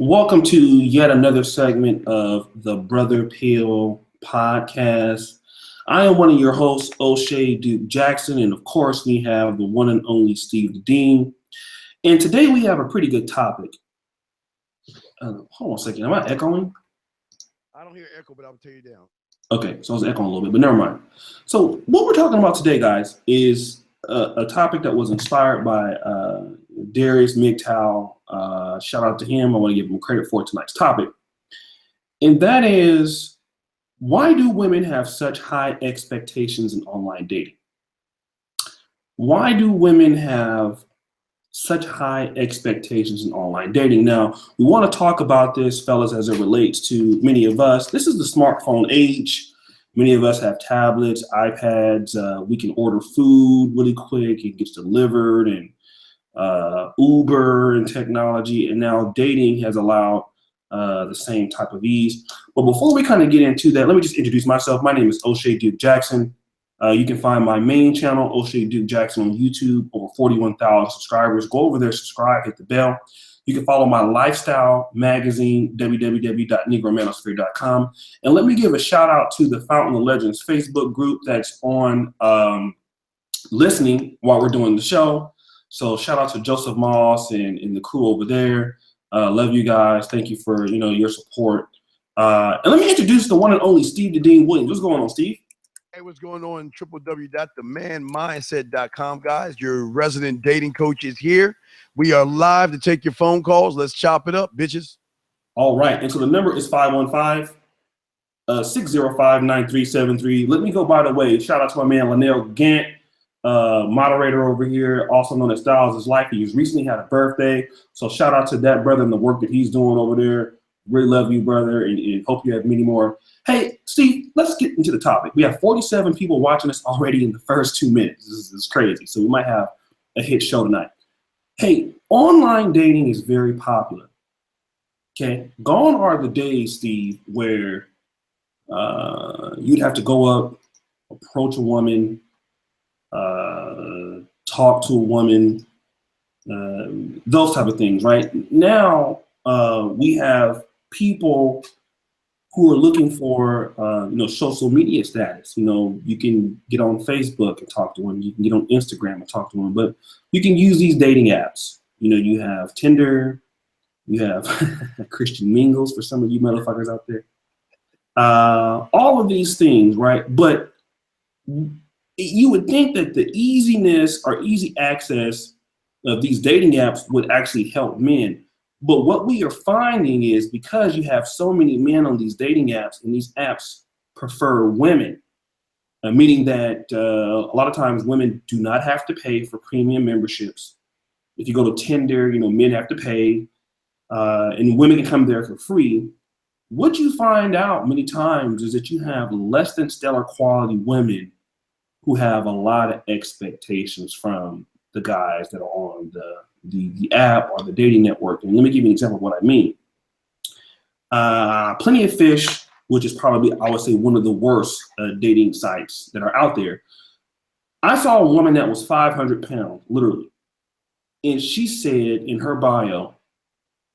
Welcome to yet another segment of the Brother Pill podcast. I am one of your hosts, O'Shea Duke Jackson, and of course, we have the one and only Steve Dean. And today we have a pretty good topic. Hold on a second, am I echoing? I don't hear echo, but I'll tell you down. Okay, so I was echoing a little bit, but never mind. So what we're talking about today, guys, is a topic that was inspired by Darius MGTOW. Shout out to him. I want to give him credit for tonight's topic. And that is, why do women have such high expectations in online dating? Why do women have such high expectations in online dating? Now, we want to talk about this, fellas, as it relates to many of us. This is the smartphone age. Many of us have tablets, iPads. We can order food really quick. It gets delivered, and Uber and technology. And now dating has allowed the same type of ease. But before we kind of get into that, let me just introduce myself. My name is O'Shea Duke Jackson. You can find my main channel, O'Shea Duke Jackson, on YouTube, over 41,000 subscribers. Go over there, subscribe, hit the bell. You can follow my lifestyle magazine, www.negromanosphere.com. And let me give a shout out to the Fountain of Legends Facebook group that's on listening while we're doing the show. So shout out to Joseph Moss and the crew over there. Love you guys. Thank you for your support. And let me introduce the one and only Steve the Dean Williams. What's going on, Steve? Hey, what's going on? www.themanmindset.com, guys. Your resident dating coach is here. We are live to take your phone calls. Let's chop it up, bitches. All right. And so the number is 515-605-9373. Let me go, by the way, shout out to my man, Linnell Gant, moderator over here, also known as Styles is Life. He's recently had a birthday. So shout out to that brother and the work that he's doing over there. Really love you, brother, and hope you have many more. Hey, Steve, let's get into the topic. We have 47 people watching us already in the first 2 minutes. This is crazy. So we might have a hit show tonight. Hey, online dating is very popular. Okay, gone are the days, Steve, where you'd have to go up, approach a woman, talk to a woman, those type of things, right? Now we have people who are looking for social media status. You can get on Facebook and talk to women. You can get on Instagram and talk to women, but you can use these dating apps. You have Tinder, you have Christian Mingles for some of you motherfuckers out there. All of these things, right? But you would think that the easiness or easy access of these dating apps would actually help men. But what we are finding is, because you have so many men on these dating apps, and these apps prefer women, meaning that a lot of times women do not have to pay for premium memberships. If you go to Tinder, men have to pay, and women can come there for free. What you find out many times is that you have less than stellar quality women who have a lot of expectations from the guys that are on the app or the dating network. And let me give you an example of what I mean. Plenty of Fish, which is probably, I would say, one of the worst dating sites that are out there. I saw a woman that was 500 pounds, literally. And she said in her bio,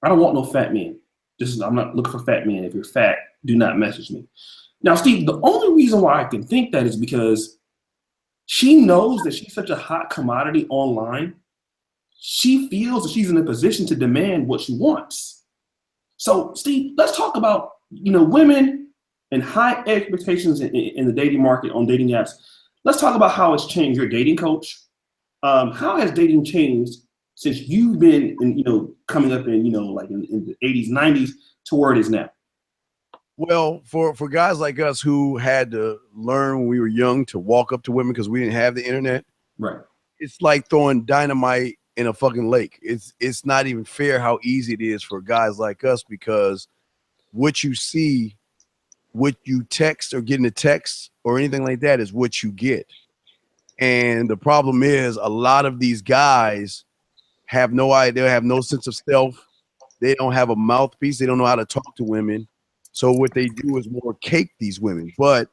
I don't want no fat men. I'm not looking for fat men. If you're fat, do not message me. Now, Steve, the only reason why I can think that is because she knows that she's such a hot commodity online. She feels that she's in a position to demand what she wants. So, Steve, let's talk about, women and high expectations in the dating market on dating apps. Let's talk about how it's changed your dating coach. How has dating changed since you've been, coming up in, like in the 80s, 90s to where it is now? Well, for guys like us who had to learn when we were young to walk up to women because we didn't have the internet, right? It's like throwing dynamite in a fucking lake. It's not even fair how easy it is for guys like us, because what you see, what you text or get in a text or anything like that is what you get. And the problem is, a lot of these guys have no idea, have no sense of self. They don't have a mouthpiece. They don't know how to talk to women. So what they do is more cake these women. But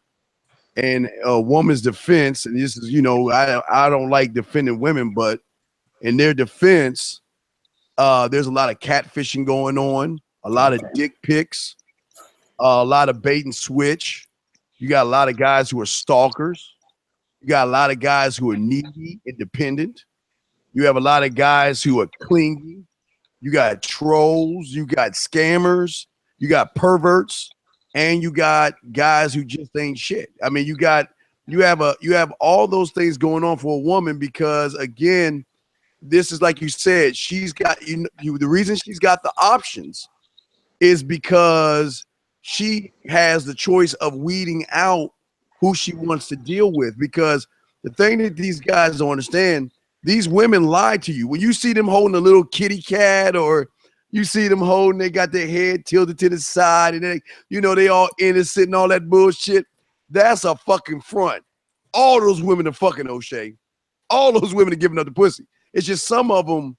in a woman's defense, and this is, I don't like defending women, but in their defense, there's a lot of catfishing going on. a lot of dick pics, a lot of bait and switch. You got a lot of guys who are stalkers. You got a lot of guys who are needy, independent. You have a lot of guys who are clingy. You got trolls. You got scammers. You got perverts, and you got guys who just ain't shit. I mean, you have all those things going on for a woman because, again, this is like you said. She's got the reason she's got the options is because she has the choice of weeding out who she wants to deal with. Because the thing that these guys don't understand, these women lie to you. When you see them holding a little kitty cat, or you see them holding, they got their head tilted to the side, and they all innocent and all that bullshit. That's a fucking front. All those women are fucking O'Shea. All those women are giving up the pussy. It's just some of them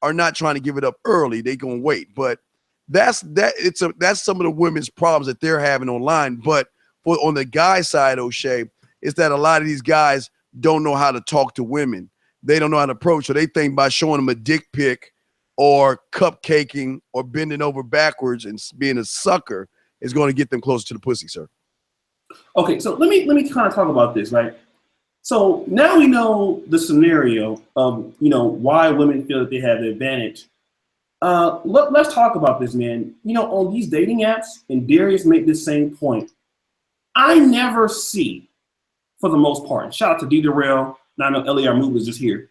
are not trying to give it up early. They gonna wait. But that's some of the women's problems that they're having online. But on the guy side, O'Shea, is that a lot of these guys don't know how to talk to women. They don't know how to approach. So they think by showing them a dick pic or cupcaking or bending over backwards and being a sucker is going to get them closer to the pussy, sir. Okay, so let me kind of talk about this, right? So now we know the scenario of why women feel that they have the advantage. Let's talk about this, man. On these dating apps, and Darius made this same point. I never see, for the most part, and shout out to D. Darrell. Now I know Larm Movement is just here.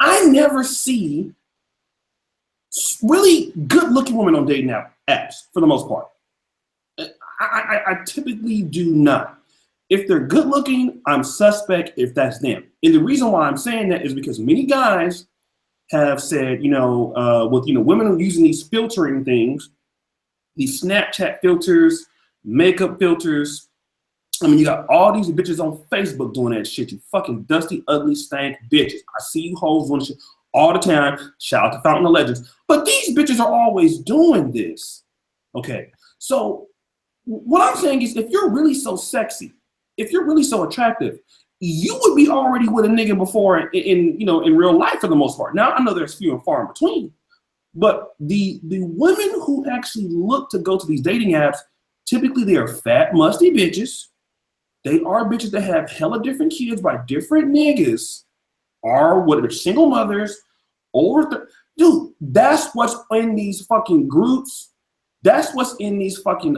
I never see really good-looking women on dating apps, for the most part. I typically do not. If they're good-looking, I'm suspect if that's them. And the reason why I'm saying that is because many guys have said, with women are using these filtering things, these Snapchat filters, makeup filters. I mean, you got all these bitches on Facebook doing that shit. You fucking dusty, ugly, stank bitches. I see you hoes doing shit all the time. Shout out to Fountain of Legends. But these bitches are always doing this. Okay. So what I'm saying is, if you're really so sexy, if you're really so attractive, you would be already with a nigga before in real life for the most part. Now, I know there's few and far in between, but the women who actually look to go to these dating apps, typically they are fat, musty bitches. They are bitches that have hella different kids by different niggas, or whether single mothers, dude, that's what's in these fucking groups. That's what's in these fucking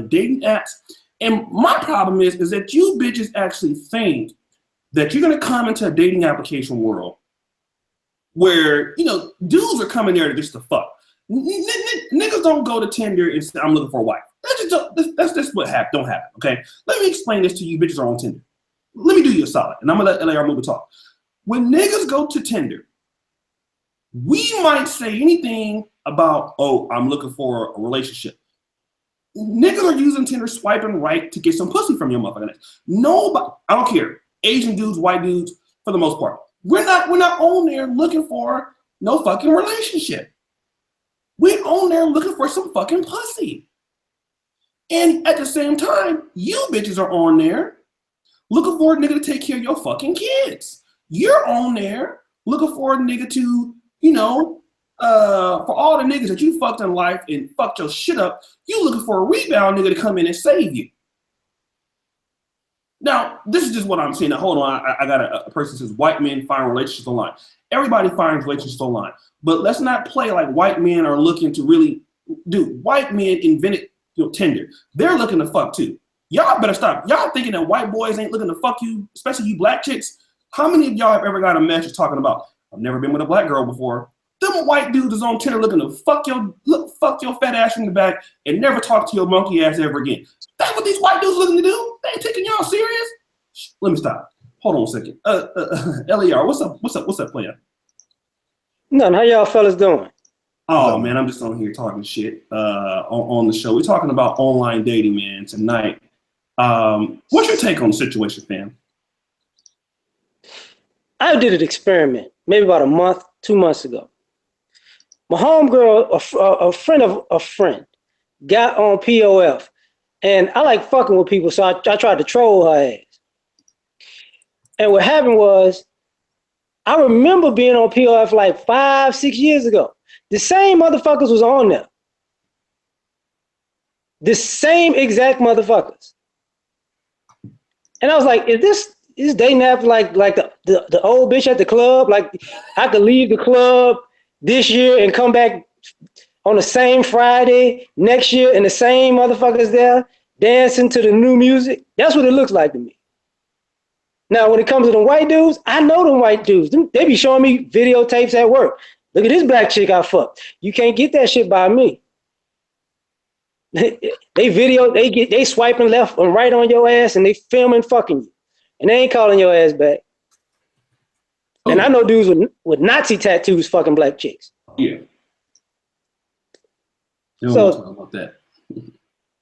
dating apps. And my problem is that you bitches actually think that you're gonna come into a dating application world where dudes are coming there just to fuck. Niggas don't go to Tinder and say, I'm looking for a wife. That's just what don't happen. Okay, let me explain this to you bitches are on Tinder. Let me do you a solid, and I'm gonna let Larm Movement talk. When niggas go to Tinder, we might say anything about, oh, I'm looking for a relationship. Niggas are using Tinder swiping right to get some pussy from your motherfucker. Nobody, I don't care. Asian dudes, white dudes, for the most part. We're not on there looking for no fucking relationship. We're on there looking for some fucking pussy. And at the same time, you bitches are on there looking for a nigga to take care of your fucking kids. You're on there looking for a nigga to, for all the niggas that you fucked in life and fucked your shit up, you looking for a rebound nigga to come in and save you. Now, this is just what I'm saying. Now, hold on. I got a person who says white men find relationships online. Everybody finds relationships online. But let's not play like white men are looking to really do. White men invented Tinder. They're looking to fuck too. Y'all better stop. Y'all thinking that white boys ain't looking to fuck you, especially you black chicks. How many of y'all have ever got a message talking about, I've never been with a black girl before? Them white dudes is on Tinder looking to fuck your fat ass in the back and never talk to your monkey ass ever again. That's what these white dudes looking to do? They ain't taking y'all serious? Let me stop. Hold on a second. LER, what's up, player? Nothing. How y'all fellas doing? Oh man, I'm just on here talking shit on the show. We're talking about online dating, man, tonight. What's your take on the situation, fam? I did an experiment maybe about a month, 2 months ago. My homegirl, a friend of a friend, got on POF, and I like fucking with people, so I tried to troll her ass. And what happened was, I remember being on POF like 5-6 years ago. The same motherfuckers was on there. The same exact motherfuckers. And I was like, is dating app like the old bitch at the club? Like I could leave the club this year and come back on the same Friday next year and the same motherfuckers there dancing to the new music? That's what it looks like to me. Now, when it comes to the white dudes, I know them white dudes. They be showing me videotapes at work. Look at this black chick I fucked. You can't get that shit by me. They swiping left and right on your ass and they filming fucking you. And they ain't calling your ass back. And I know dudes with Nazi tattoos fucking black chicks. Yeah. So talk about that.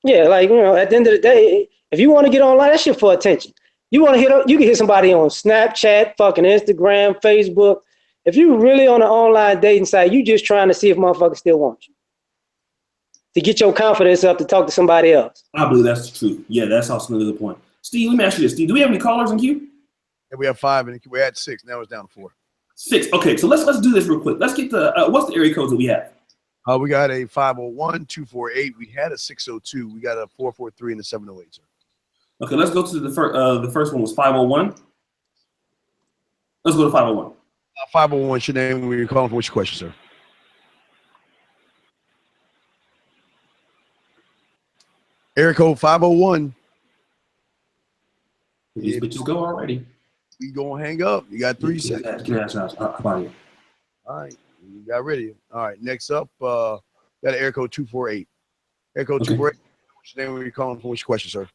Yeah, like, at the end of the day, if you want to get online, that shit for attention. You want to you can hit somebody on Snapchat, fucking Instagram, Facebook. If you really on an online dating site, you just trying to see if motherfuckers still want you. To get your confidence up to talk to somebody else. I believe that's the truth. Yeah, that's also another point. Steve, let me ask you this. Steve, do we have any callers in queue? Yeah, we have 5 and we're at 6. Now it's down to 4. 6. Okay, so let's do this real quick. Let's get the what's the area codes that we have? We got a 501-248. We had a 602. We got a 443 and a 708, sir. Okay, let's go to the first one was 501. Let's go to 501. 501, what's your name? Where you're calling for? What's your question, sir? Area code 501. These bitches go already. We gonna hang up. You got 3 seconds. Get your ass out. How about you? All right, you got ready. All right, next up, got an area code 248. Area code 248. What's your name? Where you calling for? What's your question, sir?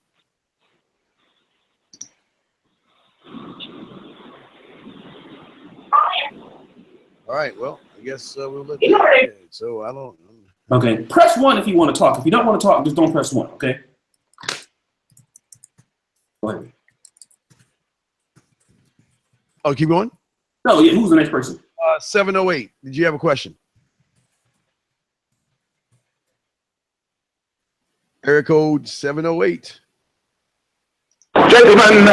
All right, well, I guess we'll let that. So I don't. Okay, press 1 if you want to talk. If you don't want to talk, just don't press 1. Okay. Go ahead. Oh, keep going. No, yeah. Who's the next person? 708. Did you have a question? Area code 708. Gentlemen,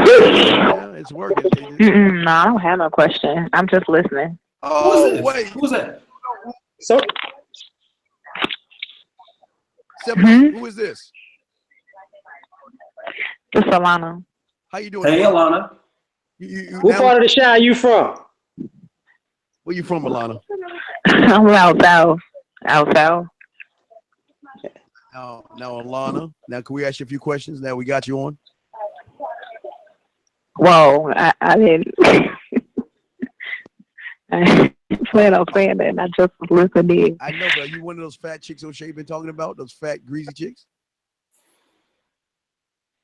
Yeah, it's working. no, I don't have no question. I'm just listening. Oh, wait. Who's that? So 708. Who is this? It's Alana. How you doing? Hey, Alana. what part of the Chi you from? Where you from, Alana? I'm out south. Out south. Now, Alana. Now, can we ask you a few questions? Now we got you on. Whoa, I didn't. I plan on saying that, and I just was listening. I know, but are you one of those fat chicks O'Shea been talking about? Those fat, greasy chicks?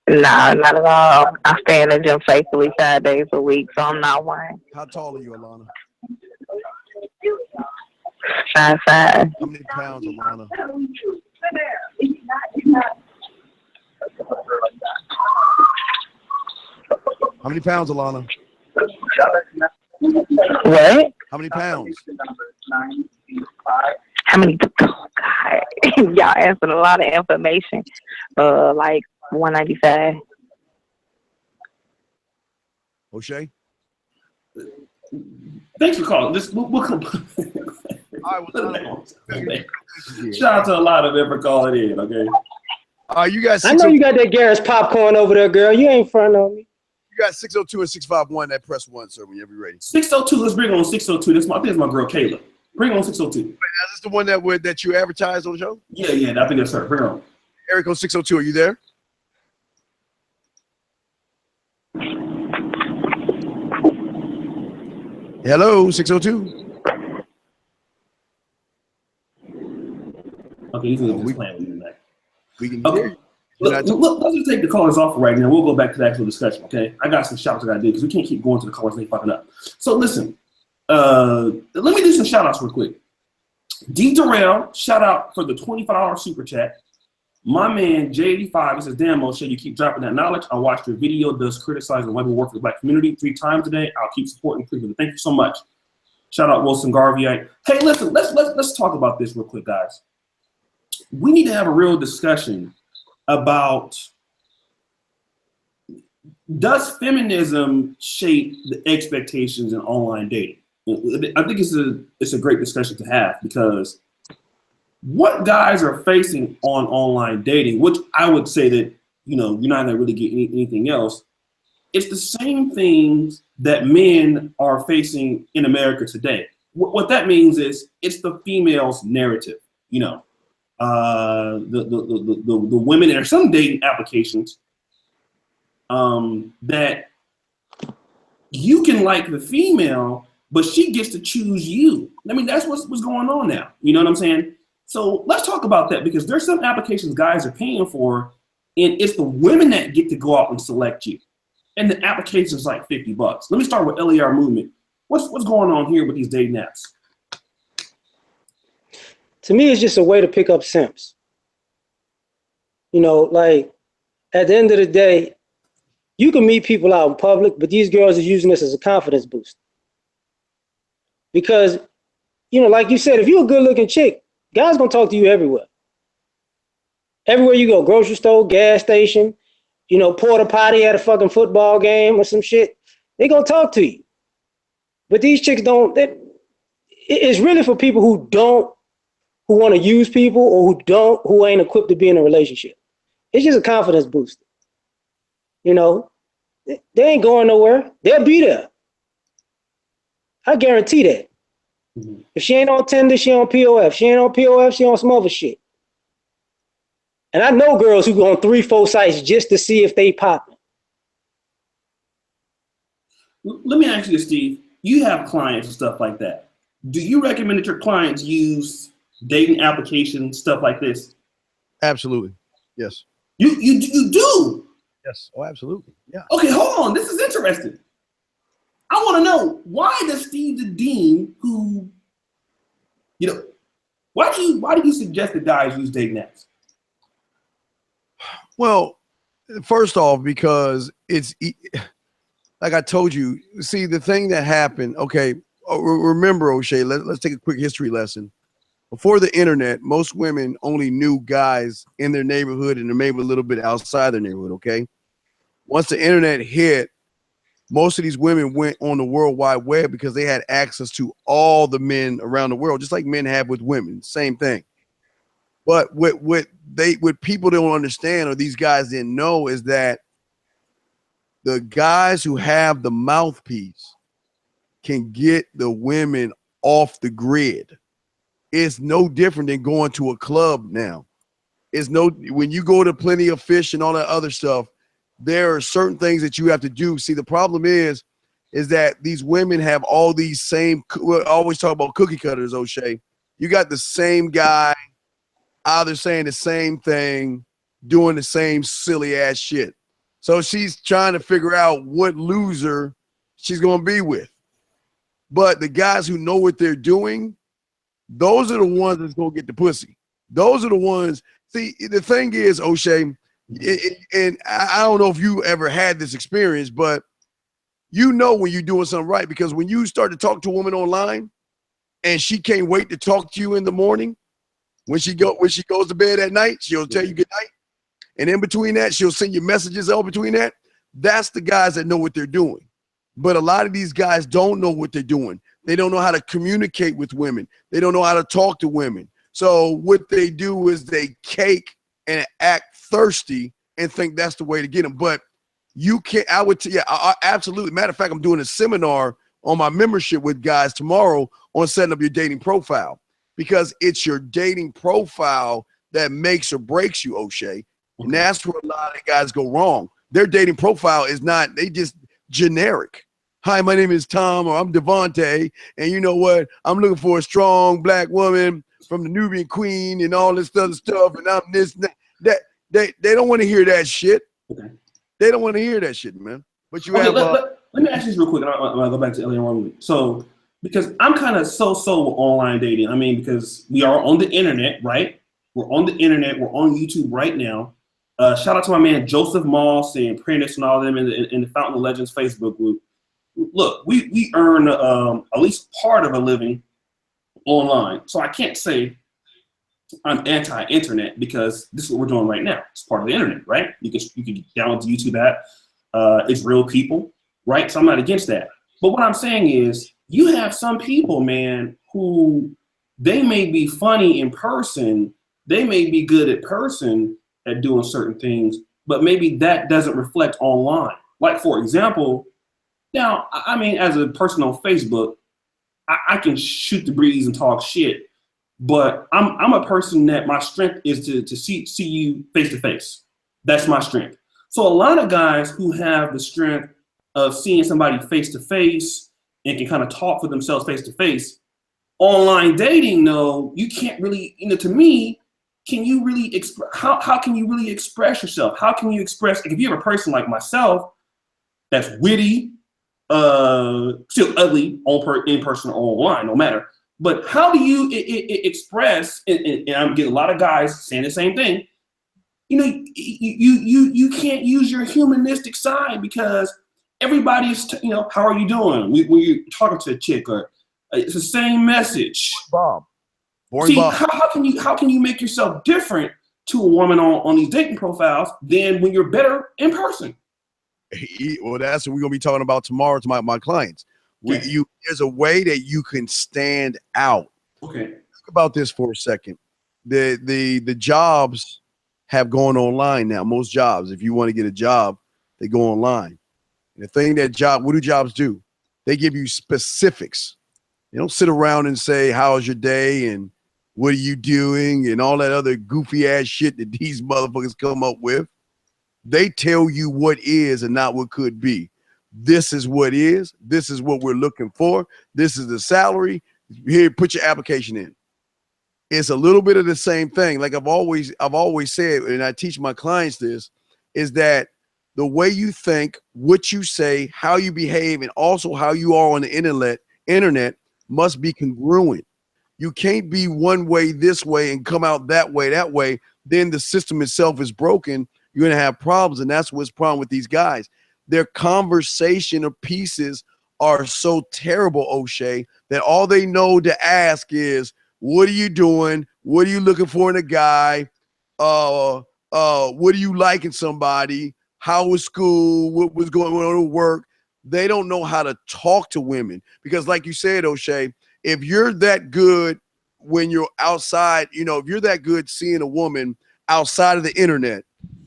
Nah, not at all. I stay in the gym faithfully 5 days a week, so I'm not one. How tall are you, Alana? 5'5". How many pounds, Alana? How many pounds, Alana? What? How many pounds? How many? Oh, God. Y'all answered a lot of information. Like 195. O'Shea? Thanks for calling. We'll come. All right, well, Shout out to a lot of them for calling in. Okay. You guys. I know you got that Garrett's popcorn over there, girl. You ain't front on me. You got 602 and 651. That press 1, sir, when you're ready. 602. Let's bring on 602. I think it's my girl Kayla. Bring on 602. Wait, is this the one that you advertised on the show? Yeah. I think that's her. Bring her on. Area code 602. Are you there? Hello, 602. Okay, he's gonna be playing with you tonight. We can. Okay. Let's just take the callers off right now. We'll go back to the actual discussion, okay? I got some shouts I gotta do because we can't keep going to the callers and they fucking up. So listen, let me do some shout outs real quick. D Durrell, shout out for the $25 super chat. My man J85, he says, damn, O'Shea, you keep dropping that knowledge. I watched your video, does criticize the white people work for the black community 3 times a day. I'll keep supporting Cleveland. Thank you so much. Shout out Wilson Garveyite. Hey, listen, let's talk about this real quick, guys. We need to have a real discussion about, does feminism shape the expectations in online dating? I think it's a great discussion to have because what guys are facing on online dating, which I would say that, you know, you're not gonna really get anything else. It's the same things that men are facing in America today. What that means is it's the female's narrative. You know, the women. There are some dating applications that you can like the female, but she gets to choose you. I mean, that's what's going on now. You know what I'm saying? So let's talk about that, because there's some applications guys are paying for, and it's the women that get to go out and select you. And the application is like $50. Let me start with Larm Movement. What's going on here with these dating apps? To me, it's just a way to pick up simps. You know, like at the end of the day, you can meet people out in public, but these girls are using this as a confidence boost. Because, you know, like you said, if you're a good looking chick, guys gonna talk to you everywhere. Everywhere you go, grocery store, gas station, you know, porta potty at a fucking football game or some shit, they gonna talk to you. But these chicks don't. It's really for people who want to use people, or who ain't equipped to be in a relationship. It's just a confidence booster. You know, they ain't going nowhere. They'll be there. I guarantee that. Mm-hmm. If she ain't on Tinder, she on POF. She ain't on POF, she on some other shit. And I know girls who go on 3-4 sites just to see if they popping. Let me ask you, Steve. You have clients and stuff like that. Do you recommend that your clients use dating applications, stuff like this? Absolutely. Yes. You do? Yes. Oh, absolutely. Yeah. Okay, hold on. This is interesting. I want to know, why does Steve the Dean, who, you know, why do you suggest that guys use dating apps? Well, first off, because it's like I told you. See, the thing that happened. Okay, remember, O'Shea. Let's take a quick history lesson. Before the internet, most women only knew guys in their neighborhood and maybe a little bit outside their neighborhood. Okay, once the internet hit, most of these women went on the World Wide Web because they had access to all the men around the world, just like men have with women. Same thing. But what people don't understand, or these guys didn't know, is that the guys who have the mouthpiece can get the women off the grid. It's no different than going to a club now. When you go to Plenty of Fish and all that other stuff, there are certain things that you have to do. See, the problem is that these women have all these same, we always talk about cookie cutters, O'Shea. You got the same guy out there saying the same thing, doing the same silly ass shit. So she's trying to figure out what loser she's going to be with. But the guys who know what they're doing, those are the ones that's going to get the pussy. Those are the ones. See, the thing is, O'Shea, and I don't know if you ever had this experience, but you know when you're doing something right, because when you start to talk to a woman online and she can't wait to talk to you in the morning, when she goes to bed at night, she'll tell you good night. And in between that, she'll send you messages all between that. That's the guys that know what they're doing. But a lot of these guys don't know what they're doing. They don't know how to communicate with women. They don't know how to talk to women. So what they do is they cake and act thirsty and think that's the way to get them. But you can't, absolutely. Matter of fact, I'm doing a seminar on my membership with guys tomorrow on setting up your dating profile, because it's your dating profile that makes or breaks you, O'Shea. And that's where a lot of guys go wrong. Their dating profile is not, they just generic. Hi, my name is Tom, or I'm Devontae, and you know what? I'm looking for a strong black woman from the Nubian Queen and all this other stuff, and I'm this and that. They don't want to hear that shit. Okay. They don't want to hear that shit, man. But you have. Let me ask you this real quick, and I'll go back to Larm. So, because I'm kind of so with online dating. I mean, because we are on the internet, right? We're on the internet. We're on YouTube right now. Shout out to my man Joseph Moss and Prentice and all of them in the Fountain of Legends Facebook group. Look, we earn at least part of a living online, so I can't say I'm anti-internet, because this is what we're doing right now. It's part of the internet, right? You can download the YouTube app. It's real people, right? So I'm not against that. But what I'm saying is, you have some people, man, who they may be funny in person, they may be good at person at doing certain things, but maybe that doesn't reflect online. Like, for example, now, I mean, as a person on Facebook, I can shoot the breeze and talk shit, but I'm a person that my strength is to see you face to face. That's my strength. So a lot of guys who have the strength of seeing somebody face to face and can kind of talk for themselves face to face, online dating, no, you can't really, to me, can you really how can you really express yourself? How can you express, if you have a person like myself that's witty, still ugly in person or online, no matter. But how do you express? And I'm getting a lot of guys saying the same thing. You can't use your humanistic side because everybody's how are you doing when you're talking to a chick, or it's the same message. Bob. See, how can you make yourself different to a woman on these dating profiles than when you're better in person? Well, that's what we're gonna be talking about tomorrow to my clients. There's a way that you can stand out. Okay. Think about this for a second. The jobs have gone online now. Most jobs, if you want to get a job, they go online. And the thing what do jobs do? They give you specifics. They don't sit around and say, how's your day and what are you doing and all that other goofy ass shit that these motherfuckers come up with. They tell you what is and not what could be. This is what is. This is what we're looking for. This is the salary. Here, put your application in. It's a little bit of the same thing. Like I've always said, and I teach my clients this, is that the way you think, what you say, how you behave, and also how you are on the internet must be congruent. You can't be one way this way and come out that way. Then the system itself is broken. You're going to have problems. And that's what's the problem with these guys. Their conversation or pieces are so terrible, O'Shea, that all they know to ask is, what are you doing? What are you looking for in a guy? What do you like in somebody? How was school? What was going on at work? They don't know how to talk to women because, like you said, O'Shea, if you're that good when you're outside, if you're that good seeing a woman outside of the internet,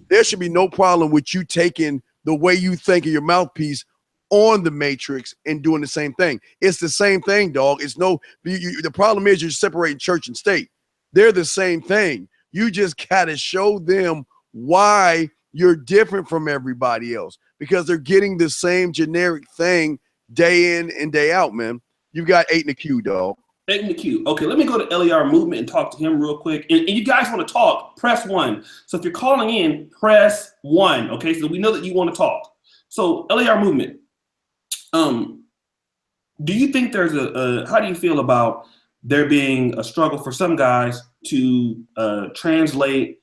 there should be no problem with you taking the way you think of your mouthpiece on the matrix and doing the same thing. It's the same thing, dog. The problem is you're separating church and state. They're the same thing. You just got to show them why you're different from everybody else because they're getting the same generic thing day in and day out, man. You got 8 in the queue, dog. 8 in the queue. Okay, let me go to Larm Movement and talk to him real quick. And you guys want to talk, press 1. So if you're calling in, press 1. Okay, so we know that you want to talk. So Larm Movement, do you think there's how do you feel about there being a struggle for some guys to translate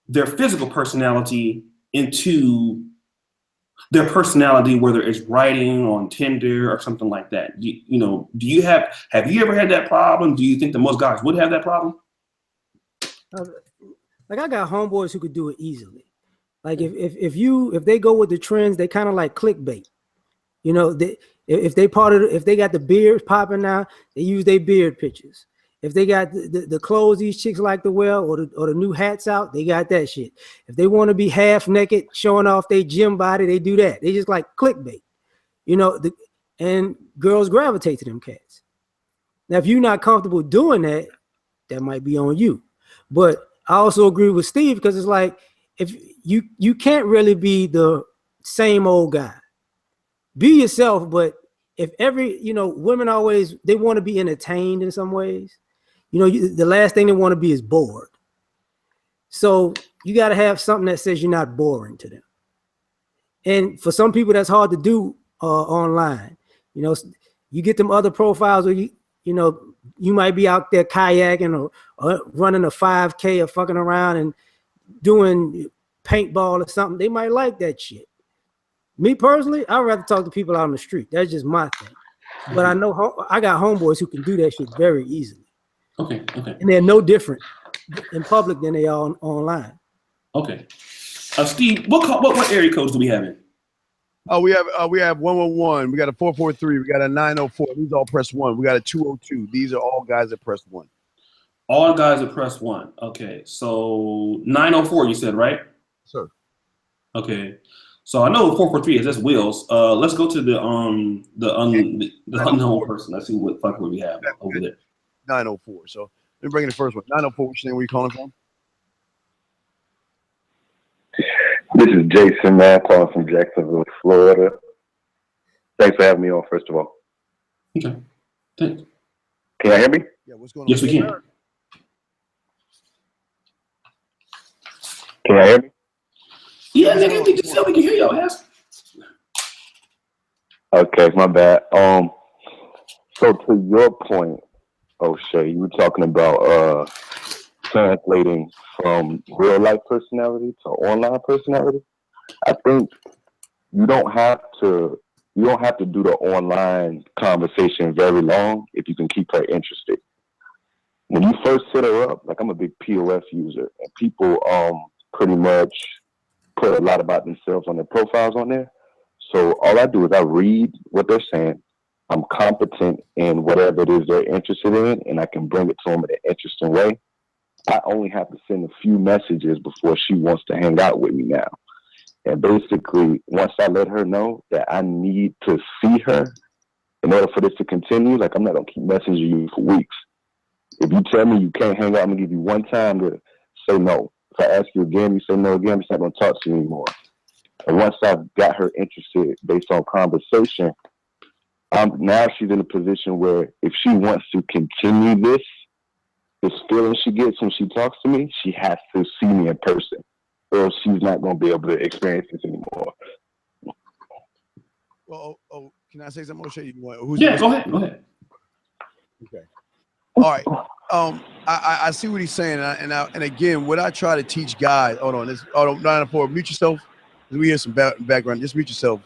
their physical personality into their personality, whether it's writing on Tinder or something like that? Have you ever had that problem? Do you think that most guys would have that problem? Like I got homeboys who could do it easily. Like if they go with the trends, they kind of like clickbait. If they got the beard popping now, they use their beard pictures. If they got the clothes these chicks like to wear or the new hats out, they got that shit. If they want to be half naked, showing off their gym body, they do that. They just like clickbait, and girls gravitate to them cats. Now, if you're not comfortable doing that, that might be on you. But I also agree with Steve because it's like if you can't really be the same old guy. Be yourself, but if women always, they want to be entertained in some ways. The last thing they want to be is bored. So you got to have something that says you're not boring to them. And for some people, that's hard to do online. You get them other profiles where you might be out there kayaking or running a 5K or fucking around and doing paintball or something. They might like that shit. Me personally, I'd rather talk to people out on the street. That's just my thing. But I know I got homeboys who can do that shit very easily. Okay. And they're no different in public than they are online. Okay. Steve, what area codes do we have in? Oh, we have 111. We got a 443. We got a 904. These all press 1. We got a 202. These are all guys that press 1. All guys that press 1. Okay, so 904 you said, right? Sir. Okay, so I know 443 is just Wheels. Let's go to the unknown person. Let's see what fuck we have over there. 904. So let me bring in the first one. 904. What's your name? Where you calling from? This is Jason, man, calling from Jacksonville, Florida. Thanks for having me on, first of all. Okay, thanks. Can you hear me? Yeah, what's going on? Yes, we can. Can you hear me? Yeah, nigga, we can hear your ass. Okay, my bad. So to your point, O'Shea, you were talking about translating from real life personality to online personality. I think you don't have to do the online conversation very long if you can keep her interested. When you first hit her up, like I'm a big POF user, and people pretty much put a lot about themselves on their profiles on there. So all I do is I read what they're saying. I'm competent in whatever it is they're interested in, and I can bring it to them in an interesting way. I only have to send a few messages before she wants to hang out with me now. And basically, once I let her know that I need to see her in order for this to continue, like I'm not going to keep messaging you for weeks. If you tell me you can't hang out, I'm going to give you one time to say no. If I ask you again, you say no again, I'm just not going to talk to you anymore. And once I've got her interested based on conversation, now she's in a position where if she wants to continue this feeling she gets when she talks to me, she has to see me in person, or she's not going to be able to experience this anymore. Well, can I say something? O'Shea? Go ahead. Okay. All right. I see what he's saying, and again, what I try to teach guys. Hold on, 904. Mute yourself. We hear some background. Just mute yourself.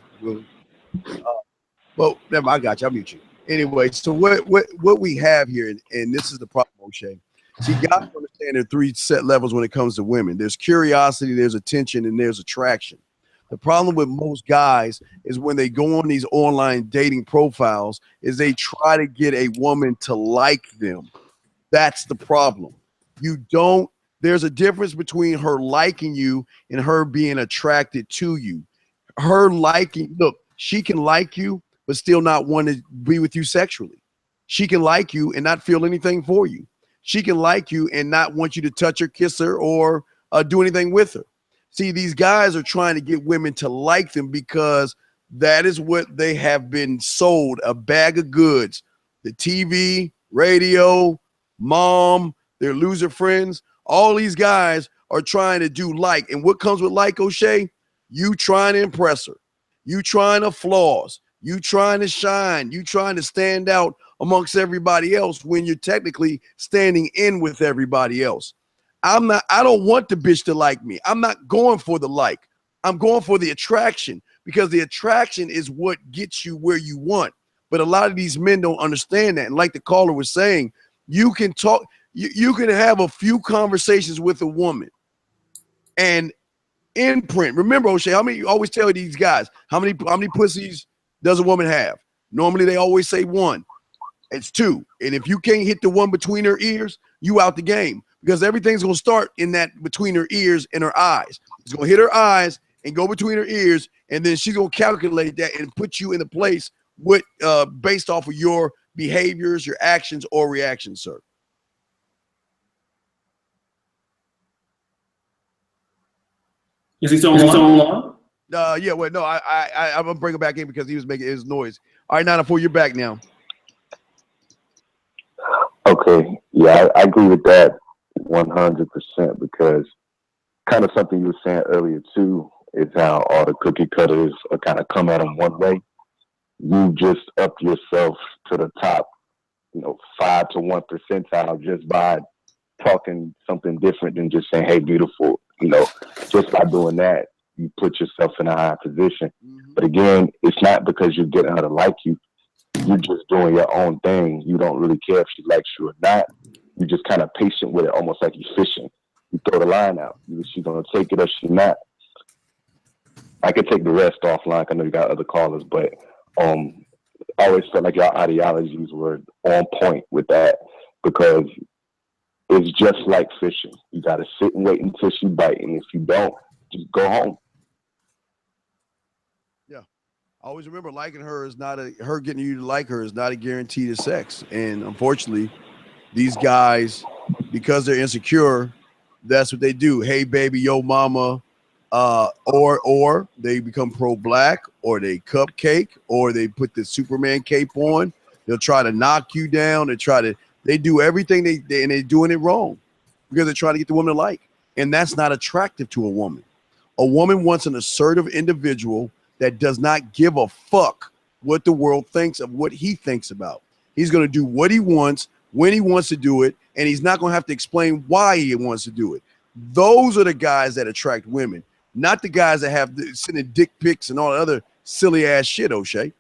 Well, never. I got you. I'll mute you. Anyway, so what we have here, and this is the problem, O'Shea. See, guys understand there are 3 set levels when it comes to women. There's curiosity, there's attention, and there's attraction. The problem with most guys is when they go on these online dating profiles is they try to get a woman to like them. That's the problem. There's a difference between her liking you and her being attracted to you. Look, she can like you, but still not want to be with you sexually. She can like you and not feel anything for you. She can like you and not want you to touch her, kiss her, or do anything with her. See, these guys are trying to get women to like them because that is what they have been sold, a bag of goods. The TV, radio, mom, their loser friends, all these guys are trying to do like. And what comes with like, O'Shea? You trying to impress her. You trying to flaws. You trying to shine. You trying to stand out amongst everybody else when you're technically standing in with everybody else. I don't want the bitch to like me. I'm not going for the like. I'm going for the attraction because the attraction is what gets you where you want. But a lot of these men don't understand that. And like the caller was saying, you can talk, you can have a few conversations with a woman and imprint. Remember, O'Shea, how many you always tell these guys, how many pussies does a woman have? Normally they always say 1. It's 2. And if you can't hit the one between her ears, you out the game. Because everything's going to start in that between her ears and her eyes. It's going to hit her eyes and go between her ears, and then she's going to calculate that and put you in a place with based off of your behaviors, your actions, or reactions, sir. Is he still on? Yeah, well, no, I'm going to bring him back in because he was making his noise. All right, 904, you're back now. Okay, yeah, I agree with that 100% because kind of something you were saying earlier too is how all the cookie cutters are kind of come at them one way. You just up yourself to the top, 5 to 1 percentile just by talking something different than just saying, "Hey, beautiful." Just by doing that, you put yourself in a high position. Mm-hmm. But again, it's not because you're getting her to like you. You're just doing your own thing. You don't really care if she likes you or not. You're just kind of patient with it, almost like you're fishing. You throw the line out. Either she's going to take it or she's not. I could take the rest offline. I know you got other callers, but I always felt like your ideologies were on point with that because it's just like fishing. You got to sit and wait until she bite, and if you don't, just go home. Yeah, I always remember liking her is not her getting you to like her is not a guarantee to sex, and unfortunately, these guys, because they're insecure, that's what they do. Hey, baby, yo, mama. Or they become pro-black, or they cupcake, or they put the Superman cape on. They'll try to knock you down. They do everything and they're doing it wrong because they're trying to get the woman to like. And that's not attractive to a woman. A woman wants an assertive individual that does not give a fuck what the world thinks of what he thinks about. He's going to do what he wants, when he wants to do it, and he's not going to have to explain why he wants to do it. Those are the guys that attract women. Not the guys that have sending dick pics and all the other silly ass shit, O'Shea.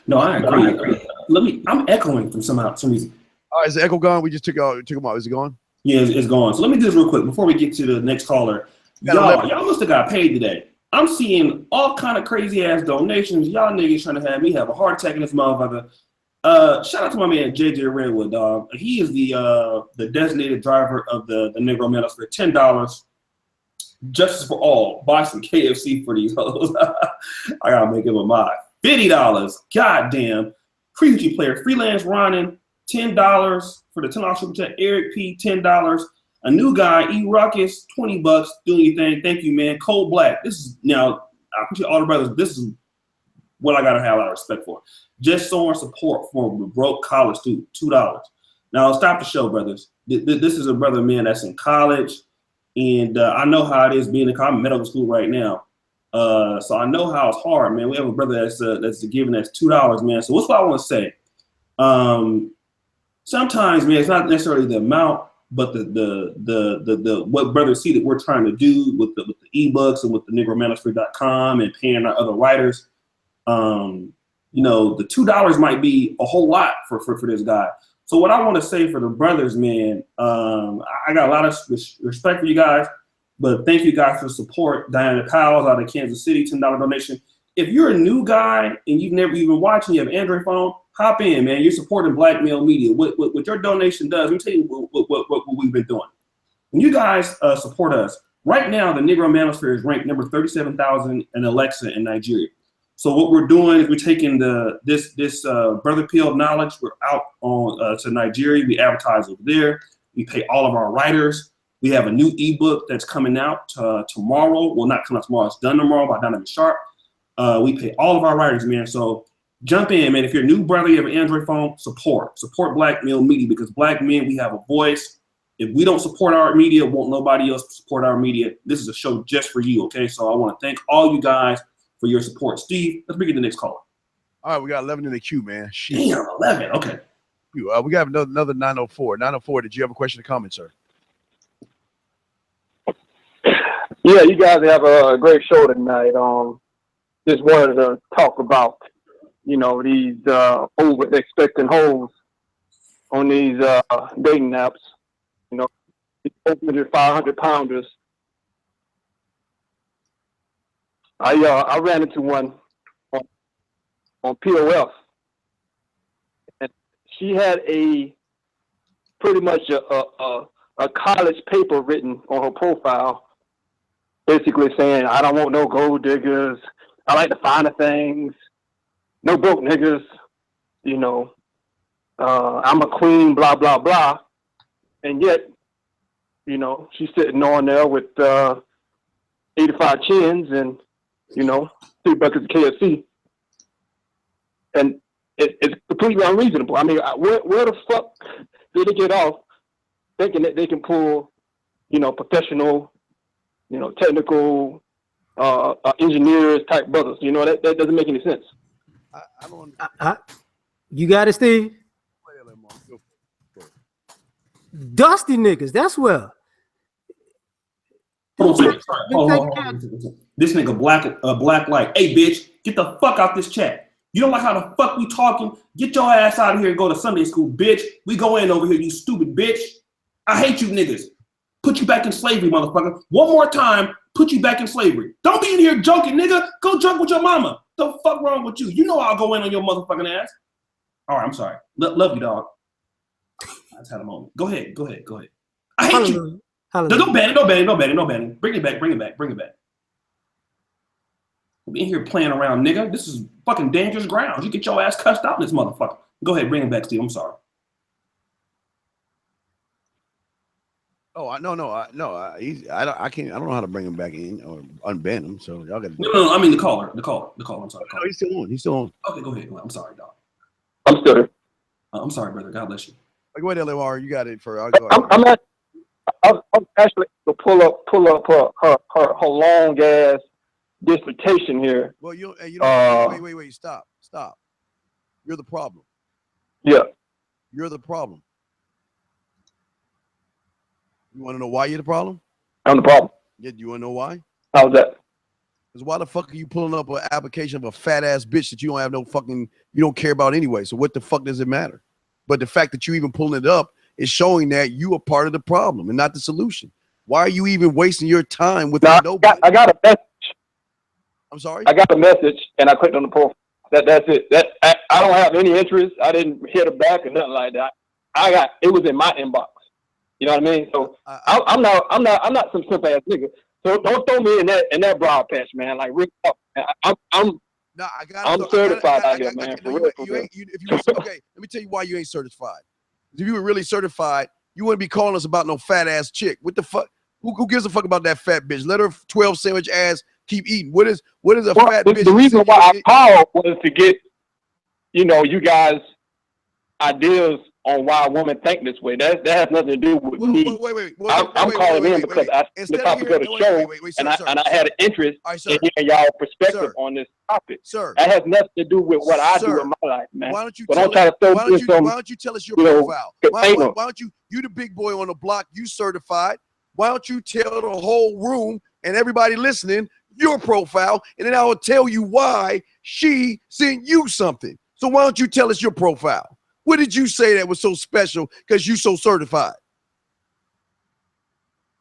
No, I agree. I'm echoing from some reason. All right, is the echo gone? We just took him out. Is it gone? Yeah, it's gone. So let me do this real quick before we get to the next caller. Y'all must have got paid today. I'm seeing all kind of crazy ass donations. Y'all niggas trying to have me have a heart attack in this motherfucker. Shout out to my man JJ Redwood, dog. He is the designated driver of the Negro Medals for $10. Justice for all. Buy some KFC for these hoes. I gotta make him a mod. $50. Goddamn. Preview player. Freelance Ronin. $10 for the $10 super chat. Eric P. $10. A new guy. E Ruckus. $20. Doing your thing. Thank you, man. Cold Black. This is now. I appreciate all the brothers. This is what I gotta have a lot of respect for. Just showing support for a broke college student. $2. Now stop the show, brothers. This is a brother, man, that's in college. And I know how it is being in medical school right now. So I know how it's hard, man. We have a brother that's giving us $2, man. So what's what I want to say? Sometimes, man, it's not necessarily the amount, but the what brothers see that we're trying to do with the ebooks and with the negromanosphere.com and paying our other writers. The $2 might be a whole lot for this guy. So what I want to say for the brothers, man, I got a lot of respect for you guys, but thank you guys for the support. Diana Powell out of Kansas City, $10 donation. If you're a new guy and you've never even watched and you have an Android phone, hop in, man. You're supporting Black male media. What your donation does, let me tell you what we've been doing. When you guys support us, right now the Negro Manosphere is ranked number 37,000 in Alexa in Nigeria. So what we're doing is we're taking this Brother Peel knowledge. We're out on to Nigeria. We advertise over there. We pay all of our writers. We have a new ebook that's coming out tomorrow. Well, not coming out tomorrow. It's done tomorrow by Donovan Sharp. We pay all of our writers, man. So jump in, man. If you're a new brother, you have an Android phone, support Black male media, because Black men, we have a voice. If we don't support our media, won't nobody else support our media. This is a show just for you, okay? So I want to thank all you guys for your support. Steve, let's begin the next caller. All right, we got 11 in the queue, man. Damn, 11. Okay. We got another 904. 904, did you have a question or comment, sir? Yeah, you guys have a great show tonight. Just wanted to talk about, these over expecting hoes on these dating apps. 500 pounders. I ran into one on POF, and she had pretty much a college paper written on her profile, basically saying, "I don't want no gold diggers. I like the finer things. No broke niggas. I'm a queen. Blah blah blah." And yet, she's sitting on there with 85 chins and 3 buckets of KFC, and it's completely unreasonable. I mean, where the fuck did they get off thinking that they can pull, professional, technical, engineers type brothers? That doesn't make any sense. I don't. You got it, Steve. Dusty niggas. That's well. Hold on. This nigga black light. Hey, bitch, get the fuck out this chat. You don't like how the fuck we talking? Get your ass out of here and go to Sunday school, bitch. We go in over here, you stupid bitch. I hate you niggas. Put you back in slavery, motherfucker. One more time, put you back in slavery. Don't be in here joking, nigga. Go drunk with your mama. The fuck wrong with you? You know I'll go in on your motherfucking ass. All right, I'm sorry. Love you, dog. I just had a moment. Go ahead. I hate you. Hallelujah. Don't ban it. Bring it back. We in here playing around, nigga. This is fucking dangerous ground. You get your ass cussed out in this motherfucker. Go ahead, bring it back, Steve. I'm sorry. Oh, I can't. I don't know how to bring him back in or unban him. So y'all got to. No. I mean the caller. I'm sorry. No, he's still on. Okay, go ahead. I'm sorry, dog. I'm still there. I'm sorry, brother. God bless you. Go ahead, LMR. You got it for. I'm actually to pull up her long ass dissertation here. Well, you don't. Wait. Stop. You're the problem. Yeah. You're the problem. You want to know why you're the problem? I'm the problem. Yeah. Do you want to know why? How's that? Because why the fuck are you pulling up an application of a fat ass bitch that you don't have no fucking, you don't care about anyway? So what the fuck does it matter? But the fact that you even pulling it up is showing that you are part of the problem and not the solution. Why are you even wasting your time with nobody? I got a message. I'm sorry? I got the message and I clicked on the profile. That's it. I don't have any interest. I didn't hit her back or nothing like that. It was in my inbox. You know what I mean? So I'm not some simple ass nigga. So don't throw me in that broad patch, man. Like Rick, I'm certified out here, man. Okay, let me tell you why you ain't certified. If you were really certified, you wouldn't be calling us about no fat ass chick. What the fuck? Who gives a fuck about that fat bitch? Let her 12 sandwich ass keep eating. What is a fat bitch? The reason why I called was to get, you guys' ideas on why women think this way. That has nothing to do with me. I'm calling in because I the topic of the show, and I had an interest in hearing y'all perspective on this topic. Sir, that has nothing to do with what I do in my life, man. Why don't you tell us your profile? Why don't you the big boy on the block? You certified. Why don't you tell the whole room and everybody listening your profile, and then I will tell you why she sent you something. So why don't you tell us your profile? What did you say that was so special because you so certified?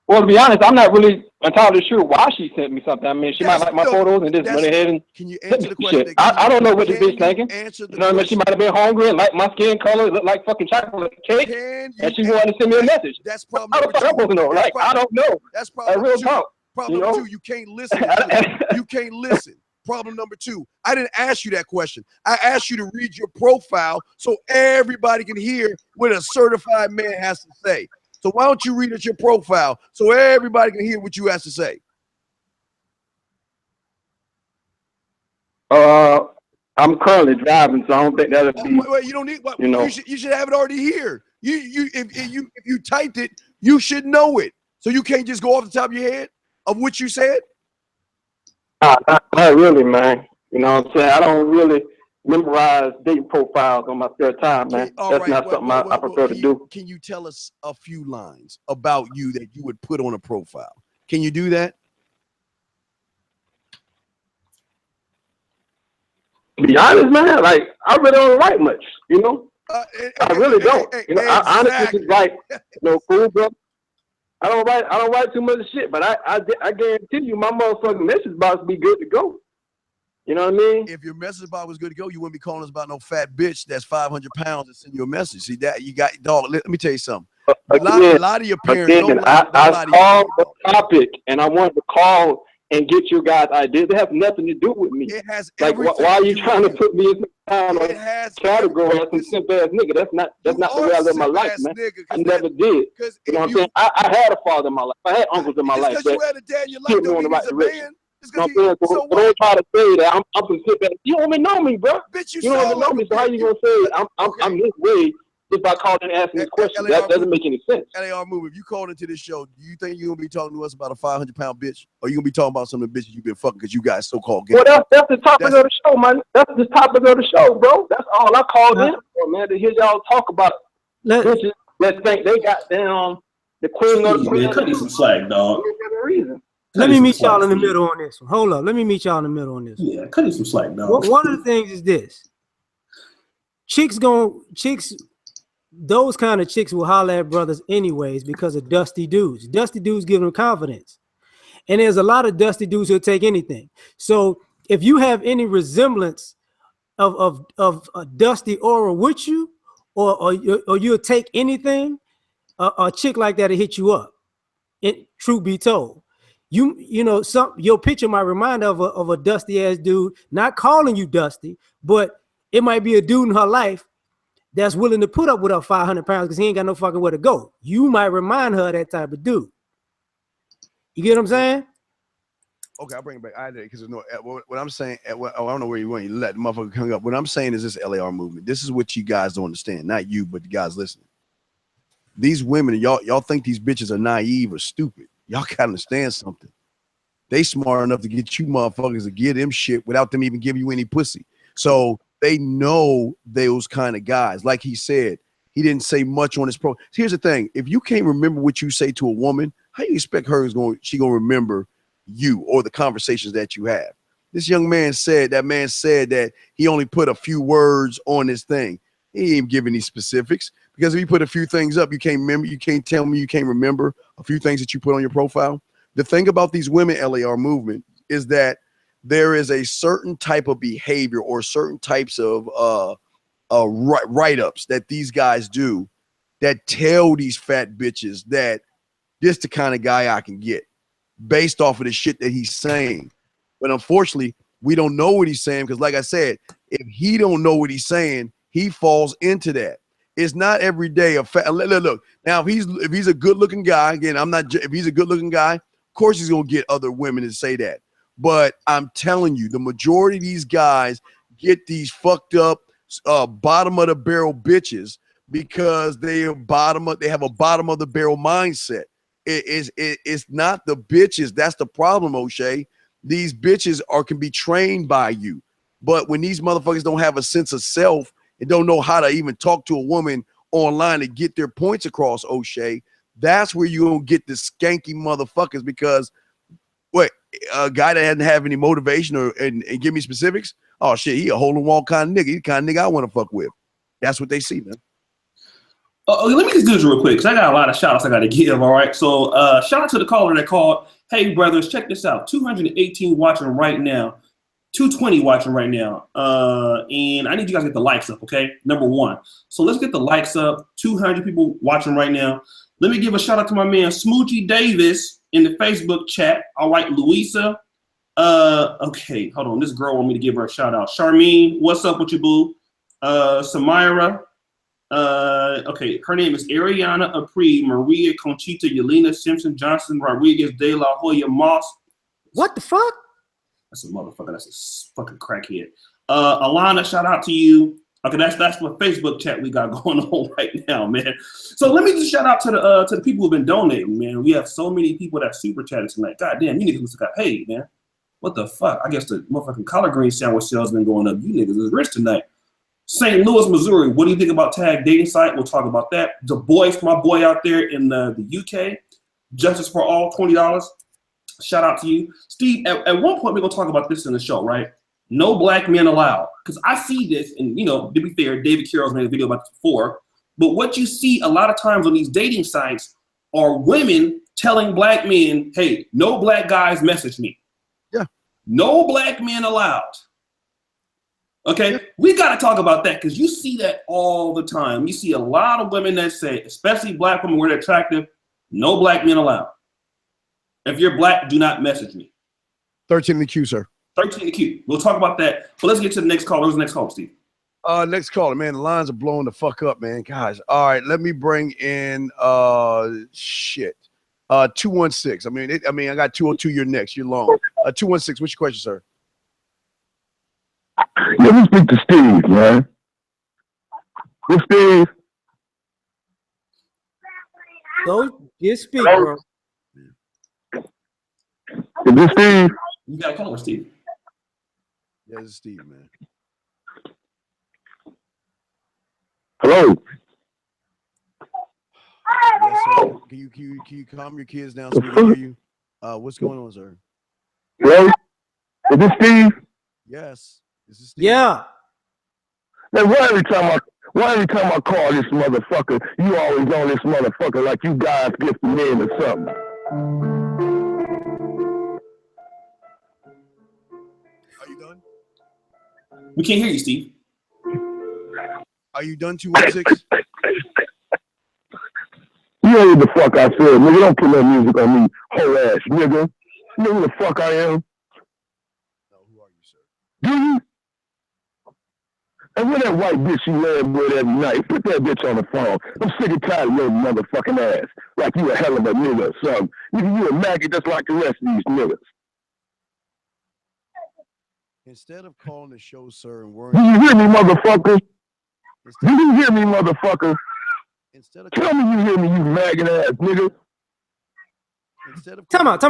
Well, to be honest, I'm not really entirely sure why she sent me something. I mean, she might like my photos and just went ahead and can you answer the question? I don't know what this bitch thinking. I mean, she might have been hungry and like my skin color looked like fucking chocolate cake, and she wanted to send me a message. That's problem number two. I don't know. That's problem real two. talk. Problem number two, you can't listen. You can't listen. Problem number two, I didn't ask you that question. I asked you to read your profile so everybody can hear what a certified man has to say. So why don't you read your profile so everybody can hear what you have to say? I'm currently driving, so I don't think that'll be. Wait, you don't need. You should have it already here. If you typed it, you should know it. So you can't just go off the top of your head of what you said. Not really, man. You know what I'm saying? I don't really memorize dating profiles on my spare time, man. That's not something I prefer to do. Can you tell us a few lines about you that you would put on a profile? Can you do that? To be honest, man, like I really don't write much, I really don't. I honestly just write, cool, bro. I don't write too much shit, but I guarantee you my motherfucking message box be good to go. You know what I mean? If your message box was good to go, you wouldn't be calling us about no fat bitch that's 500 pounds and send you a message. See that you got, dog. Let me tell you something. A lot of your parents don't lie. I called the topic, and I wanted to call and get your guys' ideas. It has nothing to do with me. It has like why are you trying to put me in some kind of category as some simple ass nigga? That's not the way I live my life, man. I never did. You know what I'm saying? I had a father in my life. I had uncles in my life that put me on the right direction. So don't try to say that I'm some simple ass. You don't even know me, bro. Bitch, you don't even know me. So how you gonna say I'm this way? Just by calling and asking this question, that doesn't make any sense. Larm Movement, if you called into this show, do you think you're gonna be talking to us about a 500-pound bitch, or you gonna be talking about some of the bitches you've been fucking because you guys so-called gay? Well, that's the topic of the show, man. That's the topic of the show, bro. That's all I called in for, man. To hear y'all talk about bitches that think they got down the queen of the queen. Cut you some slack, dog. Let me meet y'all in the middle on this one. Hold up. Let me meet y'all in the middle on this one. Yeah, cut you some slack, dog. One of the things is this. Those kind of chicks will holler at brothers anyways because of dusty dudes. Dusty dudes give them confidence. And there's a lot of dusty dudes who'll take anything. So if you have any resemblance of a dusty aura with you, or you'll take anything, a chick like that will hit you up. Truth be told, you know, your picture might remind of a dusty ass dude, not calling you dusty, but it might be a dude in her life that's willing to put up with her 500 pounds because he ain't got no fucking where to go. You might remind her of that type of dude. You get what I'm saying? Okay, I'll bring it back. I did because there's no what I'm saying. I don't know where you went. You let the motherfucker come up. What I'm saying is this LAR movement. This is what you guys don't understand. Not you, but the guys listening. These women, y'all think these bitches are naive or stupid. Y'all gotta understand something. They smart enough to get you motherfuckers to give them shit without them even giving you any pussy. So they know those kind of guys. Like he said, he didn't say much on his pro. Here's the thing: if you can't remember what you say to a woman, how you expect she gonna remember you or the conversations that you have? This young man said that he only put a few words on this thing. He ain't giving any specifics, because if you put a few things up, you can't remember. You can't tell me you can't remember a few things that you put on your profile. The thing about these women LAR movement is that there is a certain type of behavior or certain types of write-ups that these guys do that tell these fat bitches that this the kind of guy I can get based off of the shit that he's saying. But unfortunately, we don't know what he's saying, because like I said, if he don't know what he's saying, he falls into that. It's not every day a fat. Look, now if he's a good-looking guy, again, if he's a good-looking guy, of course he's gonna get other women to say that. But I'm telling you, the majority of these guys get these fucked up bottom of the barrel bitches because they have a bottom of the barrel mindset. It's not the bitches. That's the problem, O'Shea. These bitches can be trained by you. But when these motherfuckers don't have a sense of self and don't know how to even talk to a woman online to get their points across, O'Shea, that's where you're going to get the skanky motherfuckers. Because a guy that doesn't have any motivation and give me specifics, oh shit, he a hole in wall kind of nigga. He the kind of nigga I want to fuck with. That's what they see, man. Let me just do this real quick, because I got a lot of shout outs I got to give. All right. So shout out to the caller that called. Hey, brothers, check this out. 218 watching right now. 220 watching right now. And I need you guys to get the likes up, okay? Number one. So let's get the likes up. 200 people watching right now. Let me give a shout out to my man Smoochie Davis in the Facebook chat. All right, Louisa. Okay, hold on. This girl want me to give her a shout out. Charmine, what's up with you, boo? Samira. Okay, her name is Ariana Apri, Maria Conchita, Yelena Simpson, Johnson, Rodriguez, De La Hoya, Moss. What the fuck? That's a motherfucker. That's a fucking crackhead. Alana, shout out to you. Okay, that's what Facebook chat we got going on right now, man. So let me just shout out to the people who've been donating, man. We have so many people that super chatted tonight. God damn, you niggas got paid, man. What the fuck? I guess the motherfucking collard green sandwich sales been going up. You niggas is rich tonight. St. Louis, Missouri. What do you think about Tag Dating Site? We'll talk about that. The boys, my boy out there in the UK. Justice for All, $20. Shout out to you. Steve, at one point, we're going to talk about this in the show, right? No black men allowed. Because I see this, and, you know, to be fair, David Carroll's made a video about this before. But what you see a lot of times on these dating sites are women telling black men, hey, no black guys message me. Yeah. No black men allowed. Okay, we got to talk about that, because you see that all the time. You see a lot of women that say, especially black women where they're attractive, no black men allowed. If you're black, do not message me. 13 in the queue, sir. 13 in the queue. We'll talk about that. But let's get to the next caller. Who's the next caller, Steve? Next caller, man. The lines are blowing the fuck up, man. Guys. All right, let me bring in 216. I got 202. You're next. You're long. 216. What's your question, sir? Let me speak to Steve, man. Hey, Steve. Go get speak, bro. Is this Steve? You got a caller, Steve. Yeah, this is Steve, man. Hello. Yes, sir. Can you calm your kids down so we can hear you? What's going on, sir? Hello. Is this Steve? Yes. This is Steve. Yeah. Man, why every time I call this motherfucker, you always on this motherfucker like you guys get the name or something? We can't hear you, Steve. Are you done 216? You know what the fuck I said, nigga. Don't put no music on me, whole ass nigga. You know who the fuck I am? No, who are you, sir? Do you? And with that white bitch you lay with every night, put that bitch on the phone. I'm sick and tired of your motherfucking ass. Like you a hell of a nigga or something. Nigga, you a maggot just like the rest of these niggas. Instead of calling the show, sir, and Do worrying. you hear me, motherfucker? Do you hear me, motherfucker? Instead of Tell me you hear me, you maggot ass nigga. instead of Time out.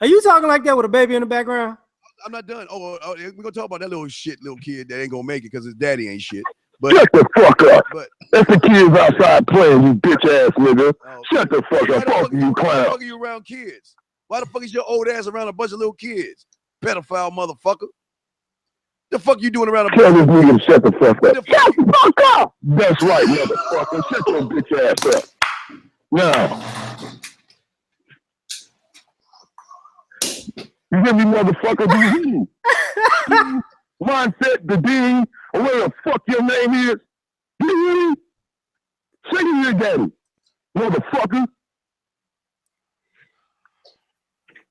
Are you talking like that with a baby in the background? I'm not done. Oh, we're gonna talk about that little kid that ain't gonna make it because his daddy ain't shit. But Shut the fuck up. but That's the kids outside playing, you bitch ass nigga. Shut the fuck why up. the Fuck fuck you, why the clown. fuck are you around kids? Why the fuck is your old ass around a bunch of little kids? Pedophile motherfucker. The fuck you doing around a bunch Tell of this nigga to shut the fuck up. the fuck Shut the fuck up. That's right, motherfucker. Shut your bitch ass up. Now. You hear me, motherfucker? Do you hear me? Mindset, the D, or whatever the fuck your name is. Do you hear me? Say to your daddy, motherfucker.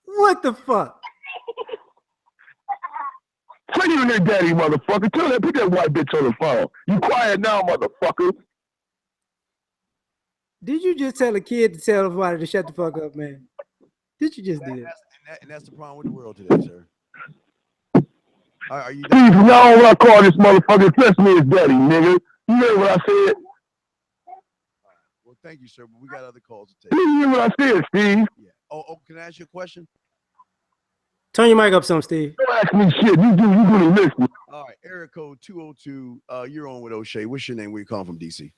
What the fuck? Say to your daddy, motherfucker. Tell that, put that white bitch on the phone. You quiet now, motherfucker. Did you just tell a kid to tell everybody to shut the fuck up, man? Did you just do that? and that's the problem with the world today, sir. Are you Steve, you know what I call this motherfucker? Trust me as daddy, nigga. You heard what I said? Well, thank you, sir, but we got other calls to take. You hear what I said, Steve? Yeah. Oh, can I ask you a question? Turn your mic up some, Steve. Don't ask me shit. You really listen. All right, area code 202. You're on with O'Shea. What's your name? Where you calling from, DC?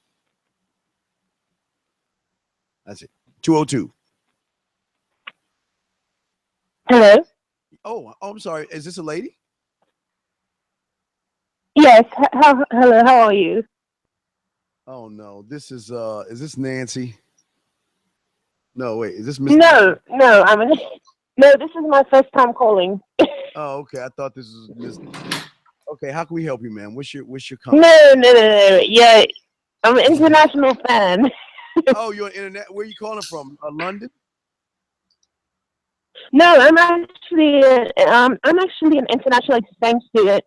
That's it. 202. Hello. Oh, I'm sorry. Is this a lady? Yes. Hello. How are you? Oh no. This is this Nancy? No, wait. Is this Miss? No. No. This is my first time calling. Oh, okay. I thought this was Miss. Okay, how can we help you, man? What's your comment? No. Yeah, I'm an international fan. Oh, you're on internet. Where are you calling from? London? No, I'm actually an international exchange student.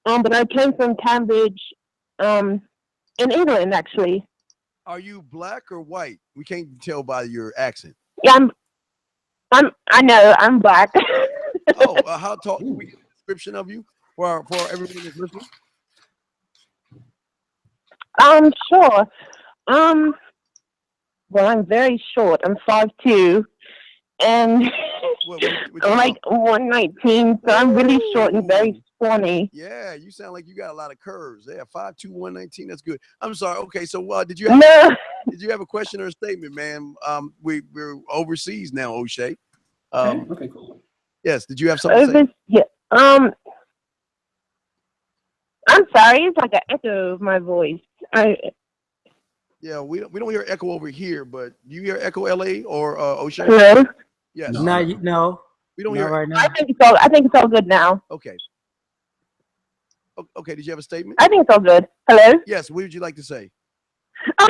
But I came from Cambridge, in England, actually. Are you black or white? We can't tell by your accent. Yeah, I know I'm black. Oh, how tall? Can we get a description of you for everybody that's listening? Sure. Well, I'm very short. I'm 5'2", and I'm like 119. So I'm really short and very scrawny. Yeah, you sound like you got a lot of curves. Yeah, 5'2", 119. That's good. I'm sorry. Okay, so did you have a question or a statement, man? We're overseas now, O'Shea. Okay, cool. Yes. Did you have something to say? Yeah. I'm sorry. It's like an echo of my voice. Yeah, we don't hear echo over here, but do you hear echo, LA or O'Shea? Hello? Yes. No. We don't Not hear. right now. I think it's all good now. Okay. Okay. Did you have a statement? I think it's all good. Hello? Yes. What would you like to say? No,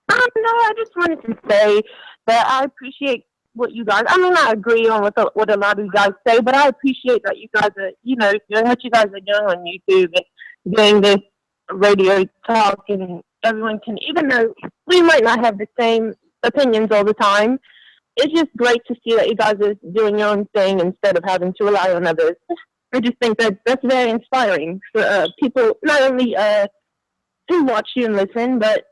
I just wanted to say that I appreciate what you guys. I mean, I agree on what a lot of you guys say, but I appreciate that you guys are, doing what you guys are doing on YouTube and doing this radio talk, and everyone can, even though we might not have the same opinions all the time, it's just great to see that you guys are doing your own thing instead of having to rely on others. I just think that that's very inspiring for people, not only to watch you and listen, but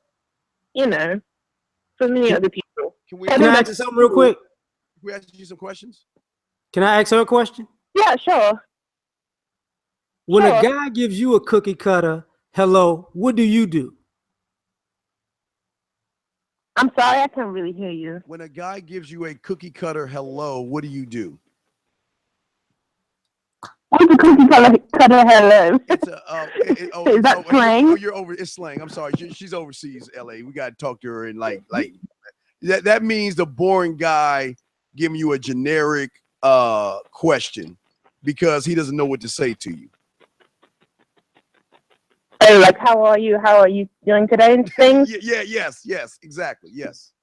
for many other people. Can I ask you something real quick? Can we ask you some questions? Can I ask her a question? Yeah, sure. When a guy gives you a cookie cutter, hello, what do you do? I'm sorry, I can't really hear you. When a guy gives you a cookie cutter hello, what do you do? What's a cookie cutter hello? It's Is that slang? It's slang. I'm sorry. She's overseas, LA. We got to talk to her and like that means the boring guy giving you a generic question. because he doesn't know what to say to you. Oh, like how are you? How are you doing today and things? Yes, exactly, yes.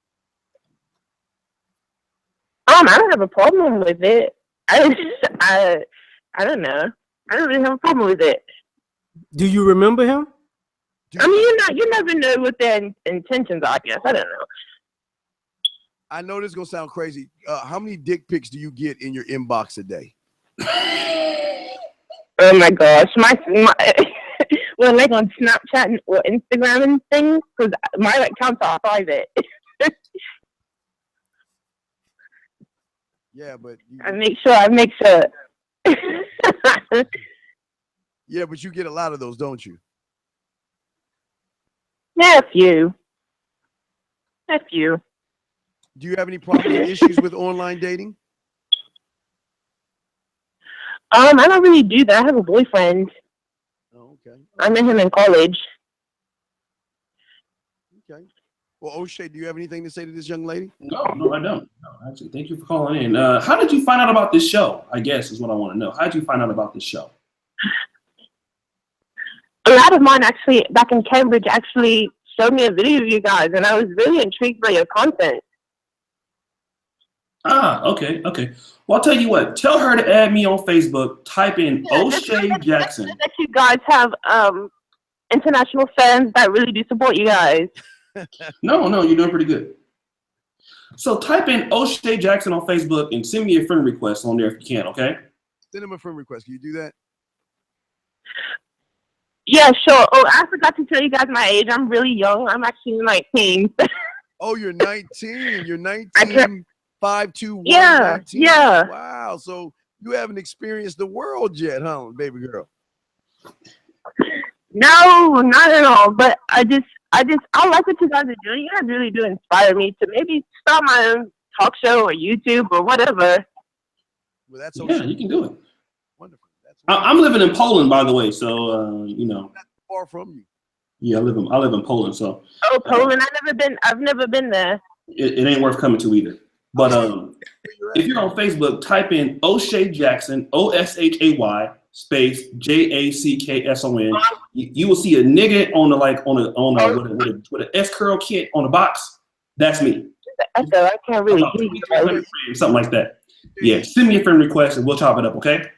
I don't have a problem with it. I don't know. I don't really have a problem with it. Do you remember him? I mean, you never know what their intentions are. I guess I don't know. I know this is gonna sound crazy. How many dick pics do you get in your inbox a day? Oh my gosh, my well, like on Snapchat or Instagram and things, because my accounts are private. Yeah, but I make sure. Yeah, but you get a lot of those, don't you? Yeah, a few. Do you have any problems or issues with online dating? I don't really do that. I have a boyfriend. Oh, okay. I met him in college. Okay. Well, O'Shea, do you have anything to say to this young lady? No, I don't. No, actually, thank you for calling in. How did you find out about this show? I guess is what I want to know. How did you find out about this show? A lot of mine actually back in Cambridge actually showed me a video of you guys, and I was really intrigued by your content. Ah, okay. Well, I'll tell you what. Tell her to add me on Facebook. Type in O'Shea Jackson. That you guys have international fans that really do support you guys. No, you're doing pretty good. So type in O'Shea Jackson on Facebook and send me a friend request on there if you can, okay? Send him a friend request. Can you do that? Yeah, sure. Oh, I forgot to tell you guys my age. I'm really young. I'm actually 19. Oh, you're 19. You're 19. 5'2", Yeah, 119. yeah. Wow. So you haven't experienced the world yet, huh, baby girl? No, not at all. But I like what you guys are doing. You guys really do inspire me to maybe start my own talk show or YouTube or whatever. Well, that's Yeah, you can do it. Wonderful. That's I'm living in Poland, by the way, so you know. not far from you. Yeah, I live in Poland, so. Oh, Poland! I've never been there. It ain't worth coming to either. But if you're on Facebook, type in O'Shea Jackson, OSHAY space JACKSON. You will see a nigga on with an S curl kit on the box. That's me. I can't really hear you guys. Something like that. Yeah, send me a friend request and we'll chop it up. Okay.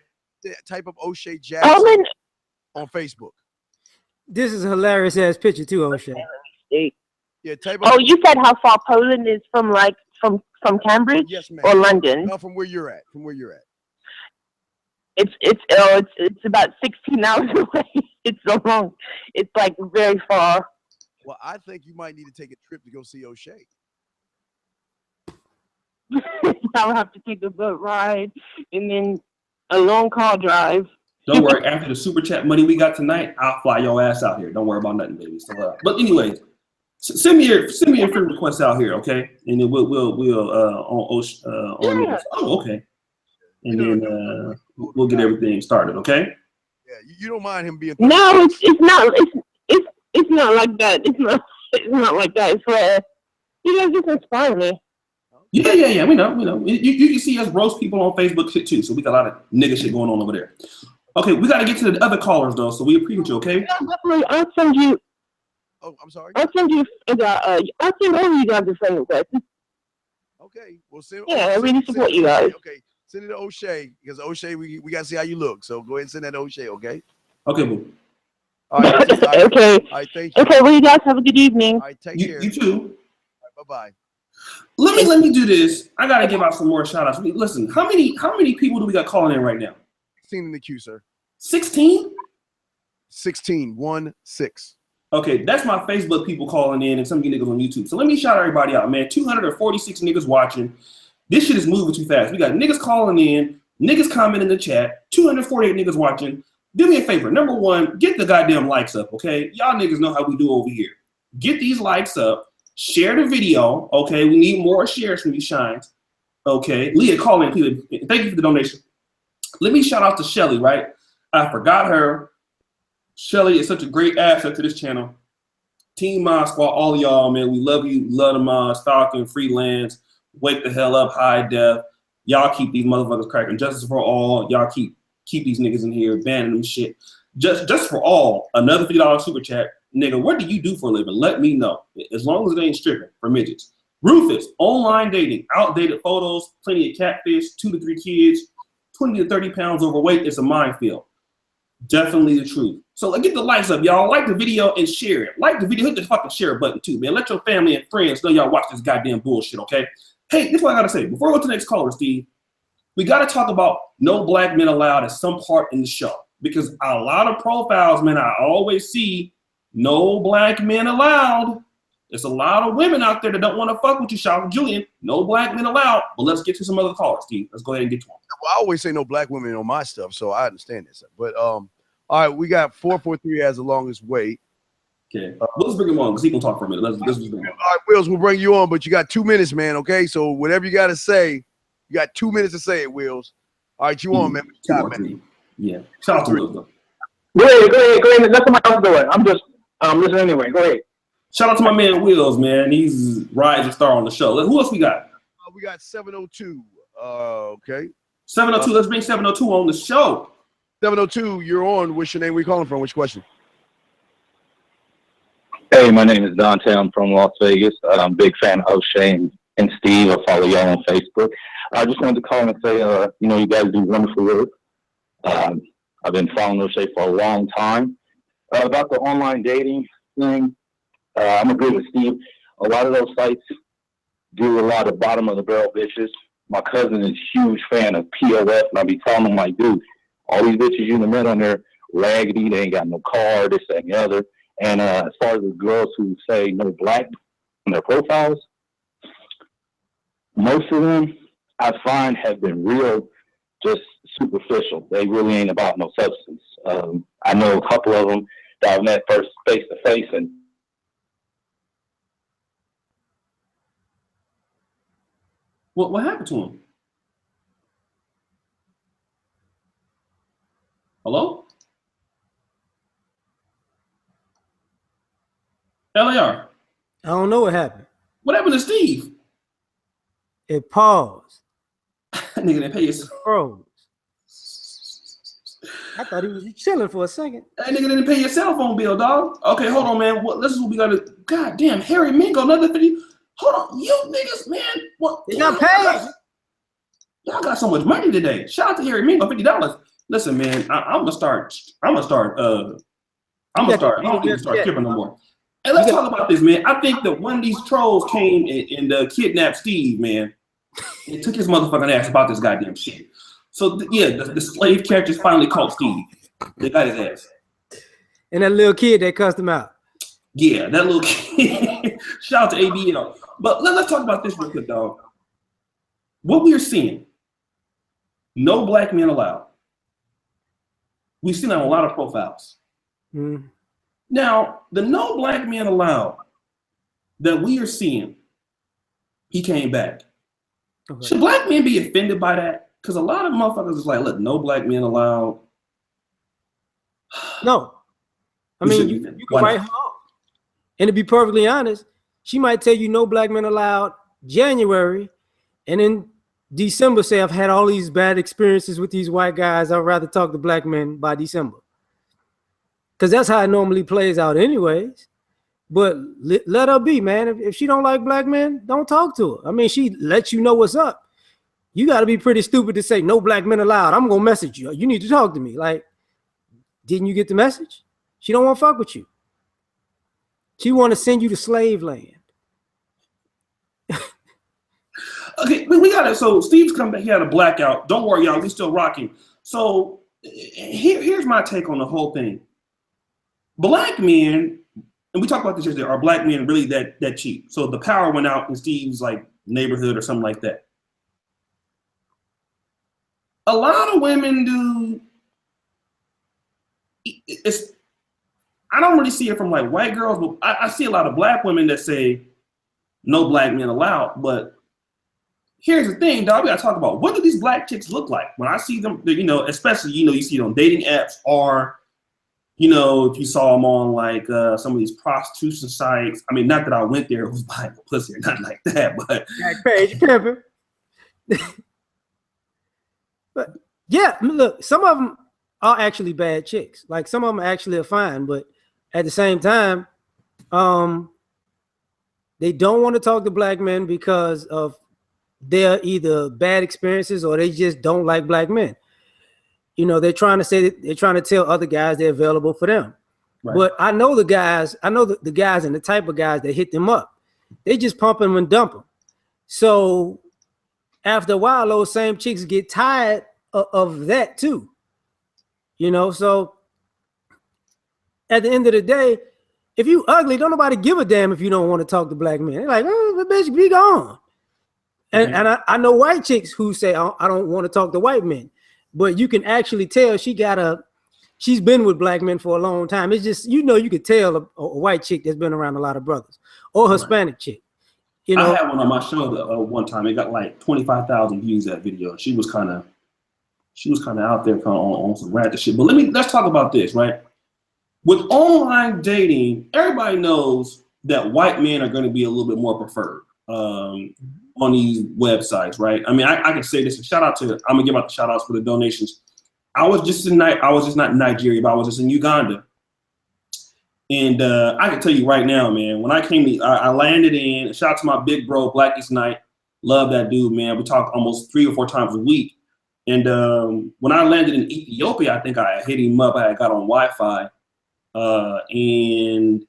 Type of O'Shea Jackson on Facebook. This is a hilarious ass picture too, O'Shea. Yeah, type of. Oh, you said how far Poland is from from Cambridge? Yes, ma'am. Or London? No, from where you're at. It's about 16 hours away. It's so long. It's like very far. Well, I think you might need to take a trip to go see O'Shea. I'll have to take a boat ride and then a long car drive. Don't worry. After the super chat money we got tonight, I'll fly your ass out here. Don't worry about nothing, baby. So, but anyways, send me a friend request out here, okay? And then we'll on Yeah. Oh, okay. And then we'll get everything started, okay? Yeah, you don't mind him being. No, it's not. It's not like that. It's not like that. I swear. You guys just inspire me. Yeah. We know. You can see us roast people on Facebook shit too. So we got a lot of nigga shit going on over there. Okay, we got to get to the other callers though. So we appreciate you. Okay. Yeah, definitely. I'll send you. Oh, I'm sorry. I'll send you. I'll send all you guys a friend request. Okay, well send. Yeah, I really support you guys. Okay, send it to O'Shea because O'Shea, we got to see how you look. So go ahead and send that to O'Shea. Okay. Okay, boo. All right. Okay. All right. Thank you. Okay. Well, you guys have a good evening. All right. Take care. You too. Bye bye. Let me do this. I gotta give out some more shout outs. Listen, how many people do we got calling in right now? 16 in the queue, sir. 16? 16. Okay, that's my Facebook people calling in and some of you niggas on YouTube. So let me shout everybody out, man. 246 niggas watching. This shit is moving too fast. We got niggas calling in, niggas commenting in the chat, 248 niggas watching. Do me a favor. Number one, get the goddamn likes up, okay? Y'all niggas know how we do over here. Get these likes up. Share the video, okay? We need more shares from you shines, okay? Leah, call in, please. Thank you for the donation. Let me shout out to Shelly, right? I forgot her. Shelly is such a great asset to this channel. Team Mod Squad, all of y'all, man, we love you. Love the mods, Falcon, Freelance, Wake the Hell Up, High Def. Y'all keep these motherfuckers cracking. Justice for all. Y'all keep keep these niggas in here, banning them shit. Just for all, another $50 super chat. Nigga, what do you do for a living? Let me know. As long as it ain't stripping for midgets. Rufus, online dating, outdated photos, plenty of catfish, 2 to 3 kids, 20 to 30 pounds overweight. It's a minefield. Definitely the truth. So get the likes up, y'all. Like the video and share it. Like the video, hit the fucking share button too, man. Let your family and friends know y'all watch this goddamn bullshit, okay? Hey, this is what I gotta say. Before we go to the next caller, Steve, we gotta talk about no black men allowed at some part in the show. Because a lot of profiles, man, I always see no black men allowed. There's a lot of women out there that don't want to fuck with you, shout out to Julian. No black men allowed. But let's get to some other callers, Steve. Let's go ahead and get to them. Well, I always say no black women on my stuff, so I understand this. But all right, we got 443 as the longest wait. Okay, let's bring him on because he can talk for a minute. Let's bring him on. All right, Wills, we'll bring you on, but you got 2 minutes, man. Okay, so whatever you got to say, you got 2 minutes to say it, Wills. All right, you on, man? Yeah, shout out to Wills though. Go ahead. Let somebody else do it. I'm just listening anyway. Go ahead. Shout out to my man Wills, man. He's rising star on the show. Who else we got? We got 702. Okay. 702. Let's bring 702 on the show. 702, you're on. What's your name? Where you calling from? Which question? Hey, my name is Dante. I'm from Las Vegas. I'm a big fan of O'Shea and Steve. I follow y'all on Facebook. I just wanted to call and say, you guys do wonderful work. I've been following O'Shea for a long time. About the online dating thing, I'm agree with Steve. A lot of those sites do a lot of bottom of the barrel bitches. My cousin is a huge fan of POF, and I be telling him, like, dude, all these bitches you met on there, raggedy, they ain't got no car, this, that, and the other. And as far as the girls who say no black on their profiles, most of them I find have been real, just superficial. They really ain't about no substance. I know a couple of them that I've met first face to face, and What happened to him? Hello? LAR. I don't know what happened. What happened to Steve? It paused. Nigga didn't pay his. Froze. I thought he was chilling for a second. That nigga didn't pay your cell phone bill, dog. Okay, hold on, man. This is what we gotta. God damn, Harry Mingo, another 50. Hold on, you niggas, man. What? They got paid. Y'all got so much money today. Shout out to Harry Mingo, $50. Listen, man, I'm gonna start. I don't need to start tripping no more. And let's talk about this, man. I think that one of these trolls came and kidnapped Steve, man. And took his motherfucking ass about this goddamn shit. So the slave catchers finally caught Steve. They got his ass. And that little kid that cussed him out. Yeah, that little kid. Shout out to ABL. But let's talk about this real quick, dog. What we are seeing, no black men allowed. We've seen that on a lot of profiles. Mm. Now, the no black men allowed that we are seeing, he came back. Okay. Should black men be offended by that? Because a lot of motherfuckers is like, look, no black men allowed. No. I mean, you can write her off. And to be perfectly honest, she might tell you no black men allowed January, and in December say, I've had all these bad experiences with these white guys. I'd rather talk to black men by December. Because that's how it normally plays out anyways. But let her be, man. If she don't like black men, don't talk to her. I mean, she lets you know what's up. You got to be pretty stupid to say no black men allowed. I'm going to message you. You need to talk to me. Like, didn't you get the message? She don't want to fuck with you. She want to send you to slave land. Okay, we got it. So Steve's come back. He had a blackout. Don't worry, y'all. We still rocking. So here's my take on the whole thing. Black men, and we talked about this yesterday, are black men really that cheap? So the power went out in Steve's like neighborhood or something like that. A lot of women do. I don't really see it from like white girls, but I see a lot of black women that say no black men allowed. But here's the thing, dog. We gotta talk about what do these black chicks look like when I see them. Especially you see it on dating apps, or if you saw them on like some of these prostitution sites. I mean, not that I went there, it was buying pussy or nothing like that, but Page pimping. But Yeah, look, some of them are actually bad chicks. Like some of them actually are fine, but at the same time, they don't want to talk to black men because of their either bad experiences or they just don't like black men. You know, they're trying to say that they're trying to tell other guys they're available for them. Right. But I know the guys, the guys and the type of guys that hit them up. They just pump them and dump them. So after a while, those same chicks get tired of that too. You know, so at the end of the day, if you ugly, don't nobody give a damn if you don't want to talk to black men. They're like, oh, the bitch, be gone. And I know white chicks who say, I don't want to talk to white men. But you can actually tell she's been with black men for a long time. It's just, you know, you could tell a white chick that's been around a lot of brothers or a Hispanic chick. You know, I had one on my show one time. It got like 25,000 views, that video. She was kind of out there on some ratchet shit. But let's talk about this, right? With online dating, everybody knows that white men are going to be a little bit more preferred on these websites, right? I mean, I can say this. I'm gonna give out the shout outs for the donations. I was just not in Nigeria, but I was just in Uganda. And I can tell you right now, man, when I landed in, shout out to my big bro, Blackest Night. Love that dude, man. We talk almost 3 or 4 times a week. And when I landed in Ethiopia, I think I hit him up. I got on Wi-Fi. And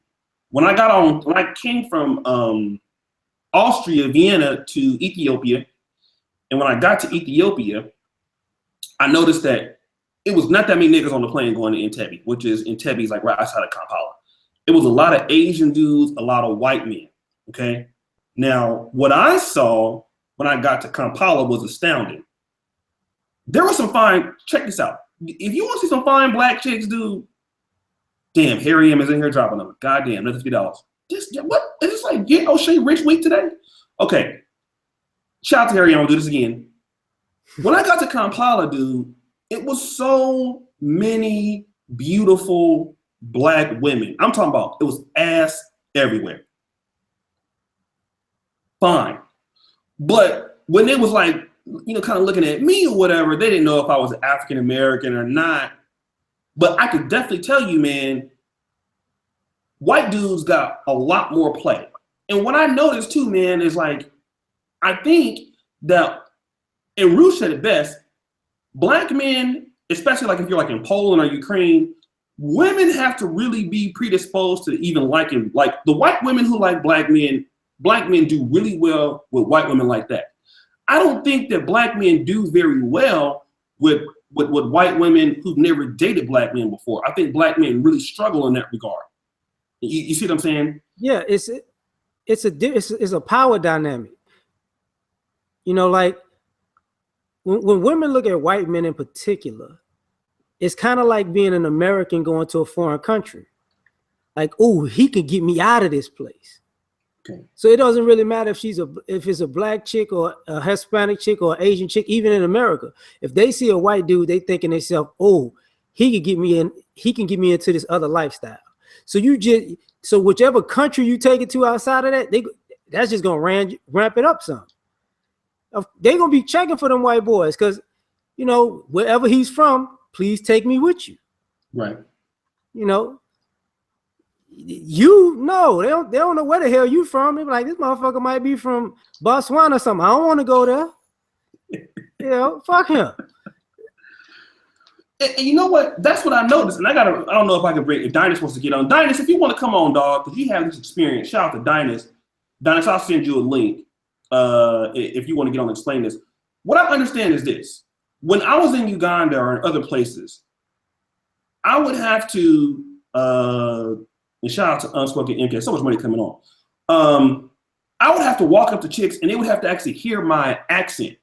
when I came from Austria, Vienna to Ethiopia, and when I got to Ethiopia, I noticed that it was not that many niggas on the plane going to Entebbe, which is Entebbe's like right outside of Kampala. It was a lot of Asian dudes, a lot of white men. Okay. Now, what I saw when I got to Kampala was astounding. There was some fine, check this out. If you want to see some fine black chicks, dude, damn, Harry M is in here dropping them. Goddamn, another $50. What? Is this like get O'Shea Rich Week today? Okay. Shout out to Harry M. I'll do this again. When I got to Kampala, dude, it was so many beautiful black women. I'm talking about it was ass everywhere. Fine. But when it was like, you know, kind of looking at me or whatever, they didn't know if I was African American or not. But I could definitely tell you, man, white dudes got a lot more play. And what I noticed too, man, is like, I think that, and Ruth said it best, black men, especially like if you're like in Poland or Ukraine, women have to really be predisposed to even liking, like the white women who like black men do really well with white women like that. I don't think that black men do very well with white women who've never dated black men before. I think black men really struggle in that regard. You see what I'm saying? Yeah, it's a power dynamic. You know, like when women look at white men in particular, it's kind of like being an American going to a foreign country. Like, oh, he could get me out of this place. Okay. So it doesn't really matter if it's a black chick or a Hispanic chick or Asian chick, even in America. If they see a white dude, they think in themselves, oh, he can get me in, he can get me into this other lifestyle. So whichever country you take it to outside of that, that's just gonna ramp it up some. They're gonna be checking for them white boys because, you know, wherever he's from, please take me with you. Right. You know, they don't know where the hell you from. They're like, this motherfucker might be from Botswana or something. I don't want to go there. You know, fuck him. And you know what? That's what I noticed. And I don't know if I can bring, if Dynas wants to get on. Dynas, if you want to come on, dog, because you have this experience, shout out to Dynas. Dynas, I'll send you a link if you want to get on and explain this. What I understand is this. When I was in Uganda or in other places, I would have to, and shout out to Unspoken MK, so much money coming on. I would have to walk up to chicks and they would have to actually hear my accent.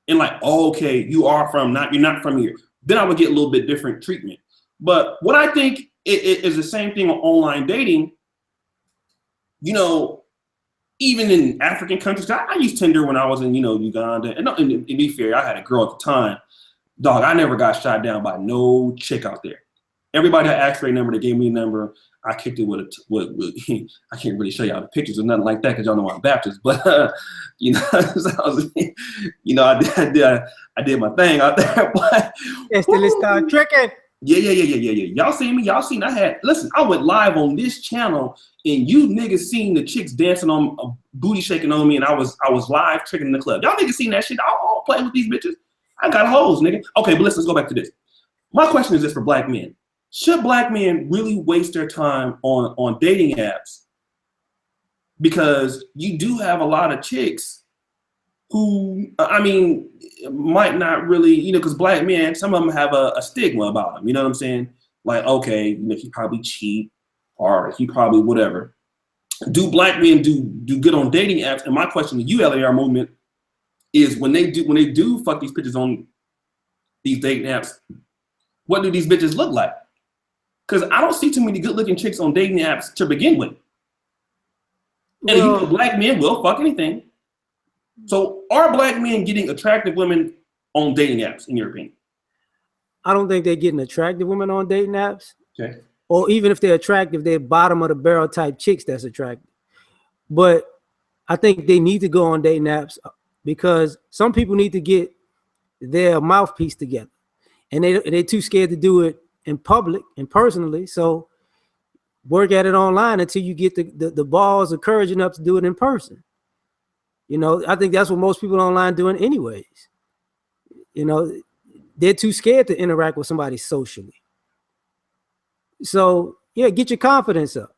And like, oh, okay, you're not from here. Then I would get a little bit different treatment. But what I think it is the same thing on online dating. You know, even in African countries, I used Tinder when I was in, you know, Uganda. And to be fair, I had a girl at the time. Dog, I never got shot down by no chick out there. Everybody had X-ray number. They gave me a number. I kicked it with I can't really show y'all the pictures or nothing like that because y'all know I'm Baptist, but you know, so I did my thing out there. But still start tricking. Yeah. Y'all seen me? Y'all seen? Listen, I went live on this channel, and you niggas seen the chicks dancing on booty shaking on me, and I was live tricking in the club. Y'all niggas seen that shit? I don't play with these bitches. I got hoes, nigga. Okay, but let's go back to this. My question is this for black men. Should black men really waste their time on dating apps? Because you do have a lot of chicks who, I mean, might not really, you know, because black men, some of them have a stigma about them. You know what I'm saying? Like, okay, you know, he probably cheat or he probably whatever. Do black men do good on dating apps? And my question to you, LAR Movement, is when they do fuck these bitches on these dating apps, what do these bitches look like? Because I don't see too many good-looking chicks on dating apps to begin with. And you know, black men will fuck anything. So are black men getting attractive women on dating apps, in your opinion? I don't think they're getting attractive women on dating apps. Okay. Or even if they're attractive, they're bottom of the barrel type chicks that's attractive. But I think they need to go on dating apps because some people need to get their mouthpiece together. And they're too scared to do it in public and personally. So work at it online until you get the balls of courage enough to do it in person. You know, I think that's what most people online doing anyways. You know, they're too scared to interact with somebody socially. So yeah, get your confidence up.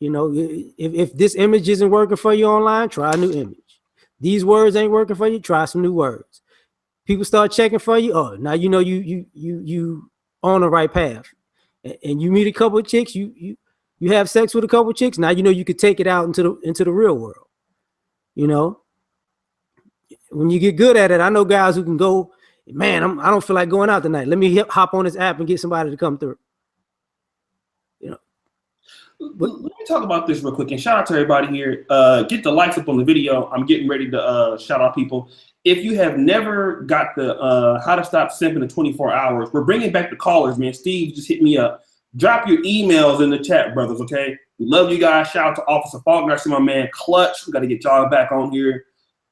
You know, if this image isn't working for you online, try a new image. These words ain't working for you, try some new words. People start checking for you. Oh, now you know you on the right path. And you meet a couple of chicks, you have sex with a couple of chicks. Now you know you could take it out into the real world. You know, when you get good at it, I know guys who can go, man, I don't feel like going out tonight. Let me hop on this app and get somebody to come through. You know. Let me talk about this real quick and shout out to everybody here. Get the likes up on the video. I'm getting ready to shout out people. If you have never got the how to stop simping in 24 hours, we're bringing back the callers, man. Steve just hit me up. Drop your emails in the chat, brothers, okay? We love you guys. Shout out to Officer Faulkner. I see my man Clutch. We got to get y'all back on here.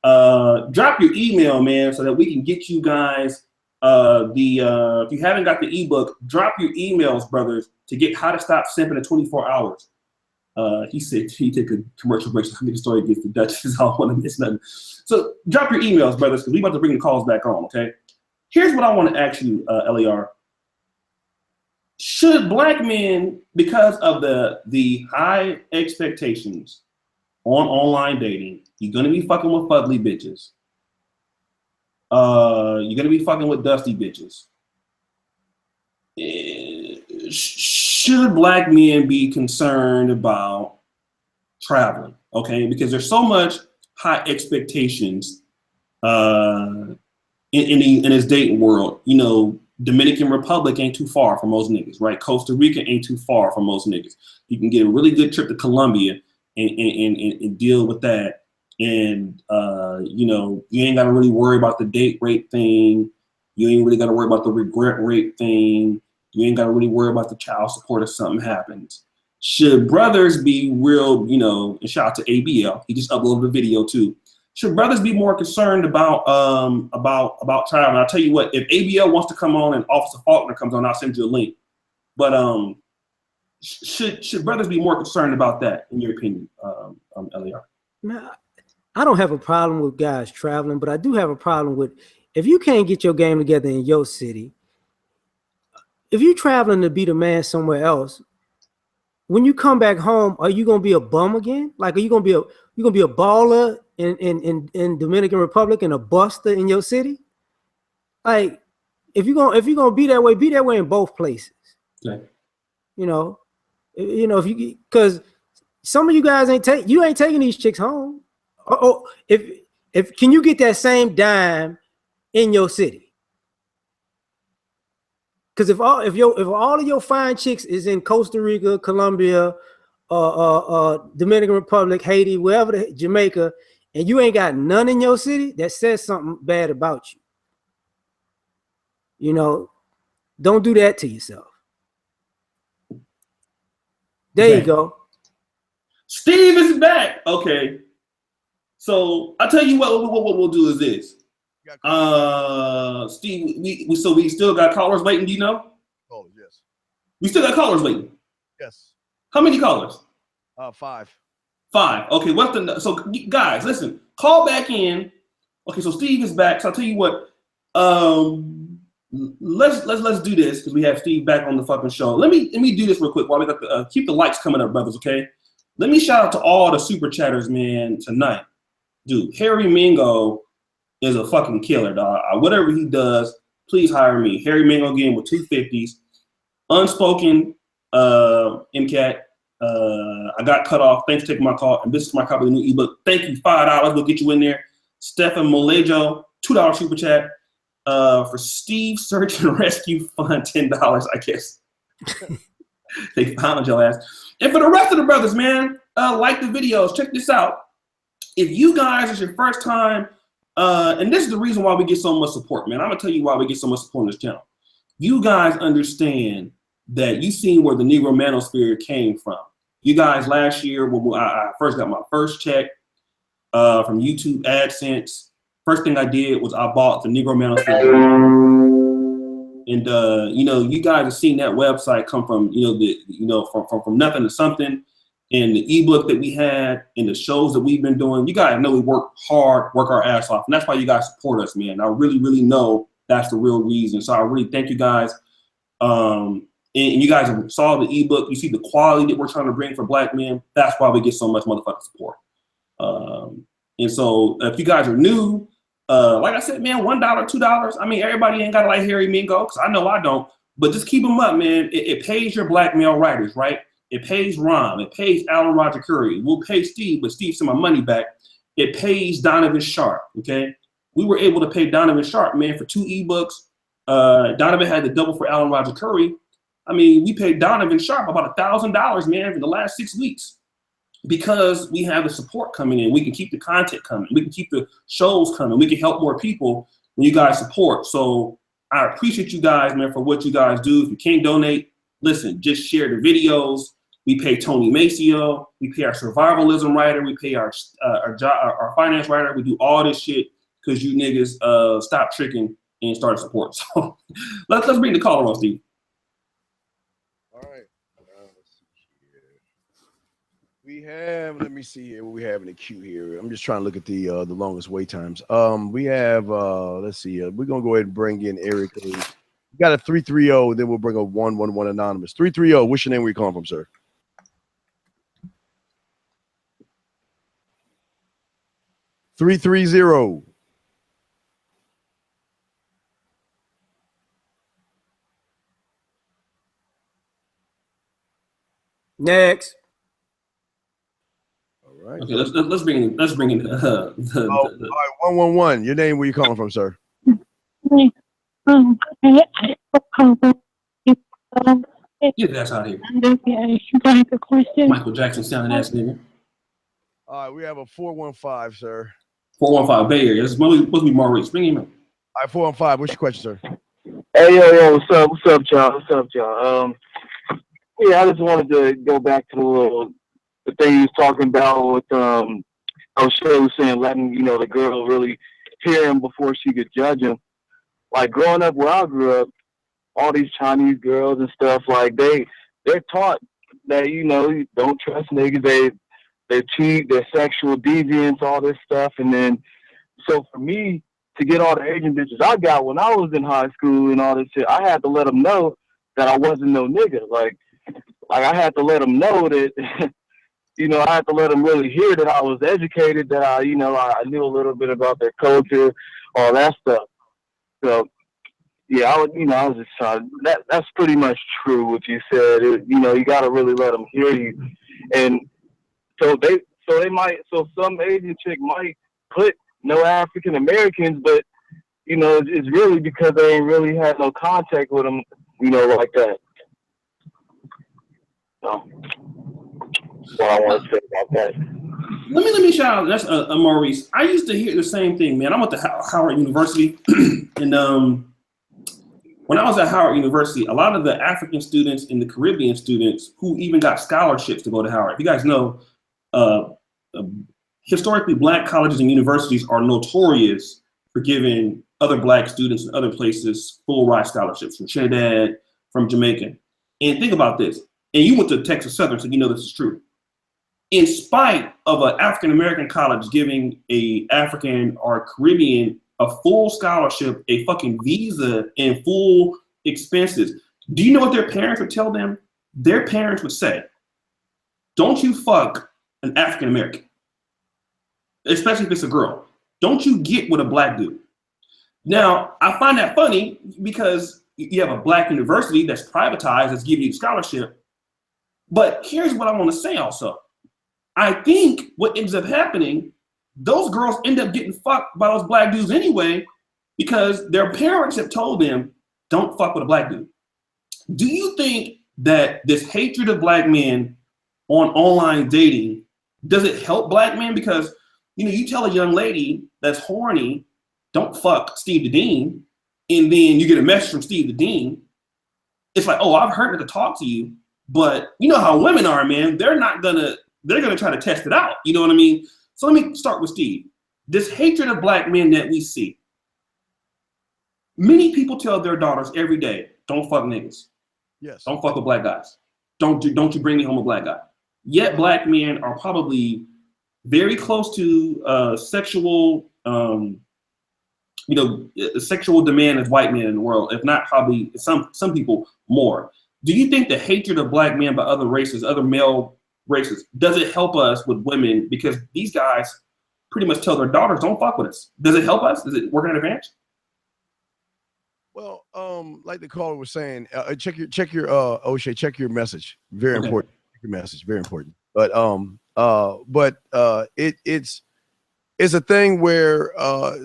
Drop your email, man, so that we can get you guys if you haven't got the ebook, drop your emails, brothers, to get how to stop simping in 24 hours. He said he take a commercial break. So I need to story against the Dutchess. I don't want to miss nothing. So drop your emails, brothers, because we about to bring the calls back on. Okay. Here's what I want to ask you, LAR. Should black men, because of the high expectations on online dating, you're gonna be fucking with fugly bitches. You're gonna be fucking with dusty bitches. Should black men be concerned about traveling? Okay, because there's so much high expectations in this dating world. You know, Dominican Republic ain't too far from most niggas, right? Costa Rica ain't too far from most niggas. You can get a really good trip to Colombia and deal with that. And you know, you ain't gotta really worry about the date rate thing. You ain't really gotta worry about the regret rate thing. You ain't gotta really worry about the child support if something happens. Should brothers be real, you know, and shout out to ABL, he just uploaded a video too. Should brothers be more concerned about traveling? I'll tell you what, if ABL wants to come on and Officer Faulkner comes on, I'll send you a link. But should brothers be more concerned about that, in your opinion, LAR? Man, I don't have a problem with guys traveling, but I do have a problem with if you can't get your game together in your city. If you're traveling to be the man somewhere else, when you come back home, are you gonna be a bum again? Like, are you gonna be a baller in Dominican Republic and a buster in your city? Like, if you're gonna be that way in both places. Okay. You know, if you, because some of you guys ain't taking these chicks home. Oh, if can you get that same dime in your city? Because if all of your fine chicks is in Costa Rica, Colombia, Dominican Republic, Haiti, wherever, Jamaica, and you ain't got none in your city, that says something bad about you. You know, don't do that to yourself. There you go. Steve is back. Okay. So I'll tell you what we'll do is this. Steve, we still got callers waiting, do you know? Oh, yes. We still got callers waiting. Yes. How many callers? 5. 5. Okay, so guys, listen, call back in. Okay, so Steve is back. So I'll tell you what. Let's do this because we have Steve back on the fucking show. Let me do this real quick while we got the keep the likes coming up, brothers. Okay. Let me shout out to all the super chatters, man, tonight. Dude, Harry Mingo is a fucking killer, dog. Whatever he does, please hire me. Harry Mingo again with 250s. Unspoken, MCAT. I got cut off. Thanks for taking my call. And this is my copy of the new ebook. Thank you, $5. We'll get you in there. Stefan Molejo, $2 super chat. For Steve Search and Rescue Fund, $10, I guess. They found your ass. And for the rest of the brothers, man, like the videos. Check this out. If you guys, it's your first time, and this is the reason why we get so much support, man. I'm gonna tell you why we get so much support on this channel. You guys understand that you've seen where the Negro Manosphere came from. You guys, last year, when I first got my first check from YouTube AdSense, first thing I did was I bought the Negro Manosphere. And you guys have seen that website come from from nothing to something, and the ebook that we had and the shows that we've been doing. You guys know we work hard, work our ass off, and that's why you guys support us, man. I really, really know that's the real reason. So I really thank you guys. And you guys saw the ebook. You see the quality that we're trying to bring for Black men. That's why we get so much motherfucking support. And so if you guys are new, like I said, man, $1, $2. I mean, everybody ain't got to like Harry Mingo, because I know I don't. But just keep them up, man. It pays your Black male writers, right? It pays Ron. It pays Alan Roger Curry. We'll pay Steve, but Steve sent my money back. It pays Donovan Sharp, okay? We were able to pay Donovan Sharp, man, for 2 ebooks. Donovan had the double for Alan Roger Curry. I mean, we paid Donovan Sharp about $1,000, man, for the last 6 weeks. Because we have the support coming in, we can keep the content coming, we can keep the shows coming, we can help more people when you guys support. So I appreciate you guys, man, for what you guys do. If you can't donate, listen, just share the videos. We pay Tony Maceo, we pay our survivalism writer, we pay our finance writer. We do all this shit because you niggas stopped tricking and started support. So let's bring the caller on, Steve. All right. We have, let me see here what we have in the queue here. I'm just trying to look at the longest wait times. We have, let's see, we're going to go ahead and bring in Eric. We got a 330, then we'll bring a 111 anonymous. 330, what's your name? Where you calling from, sir? $330. Next. Right. Okay, let's bring in all right, 111. Your name? Where you calling from, sir? Get that out of here. Michael Jackson sounding ass nigga. All right, we have a 415, sir. 415 Bay Area. This is supposed to be Maurice. Bring him in. All right, 415. What's your question, sir? Hey, yo, what's up, y'all? Yeah, I just wanted to go back to the thing he was talking about with O'Shea was saying letting the girl really hear him before she could judge him. Like growing up where I grew up, all these Chinese girls and stuff, like they're taught that you don't trust niggas. They cheat, they're sexual deviants, all this stuff. And then so for me to get all the Asian bitches I got when I was in high school and all this shit, I had to let them know that I wasn't no nigga. Like I had to let them know that. I had to let them really hear that I was educated, that I knew a little bit about their culture, all that stuff. So, yeah, I was just trying. That's pretty much true what you said. You got to really let them hear you, and so some Asian chick might put no African Americans, but it's really because they ain't really had no contact with them, like that. So. What I want to say about that. Let me shout out. That's Maurice. I used to hear the same thing, man. I went to Howard University, and when I was at Howard University, a lot of the African students and the Caribbean students who even got scholarships to go to Howard. You guys know, historically, Black colleges and universities are notorious for giving other Black students in other places full ride scholarships from Trinidad, from Jamaica. And think about this. And you went to Texas Southern, so you know this is true. In spite of an African American college giving a African or Caribbean a full scholarship, a fucking visa, and full expenses, do you know what their parents would tell them? Their parents would say, don't you fuck an African American, especially if it's a girl. Don't you get with a Black dude. Now, I find that funny because you have a Black university that's privatized, that's giving you a scholarship. But here's what I want to say also. I think what ends up happening, those girls end up getting fucked by those Black dudes anyway, because their parents have told them, don't fuck with a Black dude. Do you think that this hatred of Black men on online dating, does it help Black men? Because, you know, you tell a young lady that's horny, don't fuck Steve the Dean, and then you get a message from Steve the Dean. It's like, oh, I've heard her to talk to you, but you know how women are, man. They're gonna try to test it out. You know what I mean? So let me start with Steve. This hatred of Black men that we see. Many people tell their daughters every day, don't fuck niggas. Yes. Don't fuck with Black guys. Don't you bring me home a Black guy. Yet Black men are probably very close to sexual, sexual demand as white men in the world, if not probably some people more. Do you think the hatred of Black men by other races, other male races, does it help us with women? Because these guys pretty much tell their daughters, don't fuck with us. Does it help us? Does it work an advantage? Well, like the caller was saying, check your O'Shea, check your message. Very important. Check your message, very important. But it's a thing where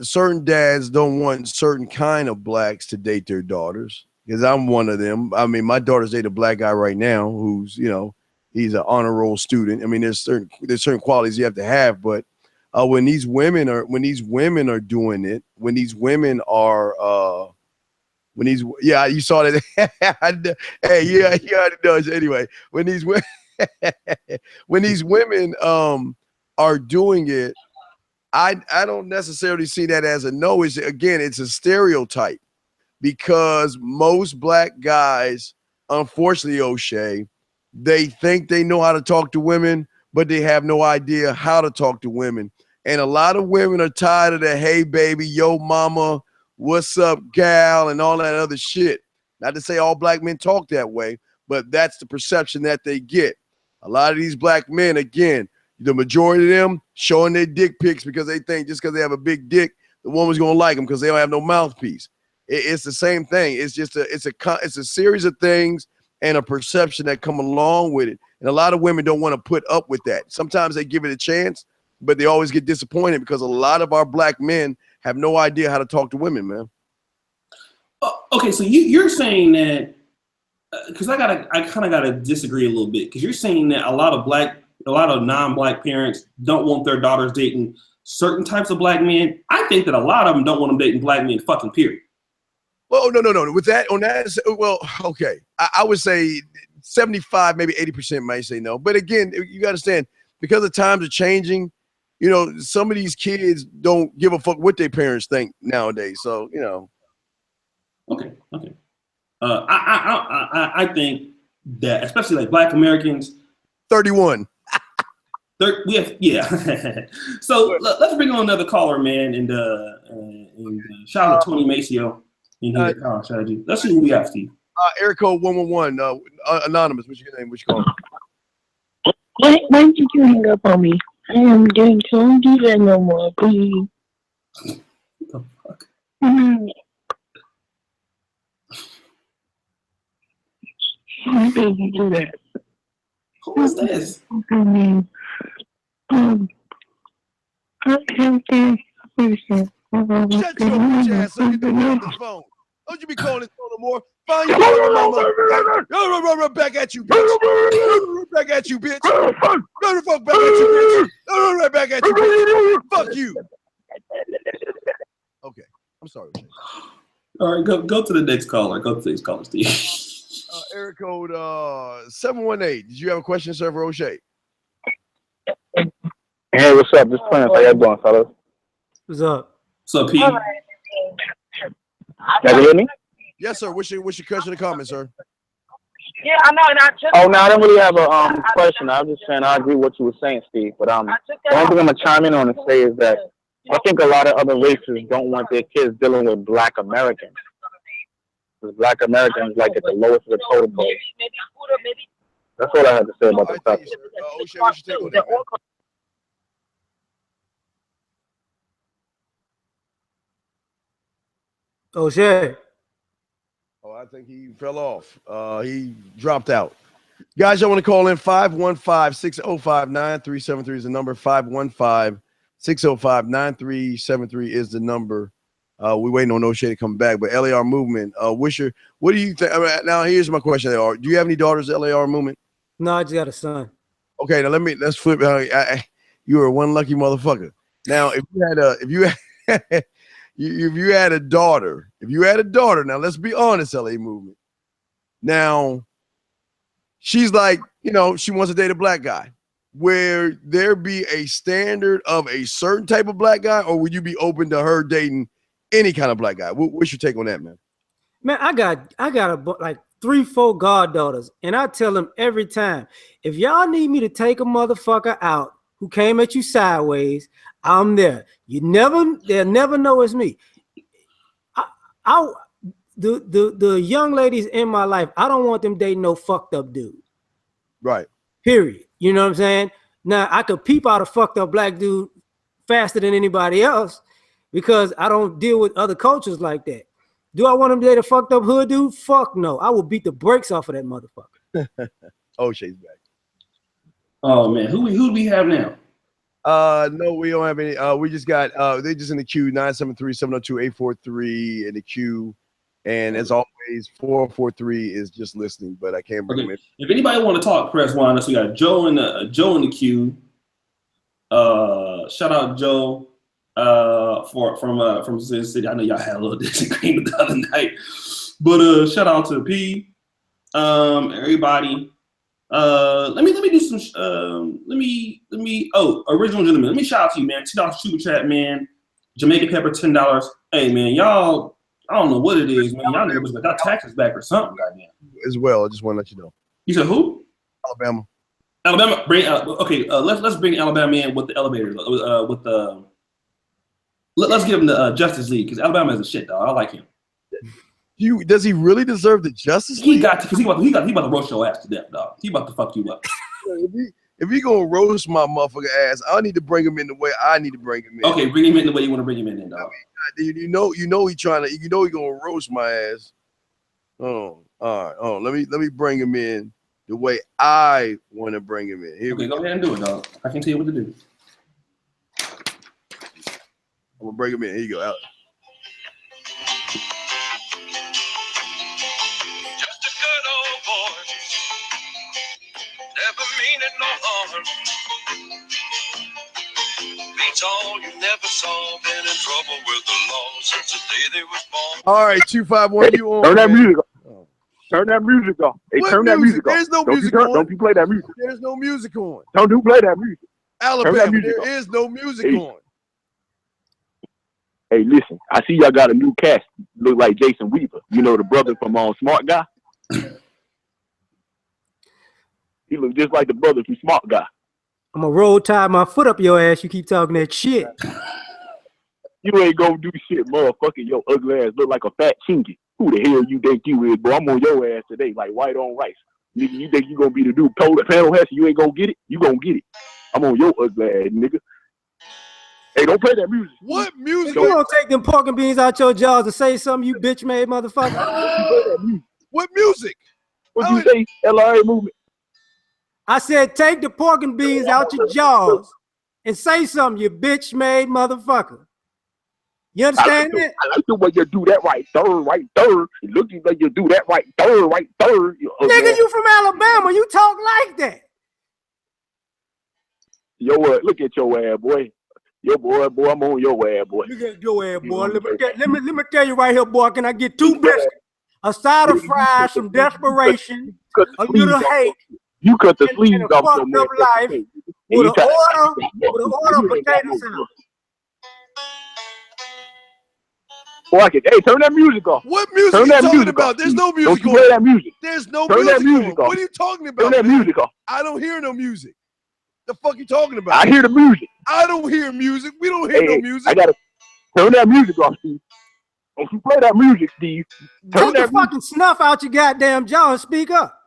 certain dads don't want certain kind of Blacks to date their daughters. Because I'm one of them. I mean, my daughter's dating a Black guy right now who's, you know, he's an honor roll student. I mean, there's certain qualities you have to have, but when these women are doing it, when these women are you saw that. Hey, yeah, it does. Anyway, when these women are doing it, I don't necessarily see that as a no. It's a stereotype, because most Black guys, unfortunately, O'Shea, they think they know how to talk to women, but they have no idea how to talk to women. And a lot of women are tired of the hey baby, yo mama, what's up gal, and all that other shit. Not to say all Black men talk that way, but that's the perception that they get. A lot of these Black men, again, the majority of them showing their dick pics because they think just because they have a big dick, the woman's gonna like them because they don't have no mouthpiece. It's the same thing. It's just it's a series of things and a perception that come along with it. And a lot of women don't want to put up with that. Sometimes they give it a chance, but they always get disappointed because a lot of our Black men have no idea how to talk to women, man. Okay, so you're saying that, because I kind of gotta disagree a little bit, because you're saying that a lot of non-Black parents don't want their daughters dating certain types of Black men. I think that a lot of them don't want them dating Black men, fucking period. Well, no. With that, well, okay. I would say 75, maybe 80% might say no. But again, you got to understand, because the times are changing, you know, some of these kids don't give a fuck what their parents think nowadays. So, you know. Okay. I think that, especially like Black Americans. 31. Yeah. So let's bring on another caller, man, and shout out to Tony Maceo in here. Strategy. Let's see who we have, Steve. Area code 111, anonymous. What's your name? What's your call? Why did you hang up on me? I am getting don't do that no more, please. What the fuck? Why did you do that? Who is this? I can't stand person. Shut your bitch ass up. Get the phone on the phone. Don't you be calling this phone no more. Find your mama. Run back at you, bitch. Run back at you, bitch. Run the fuck back at you, bitch. Run right back at you, bitch. Fuck you. Okay. I'm sorry. All right, go to the next caller. Go to the next caller, Steve. Area code 718. Did you have a question, sir, for O'Shea? Hey, what's up? Just playing. How y'all doing, fellas? What's up? What's up, P? Y'all can hear me? Yes, sir. What's your question or comment, sir? Yeah, I know, and I took. Oh no, I don't really have a question. I was just saying I agree with what you were saying, Steve. But the only thing I'm gonna chime in on and say is that I think a lot of other races don't want their kids dealing with Black Americans. Because Black Americans like at the lowest of the totem pole. That's what I had to say about the topic. O'Shea, what's your take on that, man? O'Shea. Oh, I think he fell off. He dropped out. Guys, y'all want to call in 515-605-9373 is the number. 515-605-9373 is the number. We're waiting on O'Shea to come back. But LAR Movement, what do you think? Now, here's my question. Do you have any daughters, LAR Movement? No, I just got a son. Okay, now let's flip. You are one lucky motherfucker. Now, if you had a daughter, now let's be honest, LA Movement. Now, she's like, she wants to date a black guy. Where there be a standard of a certain type of black guy, or would you be open to her dating any kind of black guy? What's your take on that, man? Man, I got like 3-4 goddaughters, and I tell them every time, if y'all need me to take a motherfucker out who came at you sideways, I'm there. They'll never know it's me. The young ladies in my life, I don't want them dating no fucked up dude. Right. Period. You know what I'm saying? Now I could peep out a fucked up black dude faster than anybody else because I don't deal with other cultures like that. Do I want him to date a fucked up hood dude? Fuck no. I will beat the brakes off of that motherfucker. O'Shea's back. Oh man, who do we have now? No, we don't have any. We just got they're just in the queue, 973-702-843 in the queue. And as always, 443 is just listening, but I can't bring them in. If anybody want to talk, press 1. So we got Joe in the queue. Shout out Joe from Sin City. I know y'all had a little disagreement the other night, but shout out to P. Everybody. Let me do some. Original Gentleman. Let me shout out to you, man. $10 super chat, man. Jamaican Pepper, $10. Hey, man, y'all. I don't know what it is, man. Y'all niggas got taxes back or something, goddamn. As well, I just want to let you know. You said who? Alabama. Bring let's bring Alabama in with the elevator. Let's give him the Justice League because Alabama is a shit dog. I like him. Does he really deserve the Justice League? He got to because he about to roast your ass to death, dog. He about to fuck you up. If he gonna roast my motherfucker ass, I need to bring him in the way I need to bring him in. Okay, bring him in the way you want to bring him in, dog. I mean, he gonna roast my ass. Oh, all right. Oh, let me bring him in the way I want to bring him in. Here okay, go ahead and do it, dog. I can tell you what to do. I'm gonna bring him in. Here you go, Alex. Just a good old boy, never meaning no harm. Beats all you never saw, been in trouble with the law since the day they was born. All right, 251, you on? Turn that music off. Turn that music off. Hey, What turn that music off. There's no music on. Don't you play that music. There's no music on. Don't you play that music. Alabama, music there on. is no music Hey. on. Hey, listen. I see y'all got a new cast. Look like Jason Weaver. You know the brother from Smart Guy. He looks just like the brother from Smart Guy. I'm gonna roll tie my foot up your ass. You keep talking that shit. You ain't gonna do shit, motherfucker. Your ugly ass look like a fat chinky. Who the hell you think you is, bro? I'm on your ass today, like white on rice. Nigga, you think you gonna be the dude panel head? You ain't gonna get it. You gonna get it. I'm on your ugly ass, nigga. Hey, don't play that music. What music? You gonna take them pork and beans out your jaws to say something, you bitch made motherfucker? What music? What you say, LRA Movement? I said take the pork and beans out your jaws and say something, you bitch made motherfucker. You understand that? I like the way you do that right third. It looks like you do that right third. Nigga, you from Alabama. You talk like that. Yo, look at your ass, boy. Yo, boy, I'm on your ass, boy. Look at your ass, boy. Let me tell you right here, boy. Can I get 2 biscuits, a side of fries, some desperation, a little hate, you cut the and sleeves a off fucked your up life with an order of potato salad? Boy, hey, turn that music off. What music turn you that talking music about? Off, There's no music Don't you on. play that music. There's no turn music, that music on. Off. What are you talking about? Turn that man? music off. I don't hear no music. The fuck you talking about? I hear the music. I don't hear music. We don't hear no music. I gotta turn that music off, Steve. Don't you play that music, Steve. Take the fucking snuff out your goddamn jaw and speak up.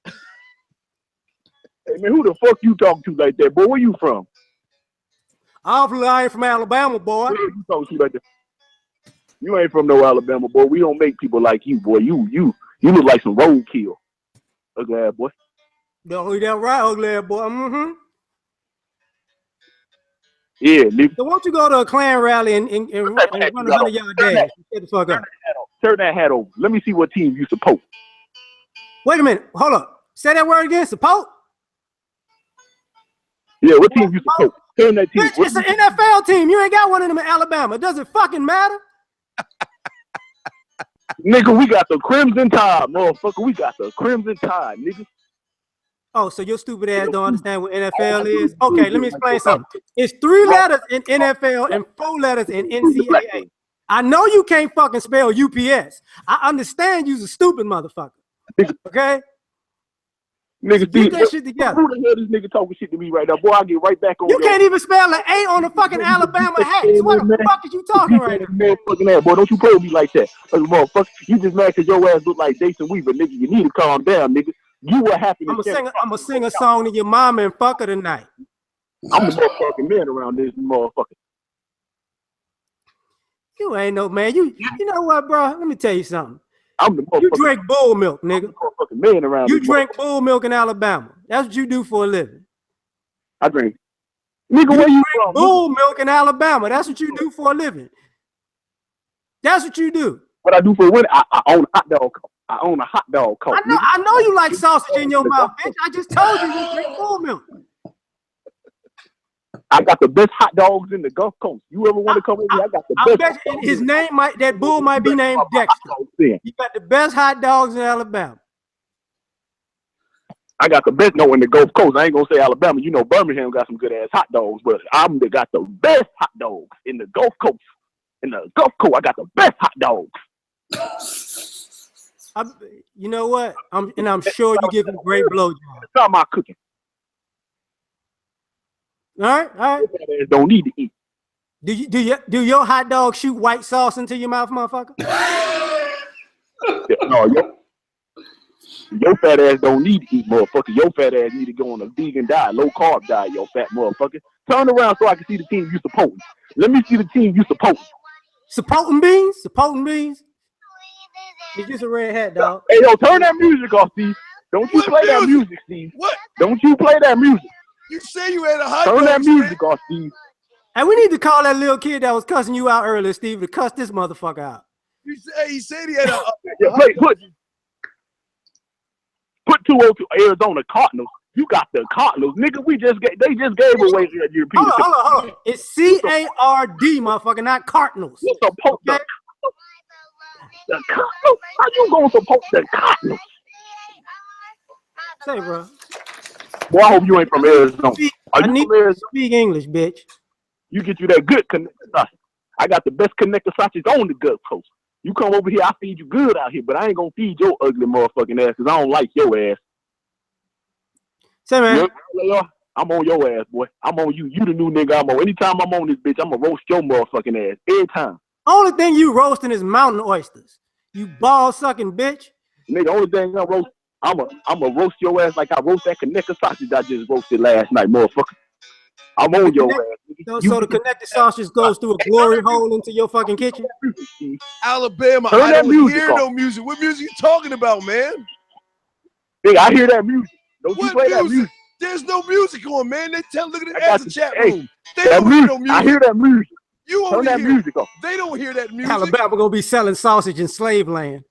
Hey man, who the fuck you talking to like that, boy? Where you from? Obviously, I ain't from Alabama, boy. Where you talking to like that? You ain't from no Alabama, boy. We don't make people like you, boy. You look like some roadkill. Ugly ass boy. No, that right, ugly ass boy. Mm-hmm. Yeah, nigga. So won't you go to a Klan rally and run 100-yard dash? Get the fuck up. Turn that hat over. Let me see what team you support. Wait a minute. Hold up. Say that word again. Support? Yeah, what team you support? Turn that team. Bitch, it's an NFL team. You ain't got one of them in Alabama. Does it fucking matter? Nigga, we got the Crimson Tide, motherfucker. We got the Crimson Tide, nigga. Oh, so your stupid ass don't understand what NFL is? Okay, let me explain something. It's 3 letters in NFL and 4 letters in NCAA. I know you can't fucking spell UPS. I understand you's a stupid motherfucker. Okay? Nigga, get that shit together. Who the hell this nigga talking shit to me right now? Boy, I'll get right back on you. Can't even spell an A on the fucking Alabama hat. So what the fuck is you talking right now? Motherfucking ass, boy, don't you play with me like that. Motherfucker, you just mad because your ass look like Jason Weaver, nigga. You need to calm down, nigga. You what happened? I'm gonna sing a song to your mama and fuck her tonight. I'm the motherfucking man around this motherfucker. You ain't no man. You know what, bro? Let me tell you something. I'm the motherfucker. You drink bull milk, nigga. I'm the motherfucking man around. You drink bull milk in Alabama. That's what you do for a living. I drink. Nigga, where you from? Bull milk in Alabama. That's what you do for a living. That's what you do. What I do for a living? I own a hot dog. I own a hot dog coat. I know you like sausage in your mouth, bitch. I just told you you drink bull milk. I got the best hot dogs in the Gulf Coast. You ever want to come in here? I got the best. I bet his name that bull might be named Dexter. You got the best hot dogs in Alabama. I got the best. No, in the Gulf Coast. I ain't gonna say Alabama. You know, Birmingham got some good ass hot dogs, but got the best hot dogs in the Gulf Coast. In the Gulf Coast, I got the best hot dogs. You know what? I'm sure you give him great blowjobs. Stop my cooking. All right. Don't need to eat. Do your hot dog shoot white sauce into your mouth, motherfucker? No, your fat ass don't need to eat, motherfucker. Your fat ass need to go on a vegan diet, low carb diet, your fat motherfucker. Turn around so I can see the team you supporting. Let me see the team you supporting. Supporting beans? Supporting beans? It's just a red hat, dog. Hey, yo, turn that music off, Steve. Don't you play that music, Steve. What? Don't you play that music. You say you had a hot dog. Turn that music off, Steve. Hey, we need to call that little kid that was cussing you out earlier, Steve, to cuss this motherfucker out. He said he had a put 202 Arizona Cardinals. You got the Cardinals, nigga. They just gave away the European. Hold on. It's CARD, motherfucker, not Cardinals. You support the Cardinals? How you gonna support the Cardinals? Say, bro. Boy, I hope you ain't from Arizona. I need to speak English, bitch. You get you that good connector sausage. I got the best connector sausage on the Gulf Coast. You come over here, I feed you good out here, but I ain't gonna feed your ugly motherfucking ass because I don't like your ass. Say, man. I'm on your ass, boy. I'm on you. You the new nigga I'm on. Anytime I'm on this bitch, I'm gonna roast your motherfucking ass. Every time. Only thing you roasting is mountain oysters. You ball sucking bitch. Nigga, only thing I roast, I'm a roast your ass like I roast that connector sausage I just roasted last night, motherfucker. I'm on your ass. So the connected sausage goes through a glory hole into your fucking kitchen? Alabama, I don't hear no music. What music you talking about, man? Nigga, I hear that music. Don't you play that music? There's no music on, man. Look at the chat room. They don't hear no music. I hear that music. You turn that music off. They don't hear that music. Alabama gonna be selling sausage in slave land.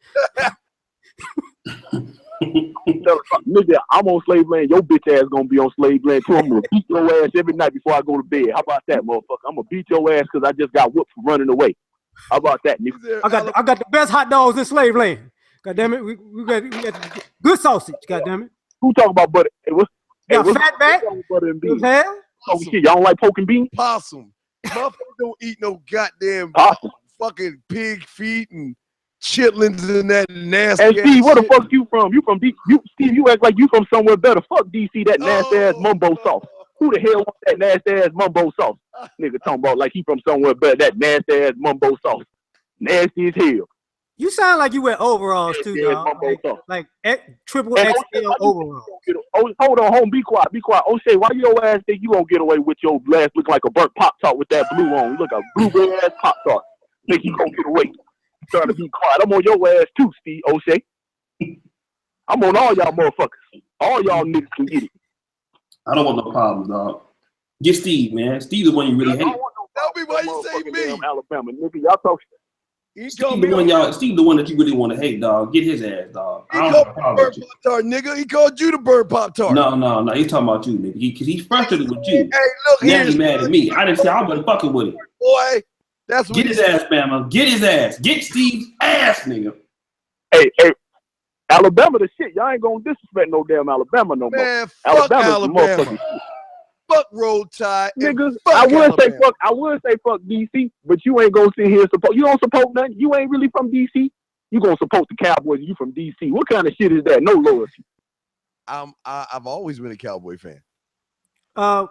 Nigga, I'm on slave land. Your bitch ass gonna be on slave land too. I'm gonna beat your ass every night before I go to bed. How about that, motherfucker? I'm gonna beat your ass because I just got whooped for running away. How about that, nigga? I got the best hot dogs in slave land. God damn it, we got good sausage. God damn it. Who talking about butter? Hey, what's fat back? Butter and beans. Oh shit, y'all don't like pork and beans? Possum. Motherfuckers don't eat no goddamn fucking pig feet and chitlins and that nasty. And Steve, where the fuck you from? You from Steve? You act like you from somewhere better. Fuck DC, that nasty ass mumbo sauce. Who the hell wants that nasty ass mumbo sauce? Nigga talking about like he from somewhere better. That nasty ass mumbo sauce, nasty as hell. You sound like you wear overalls too, dog. Like triple XL overalls. Hold on, home. Be quiet. O'Shea, why your ass think you gonna get away with your glass look like a burnt Pop-Tart with that blue on? You look like a blueberry ass Pop-Tart. Think you gonna get away? Trying to be quiet. I'm on your ass too, Steve O'Shea. I'm on all y'all motherfuckers. All y'all niggas can get it. I don't want no problems, dog. Get Steve, man. Steve the one you really hate. Tell me why you say me. Alabama, nigga, y'all talk. Steve the one that you really want to hate, dog. Get his ass, dog. He called me burnt Pop-Tart, nigga. He called you the burnt Pop-Tart. No. He's talking about you, nigga. Because he's frustrated with you. Hey, look, now he's mad at me. I didn't say I wasn't fucking with him. Boy, that's what get his ass, Bama. Get his ass. Get Steve's ass, nigga. Hey, Alabama the shit. Y'all ain't gonna disrespect no damn Alabama no more. Man, fuck Alabama. Fuck Roll Tide. Niggas, I would say fuck DC, but you ain't gonna sit here and support. You don't support nothing. You ain't really from DC. You gonna support the Cowboys. You from DC. What kind of shit is that? No loyalty. I've always been a Cowboy fan. Nigga,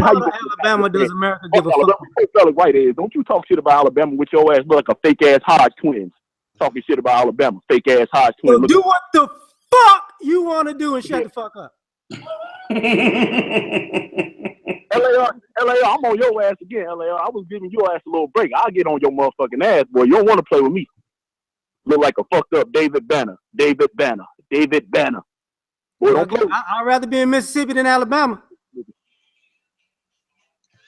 how you Alabama does America give a fuck? Fella white ass. Don't you talk shit about Alabama with your ass look like a fake ass Hodge twins. Talking shit about Alabama, fake ass Hodge twins. So do what the fuck you want to do and shut the fuck up. LAR, I'm on your ass again, LAR. I was giving your ass a little break. I'll get on your motherfucking ass, boy. You don't want to play with me. Look like a fucked up David Banner. Boy, I'd rather be in Mississippi than Alabama.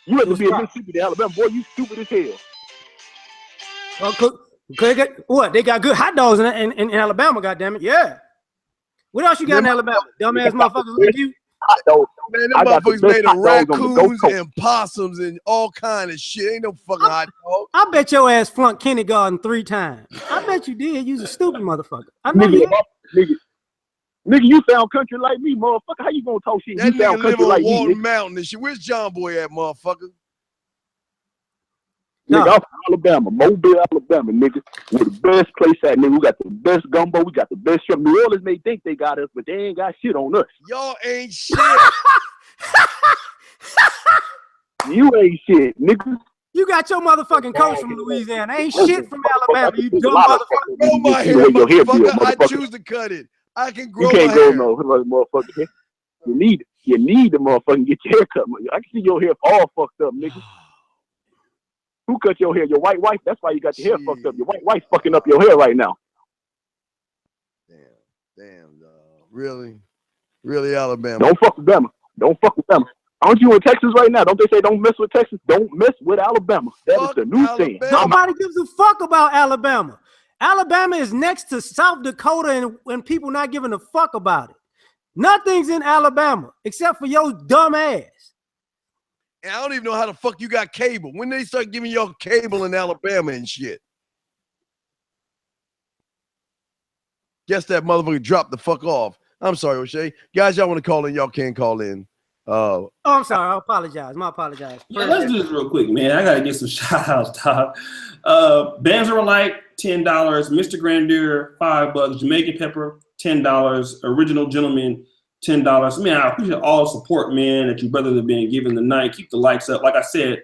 You have to be in Mississippi than Alabama. Boy, you stupid as hell. What? They got good hot dogs in Alabama, goddammit. Yeah. What else you got in Alabama? Dumbass motherfuckers like you. Man, them motherfuckers made of raccoons and possums and all kind of shit. Ain't no fucking hot dog. I bet your ass flunked kindergarten 3 times. I bet you did. You's a stupid motherfucker. I know you. Nigga, you sound country like me, motherfucker. How you gonna talk shit? That you sound nigga live country on like Walton me. Mountain and shit. Where's John Boy at, motherfucker? Nigga, I'm from Alabama, Mobile, Alabama, nigga. We're the best place at, nigga. We got the best gumbo. We got the best shrimp. New Orleans may think they got us, but they ain't got shit on us. Y'all ain't shit. You ain't shit, nigga. You got your motherfucking coach from Louisiana. Ain't shit from Alabama, you dumb motherfucker. Grow my hair, motherfucker. I choose to cut it. I can grow my hair. You can't grow no motherfucker hair. You need the motherfucker get your hair cut. I can see your hair all fucked up, nigga. Who cut your hair? Your white wife? That's why you got your hair fucked up. Your white wife's fucking up your hair right now. Damn, dog. Really, Alabama. Don't fuck with Bama. Aren't you in Texas right now? Don't they say don't mess with Texas? Don't mess with Alabama. That is the new thing. Nobody gives a fuck about Alabama. Alabama is next to South Dakota and people not giving a fuck about it. Nothing's in Alabama except for your dumb ass. And I don't even know how the fuck you got cable. When they start giving y'all cable in Alabama and shit. Guess that motherfucker dropped the fuck off. I'm sorry, O'Shea. Guys, y'all want to call in, y'all can call in. I'm sorry. I apologize. My apologize. Yeah, let's do this real quick, man. I got to get some shout outs, dog. Banzer Light, $10. Mr. Grandeur, $5. Jamaican Pepper, $10. Original Gentleman, $10. Man, I appreciate all the support, man, that you brothers have been giving tonight. Keep the likes up. Like I said,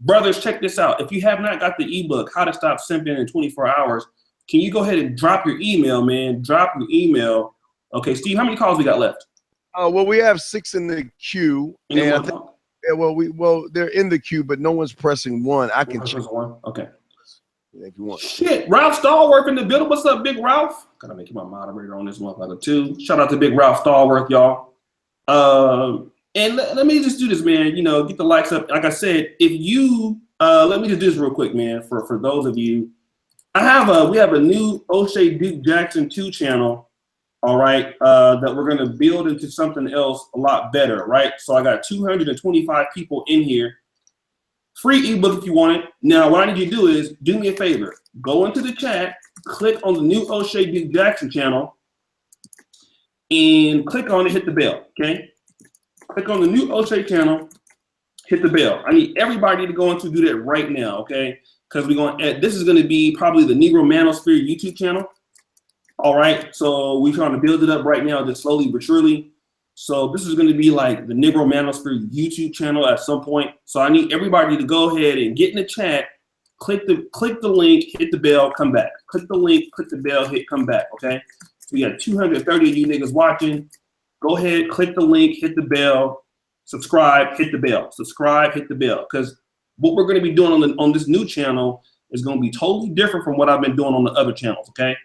brothers, check this out. If you have not got the ebook, How to Stop Simping in 24 Hours, can you go ahead and drop your email, man? Drop your email. Okay, Steve, how many calls we got left? Well, we have 6 in the queue. And I think, they're in the queue, but no one's pressing 1. I can check one. Okay. If you want. Shit, Ralph Stallworth in the building. What's up, Big Ralph? Gotta make you my moderator on this motherfucker too. Shout out to Big Ralph Stallworth, y'all. And let me just do this, man. You know, get the likes up. Like I said, if you let me just do this real quick, man. For those of you, we have a new O'Shea Duke Jackson 2 channel. all right, that we're going to build into something else a lot better, right? So I got 225 people in here. Free ebook if you want it. Now, what I need you to do is do me a favor. Go into the chat, click on the new O'Shea B. Jackson channel, and click on it, hit the bell, okay? Click on the new O'Shea channel, hit the bell. I need everybody to go into do that right now, okay? Because we're going to, this is going to be probably the Negro Manosphere YouTube channel. All right, so we're trying to build it up right now, just slowly but surely. So this is going to be like the Negro Manosphere YouTube channel at some point. So I need everybody to go ahead and get in the chat, click the link, hit the bell, come back. Click the link, click the bell, hit come back, okay? So we got 230 of you niggas watching. Go ahead, click the link, hit the bell, subscribe, hit the bell, subscribe, hit the bell. Because what we're going to be doing on this new channel is going to be totally different from what I've been doing on the other channels, okay?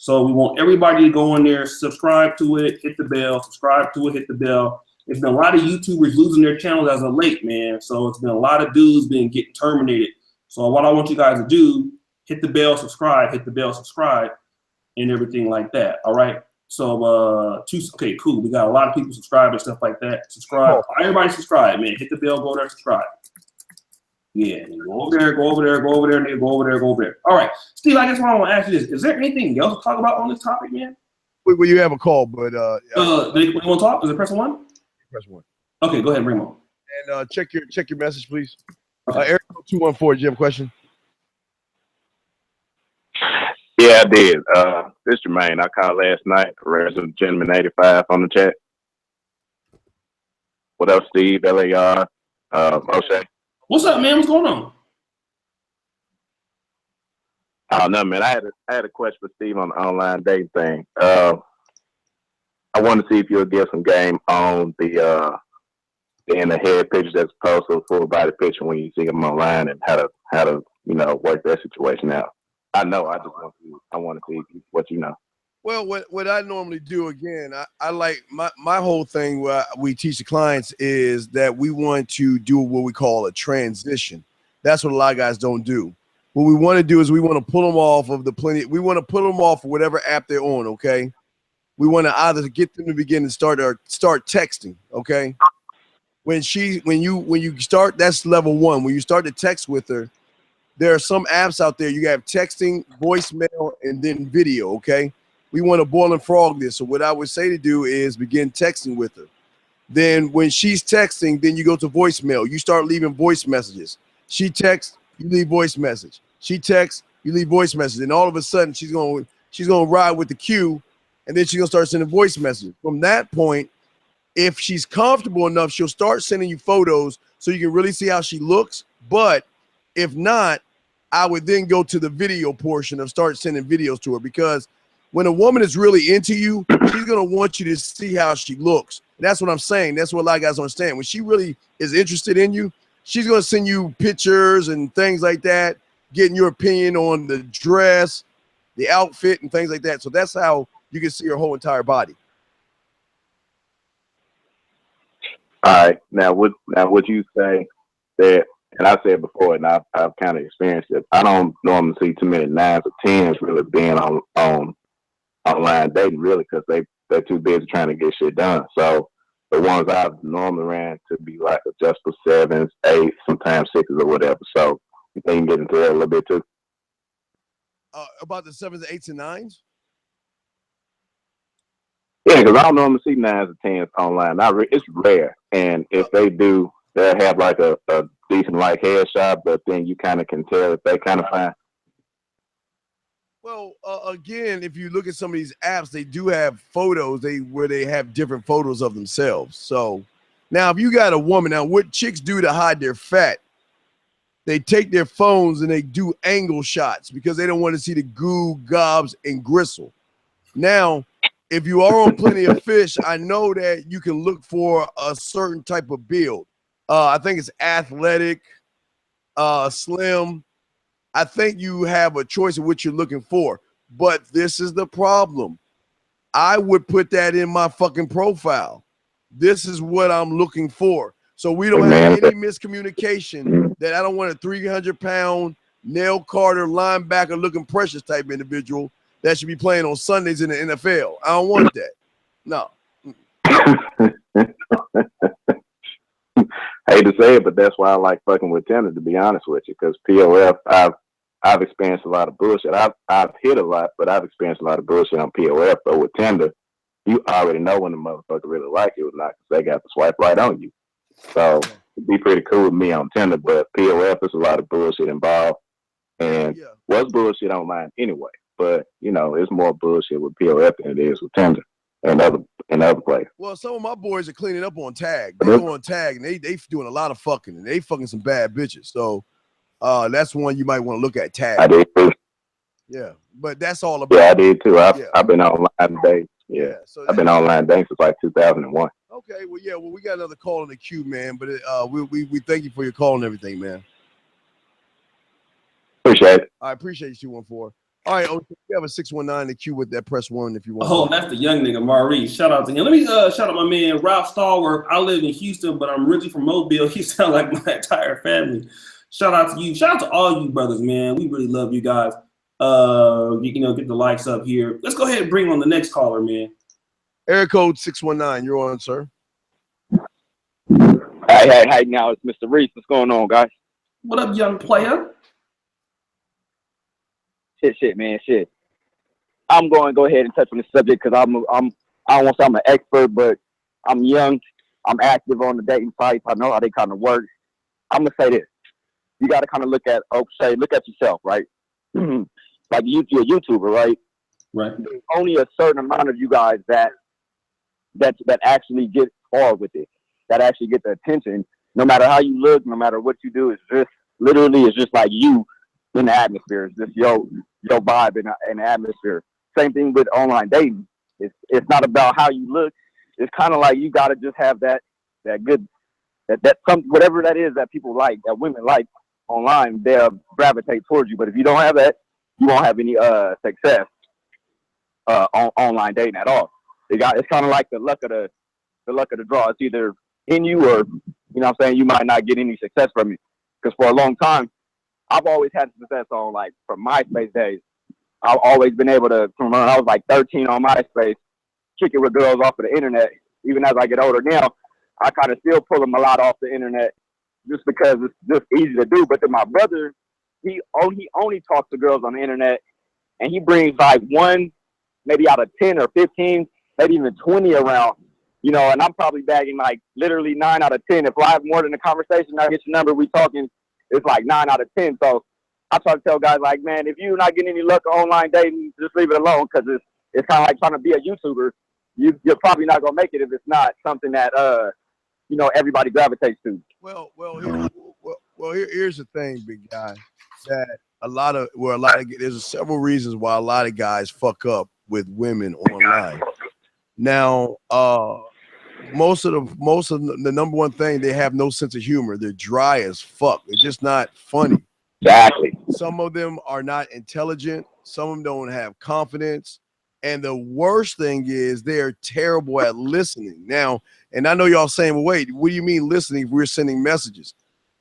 So we want everybody to go in there, subscribe to it, hit the bell, subscribe to it, hit the bell. There's been a lot of YouTubers losing their channels as of late, man. So it's been a lot of dudes getting terminated. So what I want you guys to do, hit the bell, subscribe, and everything like that. All right. So okay, cool. We got a lot of people subscribe and stuff like that. Subscribe. Everybody subscribe, man. Hit the bell, go there, subscribe. Yeah, go over there, go over there, go over there, nigga, go over there, go over there. All right, Steve, I guess what I want to ask you is there anything else to talk about on this topic, man? Well, you have a call, but you want to talk? Is it press one? Press one. Okay, go ahead, bring them on. And check your message, please. Okay. Eric 214, do you have a question? Yeah, I did. This is Jermaine. I called last night. Resident Gentleman 85 on the chat. What up, Steve? LAR, O'Shea. What's up, man? What's going on? Oh no, man. I had a question for Steve on the online dating thing. I want to see if you'll give some game on the in the head pictures as opposed to a full body picture when you see them online, and how to work that situation out. I know. I want to see what you know. Well, what I normally do, again, I like my whole thing where we teach the clients is that we want to do what we call a transition. That's what a lot of guys don't do. What we want to do is we want to pull them off of we want to pull them off of whatever app they're on, okay? We want to either get them to begin to start texting, okay? When you start, that's level one. When you start to text with her, there are some apps out there. You have texting, voicemail, and then video, okay? We want to boil and frog this. So what I would say to do is begin texting with her. Then when she's texting, then you go to voicemail. You start leaving voice messages. She texts, you leave voice message. She texts, you leave voice message. And all of a sudden she's going to ride with the cue, and then she's going to start sending voice messages. From that point, if she's comfortable enough, she'll start sending you photos so you can really see how she looks. But if not, I would then go to the video portion of start sending videos to her, because when a woman is really into you, she's going to want you to see how she looks. And that's what I'm saying. That's what a lot of guys don't understand. When she really is interested in you, she's going to send you pictures and things like that, getting your opinion on the dress, the outfit, and things like that. So that's how you can see her whole entire body. All right. Now, would you say that, and I said before, and I've kind of experienced it, I don't normally see too many 9s or 10s really being on online dating, really, because they're too busy trying to get shit done. So the ones I've normally ran to be like just for 7s, 8s, sometimes 6s or whatever. So you think you can get into that a little bit too? About the 7s, 8s, and 9s? Yeah, because I don't normally see 9s or 10s online. It's rare. And if they do, they'll have like a decent like headshot, but then you kind of can tell if they kind of fine. Well, again, if you look at some of these apps, they do have photos where they have different photos of themselves. So now if you got a woman, now what chicks do to hide their fat, they take their phones and they do angle shots because they don't want to see the goo, gobs, and gristle. Now, if you are on Plenty of Fish, I know that you can look for a certain type of build. I think it's athletic, slim. I think you have a choice of what you're looking for. But this is the problem. I would put that in my fucking profile. This is what I'm looking for. So we don't have any miscommunication that I don't want a 300-pound nail Carter linebacker looking precious type individual. that should be playing on Sundays in the NFL. I don't want that. No. I hate to say it, but that's why I like fucking with Tinder, to be honest with you, because POF, I've experienced a lot of bullshit. I've hit a lot, but I've experienced a lot of bullshit on POF. But with Tinder, you already know when the motherfucker really like you or not, because they got the swipe right on you. So it'd be pretty cool with me on Tinder, but POF is a lot of bullshit involved, and what's bullshit online anyway. But you know, it's more bullshit with POF than it is with Tinder and other places. Well, some of my boys are cleaning up on Tag. They go on Tag and they doing a lot of fucking, and they fucking some bad bitches. So that's one you might want to look at. Tag. I did too. Yeah, but that's all about. Yeah, I did too. I've been online dating. Yeah, so I've been online dating since like 2001. Okay, well, we got another call in the queue, man. But we thank you for your call and everything, man. Appreciate it. I appreciate you, 214. All right, we have a 619 in the queue with that. Press 1 if you want. Oh, that's the young nigga, Maurice. Shout out to him. Let me shout out my man, Ralph Stallworth. I live in Houston, but I'm originally from Mobile. He sound like my entire family. Shout out to you. Shout out to all you brothers, man. We really love you guys. You know, get the likes up here. Let's go ahead and bring on the next caller, man. Area code 619. You're on, sir. Hey, now it's Mr. Reese. What's going on, guys? What up, young player? Shit, man. I'm going to go ahead and touch on this subject because I don't want to say I'm an expert, but I'm young. I'm active on the dating sites. I know how they kind of work. I'm going to say this. You got to kind of look at yourself, right? Like you're a YouTuber, right? Right. There's only a certain amount of you guys that actually get hard with it, that actually get the attention. No matter how you look, no matter what you do, it's just literally it's just like you in the atmosphere. It's just your vibe in the atmosphere. Same thing with online dating. It's not about how you look. It's kind of like you got to just have that good whatever that is that people like, that women like online, they'll gravitate towards you. But if you don't have that, you won't have any success on online dating at all. It's kind of like the luck of the draw. It's either in you or, you know what I'm saying, you might not get any success from it. Because for a long time, I've always had success on, like, from MySpace days. I've always been able to, from when I was like 13 on MySpace, kick it with girls off of the internet. Even as I get older now, I kind of still pull them a lot off the internet just because it's just easy to do. But then my brother, he only talks to girls on the internet, and he brings like one, maybe out of 10 or 15, maybe even 20 around, you know, and I'm probably bagging like literally 9 out of 10. If I have more than a conversation, I get your number, we talking, it's like 9 out of 10. So I try to tell guys like, man, if you're not getting any luck online dating, just leave it alone, because it's kind of like trying to be a YouTuber. You're probably not going to make it if it's not something that, you know, everybody gravitates to. Here's the thing, big guy, that there's several reasons why a lot of guys fuck up with women online. Now, most of the number one thing, they have no sense of humor. They're dry as fuck. They're just not funny. Exactly. Some of them are not intelligent. Some of them don't have confidence. And the worst thing is they're terrible at listening. Now, and I know y'all saying, well, wait, what do you mean listening if we're sending messages?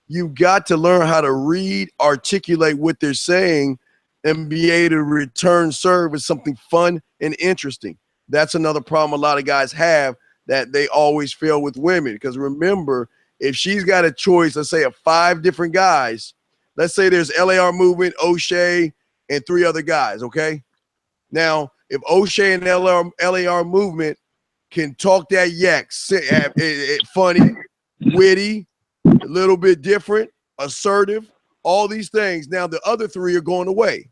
You've got to learn how to read, articulate what they're saying, and be able to return serve with something fun and interesting. That's another problem a lot of guys have, that they always fail with women. Because remember, if she's got a choice, let's say of 5 different guys, let's say there's Larm Movement, O'Shea, and 3 other guys, okay? Now, if O'Shea and LAR Movement can talk that yak, funny, witty, a little bit different, assertive, all these things, now the other 3 are going away.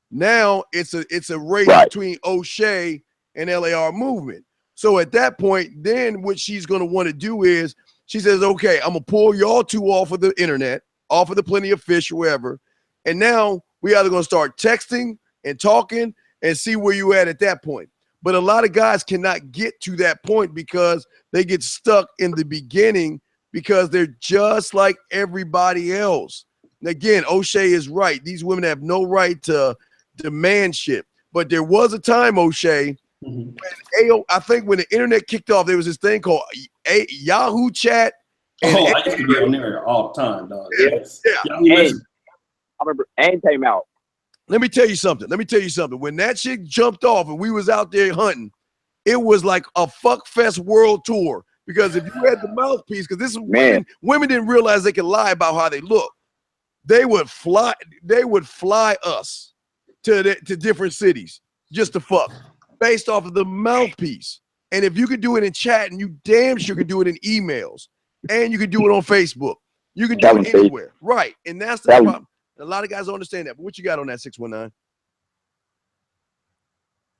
Now it's a race between O'Shea and LAR Movement. So at that point, then what she's going to want to do is she says, okay, I'm going to pull y'all 2 off of the internet, off of the Plenty of Fish or wherever. And now we either going to start texting and talking and see where you at that point. But a lot of guys cannot get to that point because they get stuck in the beginning because they're just like everybody else. And again, O'Shea is right. These women have no right to demand shit. But there was a time, O'Shea, when I think when the internet kicked off, there was this thing called Yahoo Chat. And I used to be on there all the time, dog. Yes. Yeah. I remember AIM came out. Let me tell you something. When that shit jumped off and we was out there hunting, it was like a fuck fest world tour. Because if you had the mouthpiece, because this is women didn't realize they could lie about how they look. They would fly us to different cities just to fuck based off of the mouthpiece. And if you could do it in chat, and you damn sure could do it in emails, and you could do it on Facebook, you can do it anywhere, right? And that's the problem. A lot of guys don't understand that. But what you got on that 619?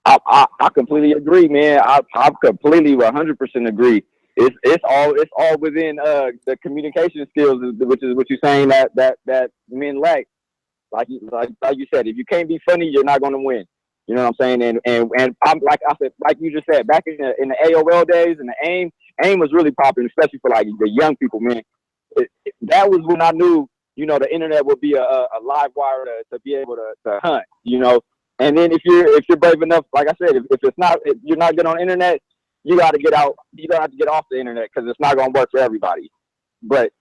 I completely agree, man. I completely 100% agree. It's all within the communication skills, which is what you're saying that men lack. Like you said, if you can't be funny, you're not going to win. You know what I'm saying? And I'm like I said, like you just said, back in the AOL days and the AIM was really popular, especially for like the young people, man. That was when I knew, you know, the internet would be a live wire to be able to hunt, you know. And then if you're brave enough, like I said, if you're not good on the internet, you got to get out. You got to have to get off the internet because it's not going to work for everybody. But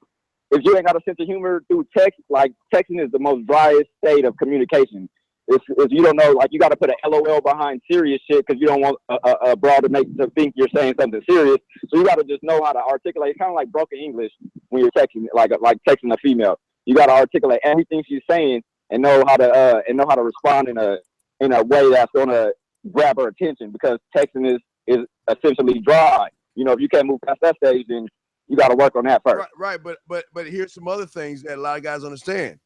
if you ain't got a sense of humor through text, like texting is the most driest state of communication. If you don't know, like you got to put an LOL behind serious shit because you don't want a broad to think you're saying something serious. So you got to just know how to articulate. It's kind of like broken English when you're texting, like texting a female. You got to articulate everything she's saying and know how to respond in a way that's gonna grab her attention, because texting is essentially dry. You know, if you can't move past that stage, then you got to work on that first. Right. But here's some other things that a lot of guys understand.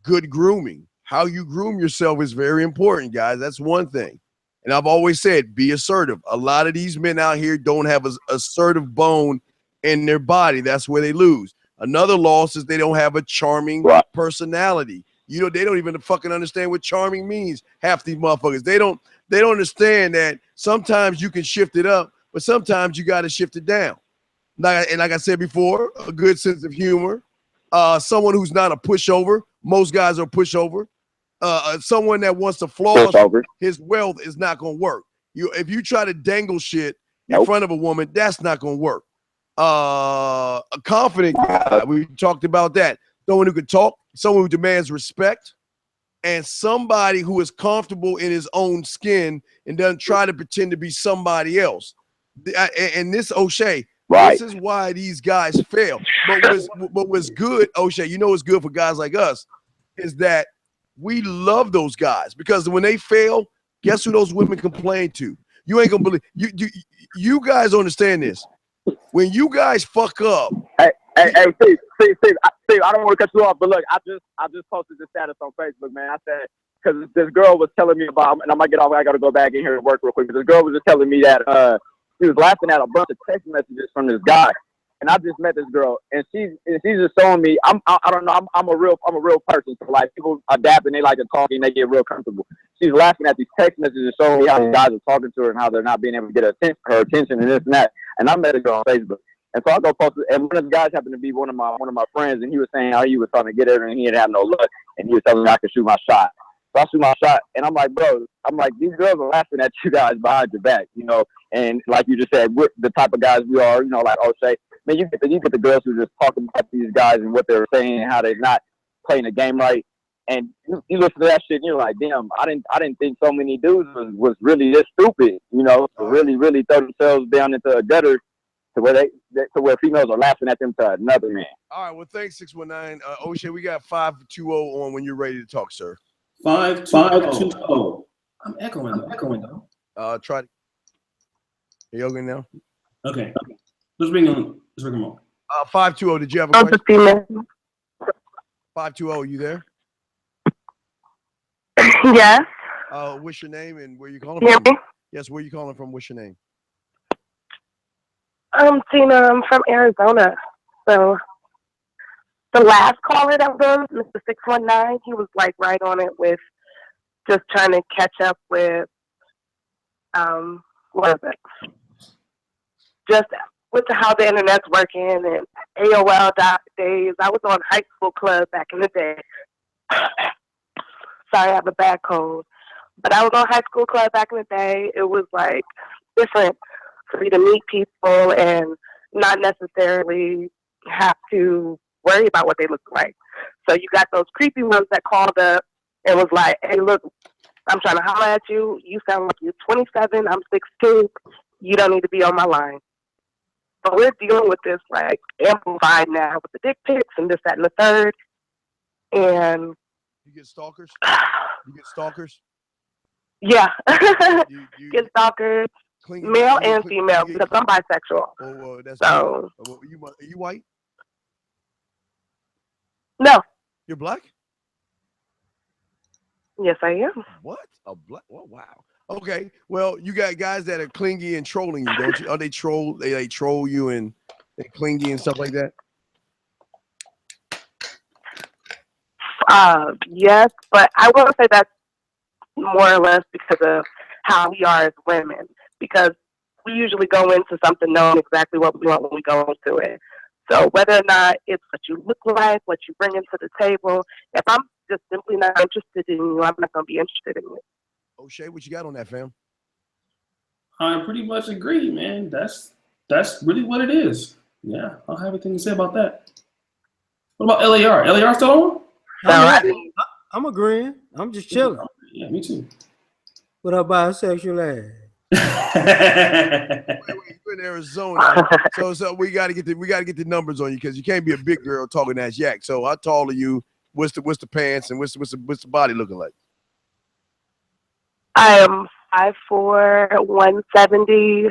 Good grooming. How you groom yourself is very important, guys. That's one thing. And I've always said, be assertive. A lot of these men out here don't have an assertive bone in their body. That's where they lose. Another loss is they don't have a charming personality. You know, they don't even fucking understand what charming means. Half these motherfuckers. They don't understand that sometimes you can shift it up, but sometimes you got to shift it down. Like I said before, a good sense of humor. Someone who's not a pushover. Most guys are pushover. Someone that wants to flaunt his wealth is not going to work. If you try to dangle shit in front of a woman, that's not going to work. A confident guy, we talked about that. Someone who can talk, someone who demands respect, and somebody who is comfortable in his own skin and doesn't try to pretend to be somebody else. And this, O'Shea, this is why these guys fail. But what's good, O'Shea, you know what's good for guys like us, is that we love those guys, because when they fail, guess who those women complain to? You ain't gonna believe. You guys understand this. When you guys fuck up. Hey, Steve, I don't want to cut you off, but look, I just posted this status on Facebook, man. I said, because this girl was telling me about, and I might get off, I got to go back in here and work real quick, but this girl was just telling me that she was laughing at a bunch of text messages from this guy. And I just met this girl, and she's just showing me, I don't know, I'm a real person. So like, people adapt and they like to talk and they get real comfortable. She's laughing at these text messages showing me how the guys are talking to her and how they're not being able to get her attention and this and that. And I met a girl on Facebook. And so I go post it, and one of the guys happened to be one of my friends, and he was saying how he was trying to get her and he didn't have no luck, and he was telling me I could shoot my shot. So I shoot my shot, and I'm like, bro, these girls are laughing at you guys behind your back, you know. And like you just said, we're the type of guys we are, you know, like O'Shea. Man, you get the girls who just talking about these guys and what they're saying and how they're not playing the game right. And you listen to that shit, and you're like, damn, I didn't think so many dudes was really this stupid, you know, to really throw themselves down into a gutter to where females are laughing at them to another man. All right, well, thanks, 619. O'Shea, we got 520 on when you're ready to talk, sir. 520. I'm echoing though. Try to. Are you okay now? Okay. Let's bring him on. 520, did you have a question? 520, you there? Yes. What's your name and where you calling from? Me? Yes, where you calling from? What's your name? Tina, I'm from Arizona. So the last caller that was Mr. 619, he was like right on it with just trying to catch up with what is it? Just with how the internet's working and AOL days. I was on high school club back in the day. Sorry, I have a bad cold. But I was on high school club back in the day. It was like different for me to meet people and not necessarily have to worry about what they look like. So you got those creepy ones that called up and was like, "Hey, look, I'm trying to holler at you. You sound like you're 27. I'm 16. You don't need to be on my line." So we're dealing with this like amplified now with the dick pics and this, that, and the third. And you get stalkers. You get stalkers. Yeah, you get stalkers, male and female, because I'm bisexual. Oh, that's so. Are you white? No. You're black? Yes, I am. What? A black? Oh, wow. Okay. Well, you got guys that are clingy and trolling you, don't you? Are they troll? They troll you and they clingy and stuff like that. Yes, but I will say that's more or less because of how we are as women. Because we usually go into something knowing exactly what we want when we go into it. So whether or not it's what you look like, what you bring into the table, if I'm just simply not interested in you, I'm not going to be interested in you. O'Shea, what you got on that, fam? I pretty much agree, man. That's really what it is. Yeah, I don't have anything to say about that. What about LAR? LAR still on? I'm agreeing. I'm just chilling. Yeah, me too. What up, bisexual ass? You're in Arizona, so we gotta get the numbers on you because you can't be a big girl talking ass yak. So how tall are you? What's the pants and what's the body looking like? I am 5'4", 170.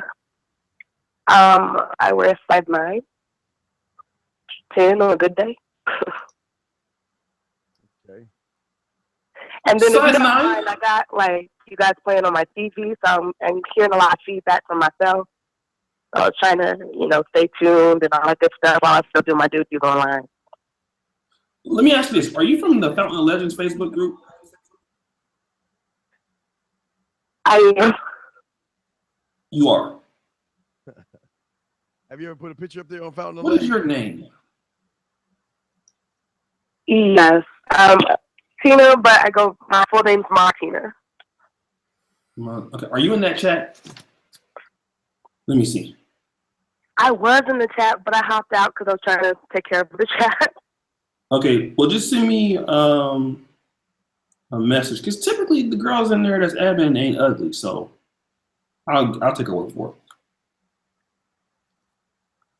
I wear 5'9", 10 on a good day. Okay. And then if you don't mind, I got like you guys playing on my TV, so I'm hearing a lot of feedback from myself. So I was trying to, stay tuned and all that good stuff while I still do my duties online. Let me ask you this: are you from the Fountain of Legends Facebook group? I am. You are. Have you ever put a picture up there on Fountain of What Legends? is your name? Yes. Tina, but my full name's Martina. Okay. Are you in that chat? Let me see. I was in the chat, but I hopped out because I was trying to take care of the chat. Okay. Well, just send me a message because typically the girls in there that's admin ain't ugly, so I'll take her word for it.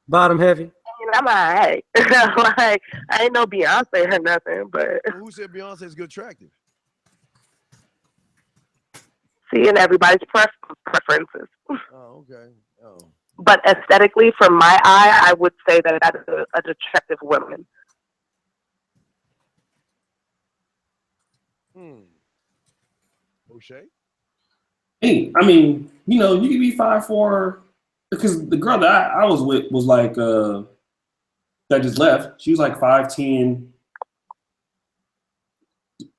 Bottom heavy. I'm alright. Like I ain't no Beyonce or nothing, but well, who said Beyonce's good attractive? Seeing everybody's preferences. Oh, okay. Oh. But aesthetically, from my eye, I would say that that is an attractive woman. O'Shea? Hey, I mean, you can be 5'4", because the girl that I was with was like that just left. She was like 5'10",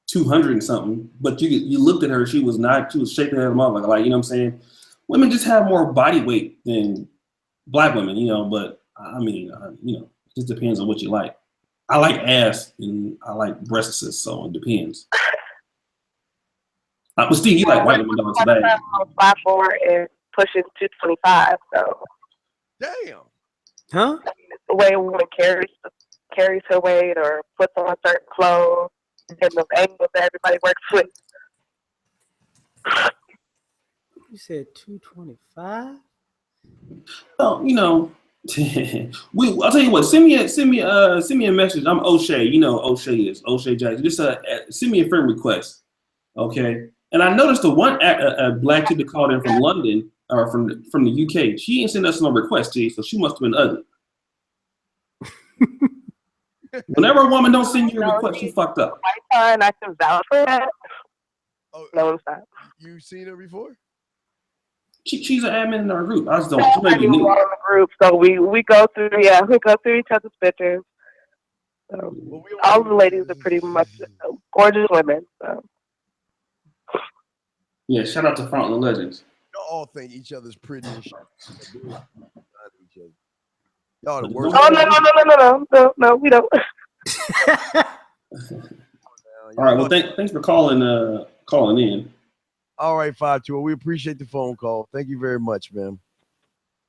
200 and something. But you looked at her, she was shaking her mother like, you know what I'm saying? Women just have more body weight than black women, but I mean, it just depends on what you like. I like ass and I like breasts, so it depends. But Steve, you like white women though today. I'm 5'4" and pushing 225, so. Damn. Huh? The way a woman carries her weight or puts on certain clothes and the angles that everybody works with. You said 225? Well, I'll tell you what. Send me a message. I'm O'Shea. You know who O'Shea is O'Shea Jackson. Just send me a friend request, okay? And I noticed the one black kid that called in from London or from the UK. She ain't sent us no request, T, so she must have been ugly. Whenever a woman don't send you a request, she fucked up. And I can vouch for that. Oh, no, it's not. You seen her before? She's an admin in our group. I just don't. She I may be new. on the group, so we go through each other's pictures. So, all the ladies are pretty much gorgeous women. So. Yeah, shout out to Fountain of Legends. Y'all all think each other's pretty and shit. Y'all the worst. Oh no, we don't. All right, well, thanks for calling in. All right, 520. We appreciate the phone call. Thank you very much, man.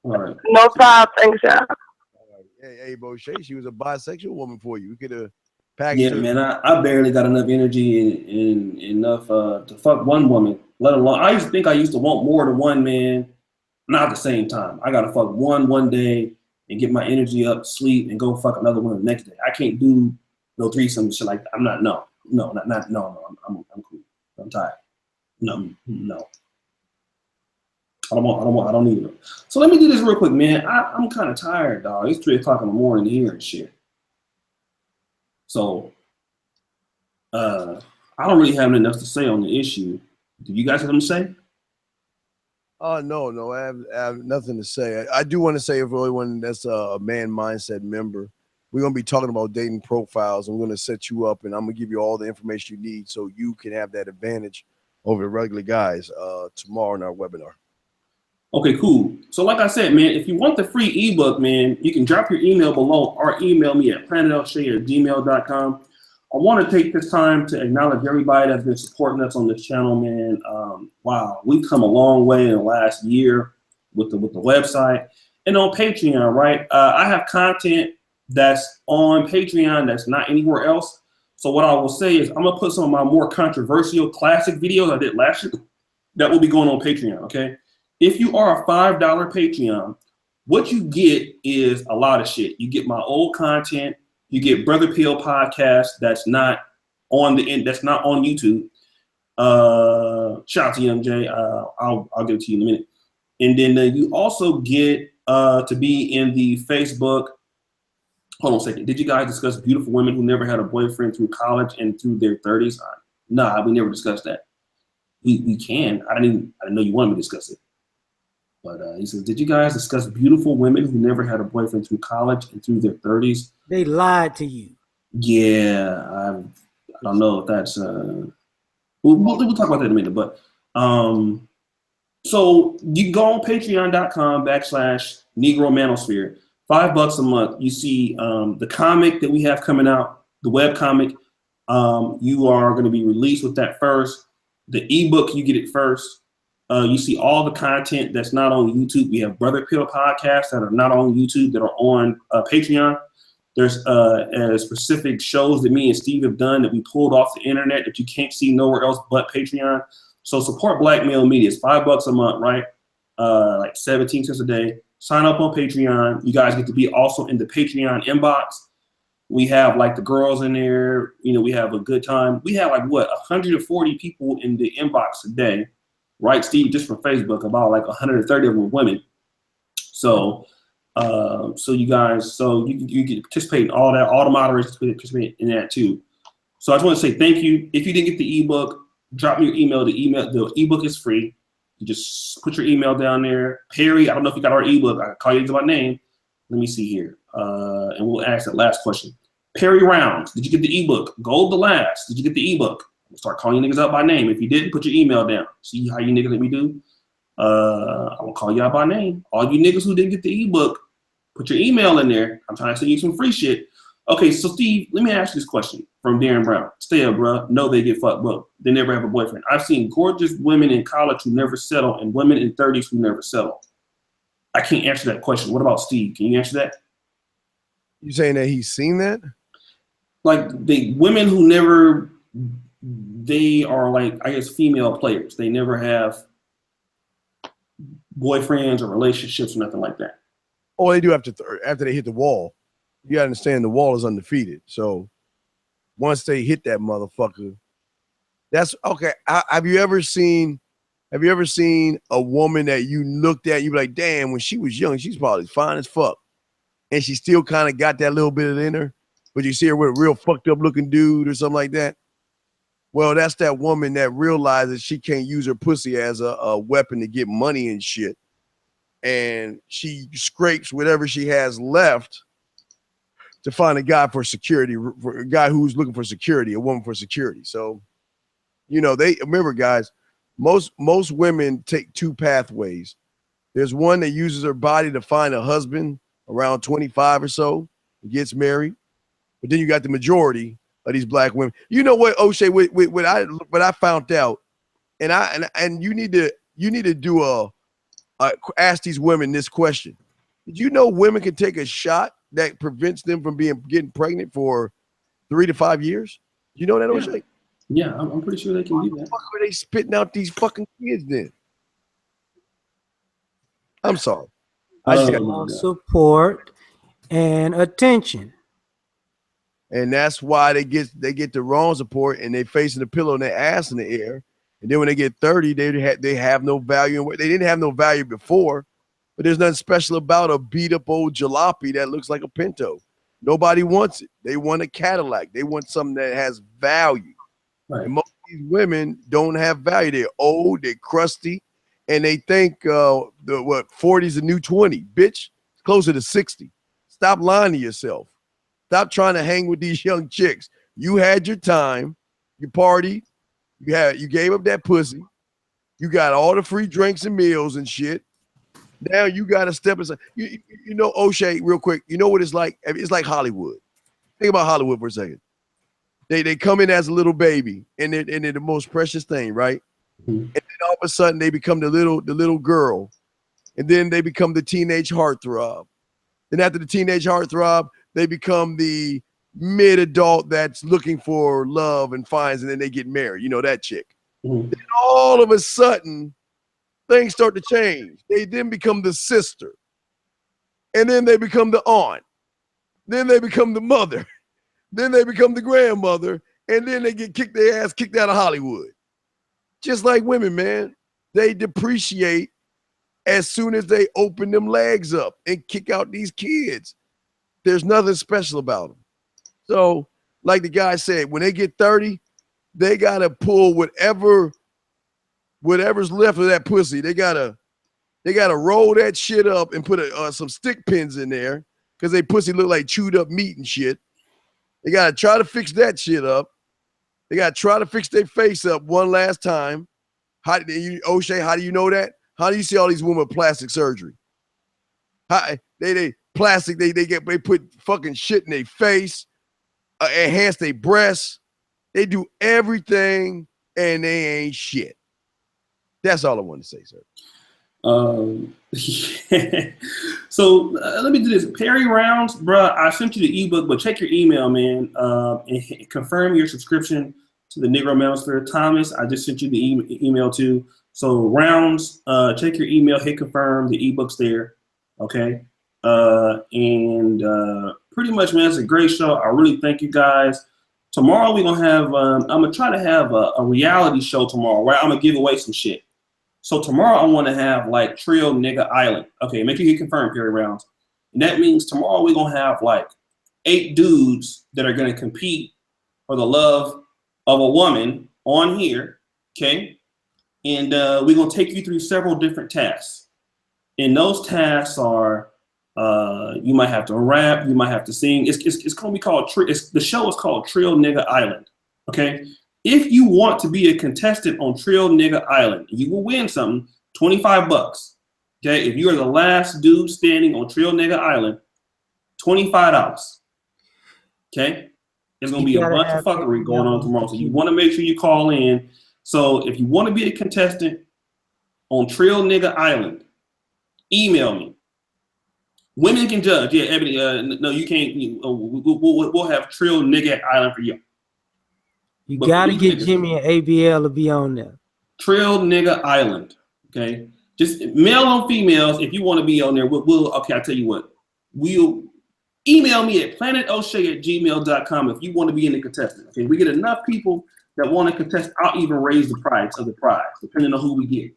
All right. No problem. Thanks, y'all. All right. Hey, O'Shea, she was a bisexual woman for you. We could have Yeah, man, I barely got enough energy and enough to fuck one woman, let alone. I used to want more than one man, not at the same time. I gotta fuck one day and get my energy up, sleep, and go fuck another one the next day. I can't do no threesome shit like that. I'm not. No. I'm cool. I'm tired. No. I don't need it. So let me do this real quick, man. I'm kind of tired, dog. It's 3:00 in the morning here and shit. So I don't really have nothing else to say on the issue. Do you guys have something to say? No, I have nothing to say. I do want to say, for everyone that's a Man Mindset member, we're going to be talking about dating profiles. I'm going to set you up, and I'm going to give you all the information you need so you can have that advantage over the regular guys tomorrow in our webinar. Okay, cool. So like I said, man, if you want the free ebook, man, you can drop your email below or email me at planetelshay@gmail.com. I want to take this time to acknowledge everybody that's been supporting us on this channel, man. Wow, we've come a long way in the last year with the website and on Patreon, right? I have content that's on Patreon that's not anywhere else. So what I will say is I'm gonna put some of my more controversial classic videos I did last year that will be going on Patreon, okay? If you are a $5 Patreon, what you get is a lot of shit. You get my old content. You get Brother Pill podcast that's not on YouTube. Shout out to Young Jay. I'll give it to you in a minute. And then you also get to be in the Facebook. Hold on a second. Did you guys discuss beautiful women who never had a boyfriend through college and through their 30s? Nah, we never discussed that. We can. I didn't know you wanted me to discuss it. But he says, did you guys discuss beautiful women who never had a boyfriend through college and through their 30s? They lied to you. Yeah, I don't know if that's we'll talk about that in a minute. But so you can go on patreon.com/Negro Manosphere. $5 a month. You see the comic that we have coming out, the web comic. You are going to be released with that first. The ebook, you get it first. You see all the content that's not on YouTube. We have Brother Pill podcasts that are not on YouTube that are on Patreon. There's specific shows that me and Steve have done that we pulled off the internet that you can't see nowhere else but Patreon. So support Black Male Media. It's $5 a month, right? Like 17 cents a day. Sign up on Patreon. You guys get to be also in the Patreon inbox. We have like the girls in there. You know, we have a good time. We have like 140 people in the inbox a day. Right, Steve, just from Facebook, about like 130 of them women. So, you guys, you can participate in all that. All the moderators participate in that too. So I just want to say thank you. If you didn't get the ebook, drop me your email. The ebook is free. You just put your email down there. Perry, I don't know if you got our ebook. I can call you by name. Let me see here, and we'll ask that last question. Perry Rounds, did you get the ebook? Gold the Last, did you get the ebook? We'll start calling you niggas out by name. If you didn't, put your email down. See how you niggas let me do? I will call you out by name. All you niggas who didn't get the ebook, put your email in there. I'm trying to send you some free shit. Okay, so Steve, let me ask you this question from Darren Brown. Stay up, bro. No, they get fucked, but they never have a boyfriend. I've seen gorgeous women in college who never settle and women in 30s who never settle. I can't answer that question. What about Steve? Can you answer that? You saying that he's seen that? Like the women who never... They are like, I guess, female players. They never have boyfriends or relationships or nothing like that. Oh, they do after they hit the wall. You gotta understand the wall is undefeated. So once they hit that motherfucker, that's okay. Have you ever seen a woman that you looked at, you be like, damn, when she was young, she's probably fine as fuck. And she still kind of got that little bit of it in her, but you see her with a real fucked up looking dude or something like that? Well, that's that woman that realizes she can't use her pussy as a weapon to get money and shit. And she scrapes whatever she has left to find a guy for security, for a guy who's looking for security, a woman for security. So, you know, they remember, guys, most women take two pathways. There's one that uses her body to find a husband around 25 or so, and gets married. But then you got the majority of these black women. You know what, O'Shea, what I found out, and you need to do ask these women this question. Did you know women can take a shot that prevents them from getting pregnant for 3 to 5 years. You know that, O'Shea? Yeah, I'm pretty sure they can do that. Fuck, are they spitting out these fucking kids then? I'm sorry. I just got support and attention. And that's why they get the wrong support and they facing the pillow and their ass in the air. And then when they get 30, they have no value. They didn't have no value before, but there's nothing special about a beat up old jalopy that looks like a Pinto. Nobody wants it. They want a Cadillac. They want something that has value. Right. And most of these women don't have value. They're old, they're crusty, and they think 40 is a new 20. Bitch, it's closer to 60. Stop lying to yourself. Stop trying to hang with these young chicks. You had your time, you partied, you gave up that pussy, you got all the free drinks and meals and shit. Now you got to step aside. You know, O'Shea, real quick, you know what it's like? It's like Hollywood. Think about Hollywood for a second. They come in as a little baby, and they're the most precious thing, right? Mm-hmm. And then all of a sudden they become the little girl, and then they become the teenage heartthrob. Then after the teenage heartthrob, they become the mid-adult that's looking for love and finds, and then they get married. You know that chick. Mm-hmm. Then all of a sudden, things start to change. They then become the sister, and then they become the aunt. Then they become the mother. Then they become the grandmother, and then they get their ass kicked out of Hollywood. Just like women, man. They depreciate as soon as they open them legs up and kick out these kids. There's nothing special about them. So, like the guy said, when they get 30, they got to pull whatever's left of that pussy. They gotta roll that shit up and put some stick pins in there because they pussy look like chewed up meat and shit. They got to try to fix that shit up. They got to try to fix their face up one last time. O'Shea, how do you know that? How do you see all these women with plastic surgery? They put fucking shit in their face, enhance their breasts. They do everything and they ain't shit. That's all I want to say, sir. So let me do this. Perry Rounds, bruh, I sent you the ebook, but check your email, man, and confirm your subscription to the Negro Manosphere. Thomas, I just sent you the email too. So Rounds, check your email, hit confirm. The ebook's there, okay? And pretty much, man, it's a great show. I really thank you guys. Tomorrow we're gonna have. I'm gonna try to have a reality show tomorrow, where I'm gonna give away some shit. So tomorrow I want to have like Trill Nigga Island. Okay, make sure you confirm, Perry Rounds. And that means tomorrow we're going to have like 8 dudes that are going to compete for the love of a woman on here, okay? And we're going to take you through several different tasks. And those tasks are, you might have to rap, you might have to sing. It's going to be called, the show is called Trill Nigga Island, okay? If you want to be a contestant on Trill Nigga Island, you will win something, $25. Okay, if you are the last dude standing on Trill Nigga Island, $25. Okay, there's gonna be a bunch of fuckery going on tomorrow, so you want to make sure you call in. So if you want to be a contestant on Trill Nigga Island, email me. Women can judge. Yeah, Ebony. No, you can't. We'll have Trill Nigga Island for you. You gotta get Jimmy and ABL to be on there. Trill Nigga Island. Okay. Just male and females, if you want to be on there, we'll okay, I'll tell you what. We'll email me at planetoshay@gmail.com if you want to be in the contestant. Okay. We get enough people that want to contest, I'll even raise the price of the prize, depending on who we get.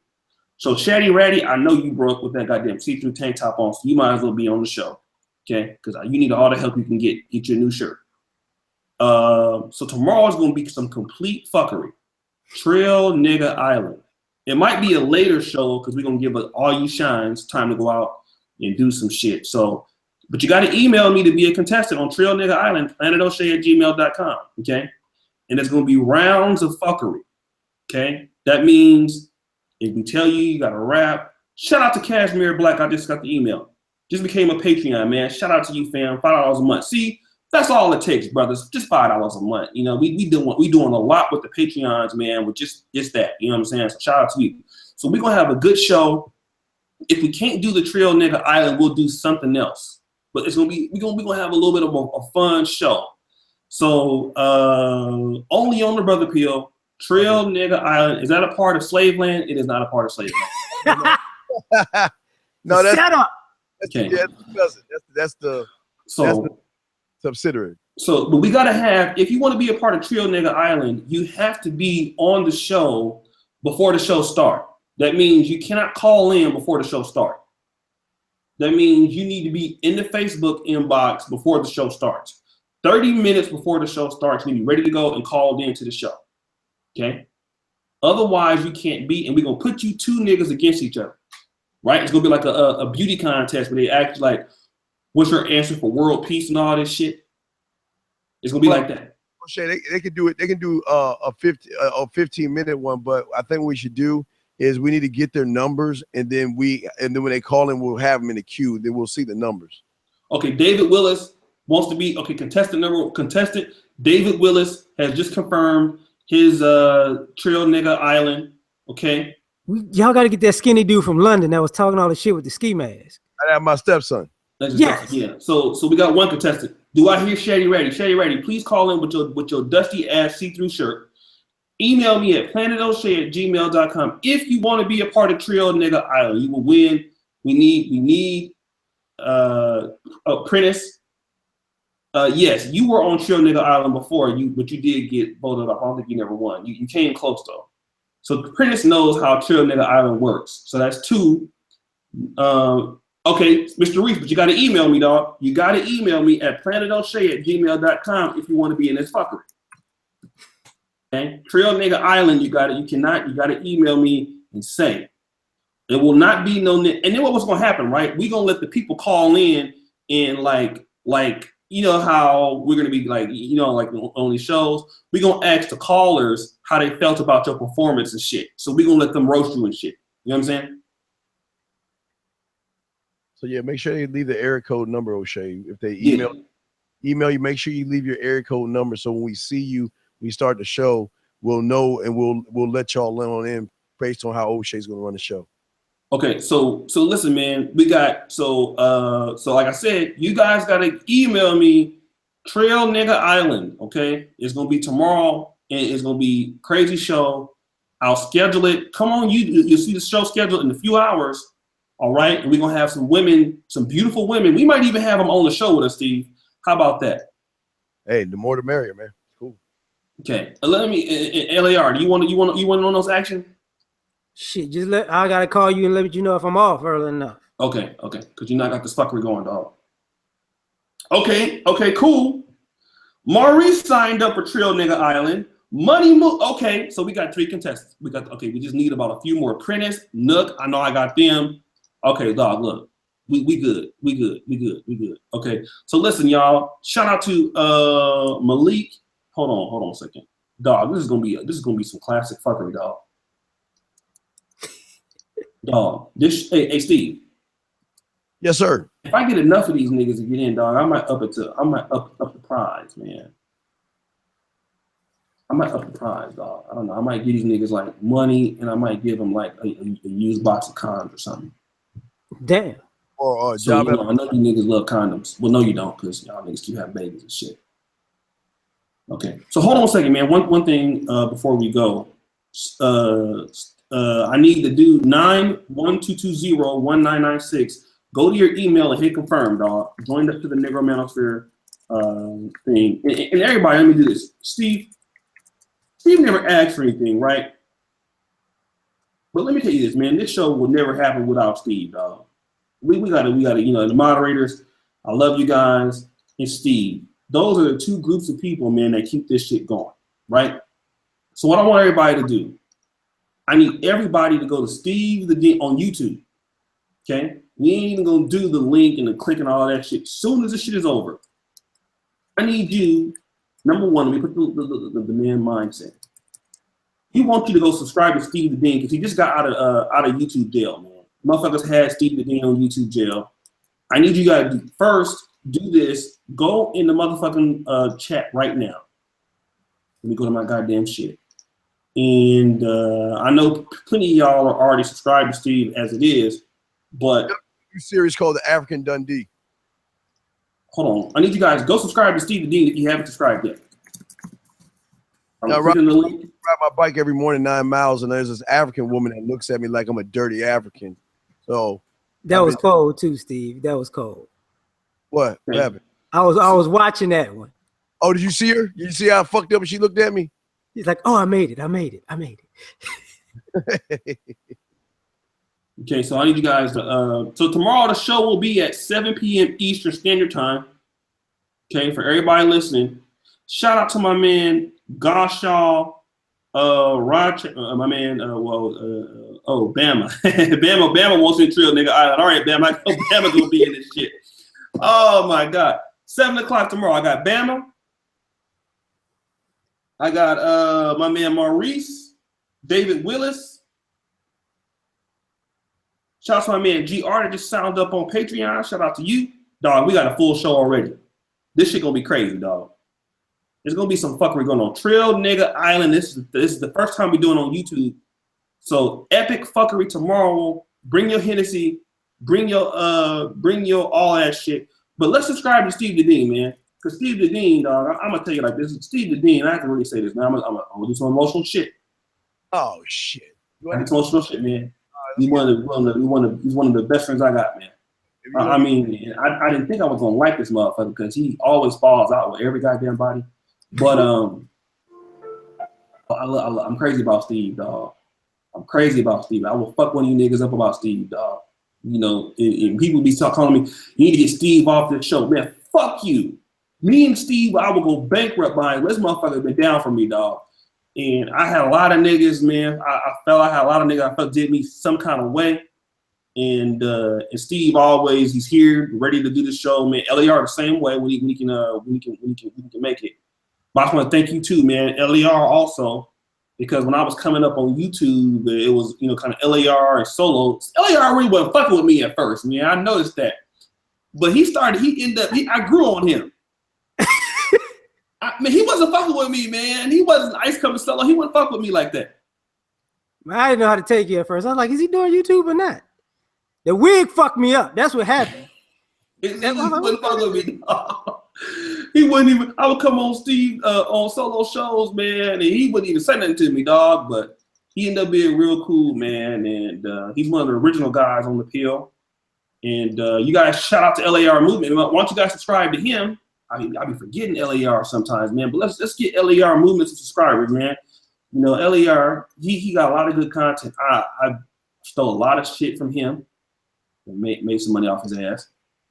So Shaddy Ratty, I know you broke with that goddamn see-through tank top on, so you might as well be on the show. Okay, because you need all the help you can get your new shirt. So tomorrow is going to be some complete fuckery. Trill Nigga Island. It might be a later show because we're going to give all you shines time to go out and do some shit. So, but you got to email me to be a contestant on Trill Nigga Island, planetoshay@gmail.com. Okay, and it's going to be rounds of fuckery. Okay, that means if we tell you got to rap, shout out to Cashmere Black. I just got the email. Just became a Patreon, man. Shout out to you, fam. $5 a month. See. That's all it takes, brothers. Just $5 a month. You know, we doing a lot with the Patreons, man, with just that. You know what I'm saying? So shout out to you. So we're gonna have a good show. If we can't do the Trill Nigga Island, we'll do something else. But it's gonna be we're gonna have a little bit of a fun show. So only on the brother Peel, Trill Nigga Island. Is that a part of Slaveland? It is not a part of Slaveland. No, that's shut up. Okay. That's the subsidiary. So, but we gotta have, if you want to be a part of Trill Nigga Island, you have to be on the show before the show start. That means you cannot call in before the show start. That means you need to be in the Facebook inbox before the show starts. 30 minutes before the show starts, you need to be ready to go and called into the show. Okay? Otherwise, you can't be, and we're gonna put you two niggas against each other. Right? It's gonna be like a beauty contest where they act like, what's your answer for world peace and all this shit? It's gonna be like that. Shay, they could do it. They can do a 15-minute one, but I think what we should do is we need to get their numbers, and then when they call in, we'll have them in the queue. Then we'll see the numbers. Okay, David Willis wants to be contestant David Willis has just confirmed his Trill Nigga Island. Okay, y'all got to get that skinny dude from London that was talking all the shit with the ski mask. I have my stepson. Yes. Yeah. So we got one contestant. Do I hear Shady Ready? Shady Ready, please call in with your dusty ass see-through shirt. Email me at planetoshay@gmail.com. If you want to be a part of Trill Nigga Island, you will win. We need Apprentice. Yes, you were on Trill Nigga Island before, but you did get voted off. I don't think you never won. You came close though. So Apprentice knows how Trill Nigga Island works. So that's two. Okay, Mr. Reese, but you got to email me, dog. You got to email me at planetoshay@gmail.com if you want to be in this fuckery. Okay, Trill Nigga Island, you got to email me and say. There will not be no, and then what's going to happen, right? We're going to let the people call in and like, you know how we're going to be like, you know, like on these shows, we're going to ask the callers how they felt about your performance and shit. So we're going to let them roast you and shit. You know what I'm saying? So yeah, make sure you leave the area code number, O'Shea. If they email you, make sure you leave your area code number so when we see you, we start the show, we'll know and we'll let y'all on in based on how O'Shea's gonna run the show. Okay, so listen, man, we got so like I said, you guys gotta email me Trill Nigga Island. Okay, it's gonna be tomorrow and it's gonna be crazy show. I'll schedule it. Come on, you'll see the show scheduled in a few hours. All right, and we're gonna have some women, some beautiful women. We might even have them on the show with us, Steve. How about that? Hey, the more the merrier, man. Cool. Okay, let me. LAR, do you want on those action? Shit, I gotta call you and let you know if I'm off early enough. Okay, because you not got this fuckery going, dog. Okay, cool. Maurice signed up for Trill Nigga Island. Money move. Okay, so we got 3 contestants. We just need about a few more. Apprentice, Nook. I know I got them. Okay, dog, look, we good. Okay, so listen, y'all. Shout out to Malik. Hold on a second, dog. This is gonna be some classic fuckery, dog. Dog, hey Steve. Yes, sir. If I get enough of these niggas to get in, dog, I might up the prize, man. I might up the prize, dog. I don't know. I might give these niggas like money, and I might give them like a used box of condoms or something. Damn. Or so, I know you niggas love condoms. Well, no, you don't, because y'all niggas keep having babies and shit. Okay. So hold on a second, man. One thing before we go. I need the dude 912201996. Go to your email and hit confirm, dog. Join up to the Negro Manosphere thing. And everybody, let me do this. Steve never asked for anything, right? But let me tell you this, man. This show will never happen without Steve, dog. We gotta, you know, the moderators. I love you guys. And Steve. Those are the 2 groups of people, man, that keep this shit going, right? So what I want everybody to do, I need everybody to go to Steve the D on YouTube. Okay? We ain't even gonna do the link and the click and all that shit. As soon as this shit is over, I need you. Number 1, let me put the man mindset. He wants you to go subscribe to Steve the Dean because he just got out of YouTube jail, man. Motherfuckers had Steve the Dean on YouTube jail. I need you guys to first do this. Go in the motherfucking chat right now. Let me go to my goddamn shit. And I know plenty of y'all are already subscribed to Steve as it is, but a series called The African Dundee. Hold on. I need you guys go subscribe to Steve the Dean if you haven't subscribed yet. I ride my bike every morning 9 miles, and there's this African woman that looks at me like I'm a dirty African. So that was cold too, Steve. That was cold. What happened? I was watching that one. Oh, did you see her? Did you see how fucked up and she looked at me? He's like, oh, I made it. Okay, so I need you guys to, so tomorrow the show will be at 7 p.m. Eastern Standard Time. Okay, for everybody listening, shout out to my man, Goshaw, Roger, my man, Bama. Bama wants to trill, nigga. All right, Bama, I know Bama gonna be in this shit. Oh my God. 7 o'clock tomorrow. I got Bama. I got my man Maurice, David Willis. Shout out to my man GR that just signed up on Patreon. Shout out to you. Dog, we got a full show already. This shit gonna be crazy, dog. There's gonna be some fuckery going on. Trill Nigga Island. This is the first time we're doing on YouTube. So epic fuckery tomorrow. Bring your Hennessy, bring your all that shit. But let's subscribe to Steve the Dean, man. Because Steve the Dean, dog, I'm gonna tell you like this. Steve the Dean, I can really say this, man. I'm gonna do some emotional shit. Oh shit. I do some emotional shit, man. He's one of the best friends I got, man. I mean, I didn't think I was gonna like this motherfucker because he always falls out with every goddamn body. But I'm crazy about Steve, dog. I'm crazy about Steve. I will fuck one of you niggas up about Steve, dog. You know, and people be calling me, you need to get Steve off this show, man. Fuck you. Me and Steve, I will go bankrupt by him. This motherfucker been down for me, dog. And I had a lot of niggas, man. I had a lot of niggas I felt did me some kind of way. And Steve always, he's here, ready to do the show, man. LAR the same way when he can make it. But I just want to thank you too, man. LAR also, because when I was coming up on YouTube, it was, you know, kind of LAR and Solo. LAR really wasn't fucking with me at first, man. I noticed that. But I grew on him. He wasn't fucking with me, man. He wasn't Ice coming Solo. He wouldn't fuck with me like that. I didn't know how to take you at first. I was like, is he doing YouTube or not? The wig fucked me up. That's what happened. He wouldn't fuck with me. He wouldn't even. I would come on Steve on Solo shows, man, and he wouldn't even say nothing to me, dog. But he ended up being real cool, man, and he's one of the original guys on the pill. And you guys, shout out to LAR Movement. Why don't you guys subscribe to him? I be forgetting LAR sometimes, man. But let's get LAR Movement some subscribers, man. You know, LAR, he got a lot of good content. I stole a lot of shit from him and made some money off his ass.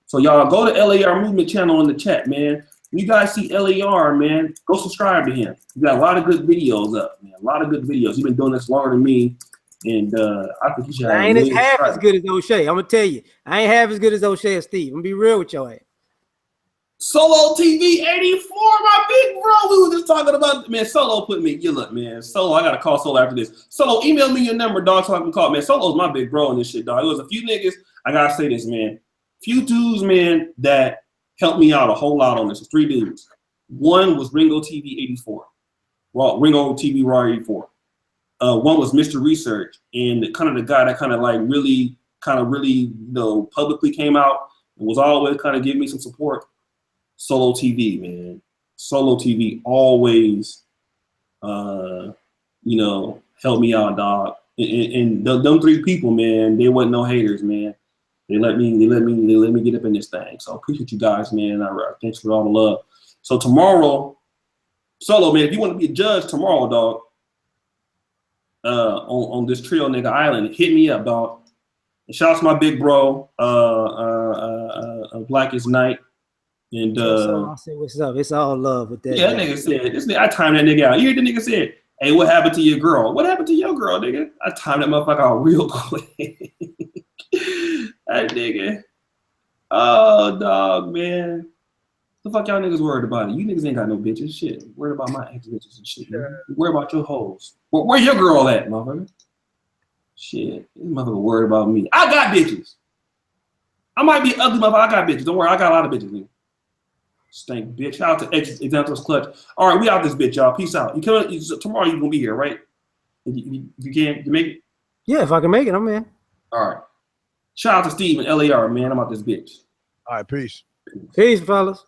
So y'all go to LAR Movement channel in the chat, man. When you guys see LAR, man, go subscribe to him. He got a lot of good videos up, man. A lot of good videos. He's been doing this longer than me. And I think he should have. I ain't half as good as O'Shea. I'm gonna tell you, I ain't half as good as O'Shea and Steve. I'm gonna be real with your ass. Solo TV 84, my big bro. We were just talking about, man. Solo put me. You look, man. Solo, I gotta call Solo after this. Solo, email me your number, dog, so I can call. Man, Solo's my big bro in this shit, dog. It was a few niggas. I gotta say this, man. Few dudes, man, that helped me out a whole lot on this. 3 dudes. One was Ringo TV 84. Well, Ringo TV Raw 84. One was Mr. Research, and the guy that really, you know, publicly came out and was always kind of giving me some support. Solo TV, man. Solo TV always, you know, helped me out, dog. And them 3 people, man, they wasn't no haters, man. They let me get up in this thing. So I appreciate you guys, man. Thanks for all the love. So tomorrow, Solo, man, if you want to be a judge tomorrow, dog, on this Trio Nigga Island, hit me up, dog. And shout out to my big bro, Blackest Night. And I say what's up? It's all love with that. Yeah, that nigga said, I timed that nigga out. You hear the nigga said, hey, what happened to your girl? What happened to your girl, nigga? I timed that motherfucker out real quick. That nigga. Oh, dog, man. The fuck y'all niggas worried about it? You niggas ain't got no bitches. Shit. Worried about my ex bitches and shit. Man. Worried about your hoes. Where your girl at, motherfucker? Shit. This motherfucker worried about me. I got bitches. I might be ugly, motherfucker. I got bitches. Don't worry. I got a lot of bitches, nigga. Stank bitch. Shout out to Examples Clutch. All right, we out this bitch, y'all. Peace out. Tomorrow you gonna be here, right? You can make it? Yeah, if I can make it, I'm in. All right. Shout out to Steve and LAR, man. I'm out this bitch. All right, peace. Peace, fellas.